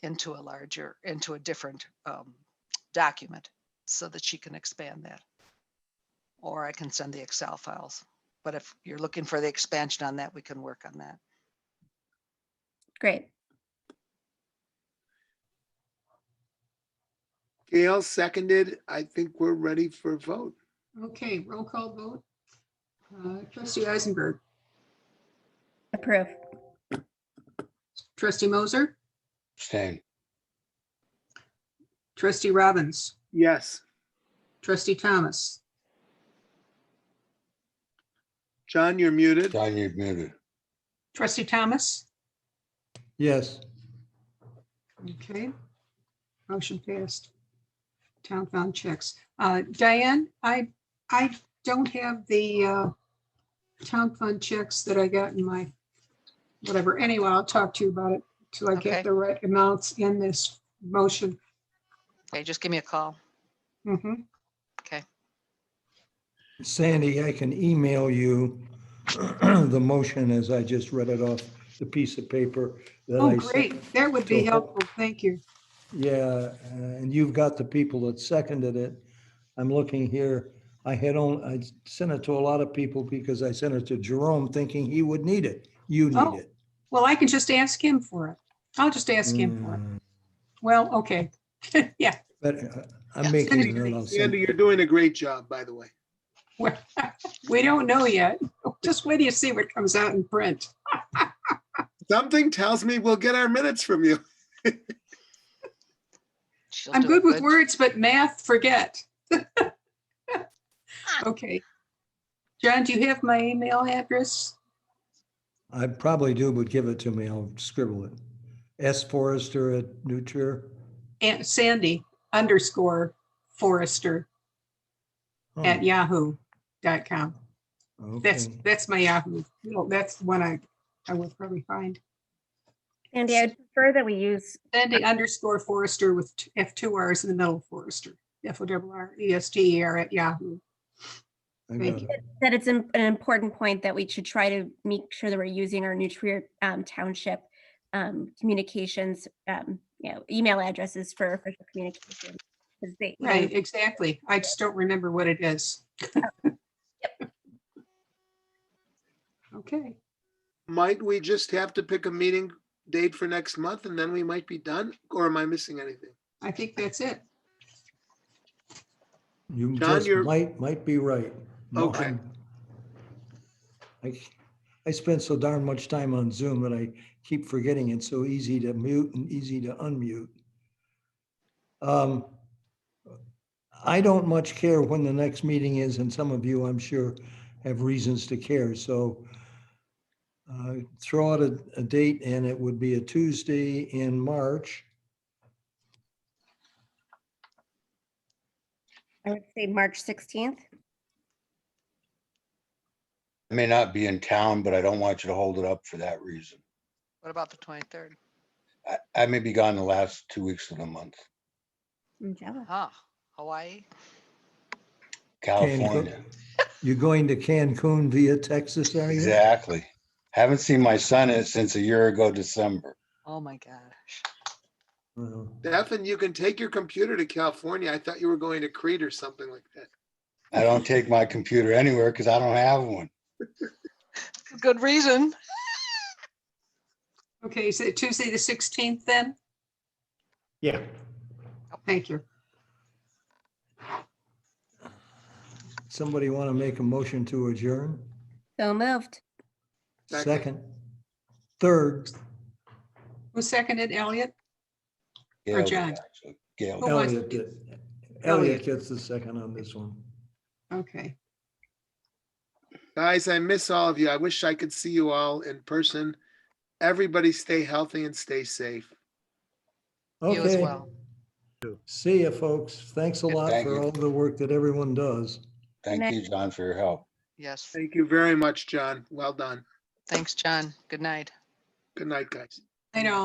into a different document so that she can expand that. Or I can send the Excel files. But if you're looking for the expansion on that, we can work on that. Great. Gail seconded. I think we're ready for a vote. Okay, roll call vote. Trustee Eisenberg, Approve. trustee Moser, Abstain. trustee Robbins, Yes. trustee Thomas, John, you're muted. John, you're muted. trustee Thomas. Yes. Okay. Motion passed. Town fund checks. Diane, I don't have the town fund checks that I got in my whatever. Anyway, I'll talk to you about it till I Okay. get the right amounts in this motion. Okay, just give me a call. Mhm. Okay. Sandy, I can email you the motion as I just read it off the piece of paper that Oh, I great. sent. That would be to- helpful. Thank you. Yeah, and you've got the people that seconded it. I'm looking here. I sent it to a lot of people because I sent it to Jerome thinking he would need it. You need Oh. it. Well, I can just ask him for it. I'll just ask him for it. Well, okay. Yeah. But I'm Yeah, making Sandy, it and I'll Sandy, send. you're doing a great job, by the way. Well, we don't know yet. Just wait till you see what comes out in print. Something tells me we'll get our minutes from you. She'll I'm do a good with words, but math, forget. Okay. John, do you have my email address? I probably do, but give it to me. I'll scribble it. sforrester@nutria. And Sandy_Forrester Oh, at yahoo.com. okay. That's my Yahoo. That's the one I would probably find. Sandy, I'd prefer that we use Sandy_Forrester with two R's in the middle, Forrester. FORRESTER at Yahoo. I Thank got you. it. that it's an important point that we should try to make sure that we're using our Nutria Township communications, email addresses for official communication. 'Cause they, Right, exactly. I just don't remember what it is. Okay. Might we just have to pick a meeting date for next month and then we might be done? Or am I missing anything? I think that's it. You John, just you're- might be right. No, Okay. I spend so darn much time on Zoom that I keep forgetting it's so easy to mute and easy to unmute. I don't much care when the next meeting is, and some of you, I'm sure, have reasons to care. So throw out a date, and it would be a Tuesday in March. I would say March 16th. I may not be in town, but I don't want you to hold it up for that reason. What about the 23rd? I may be gone the last 2 weeks of the month. I'm jealous. Hawaii? California. You're going to Cancun via Texas, are you? Exactly. Haven't seen my son since a year ago, December. Oh, my gosh. Well, Stefan, you can take your computer to California. I thought you were going to Crete or something like that. I don't take my computer anywhere because I don't have one. Good reason. Okay, so Tuesday the 16th then? Yeah. Thank you. Somebody want to make a motion to adjourn? So moved. Second. Second. Third. Who seconded, Elliot? Gail did, John? actually. Gail Who did. was- Elliot did. Elliot. Elliot gets the second on this one. Okay. Guys, I miss all of you. I wish I could see you all in person. Everybody stay healthy and stay safe. You as Okay. well. See you, folks. Thanks a lot Thank for you. all the work that everyone does. Thank you, John, for your help. Yes. Thank you very much, John. Well done. Thanks, John. Good night. Good night, guys. I know.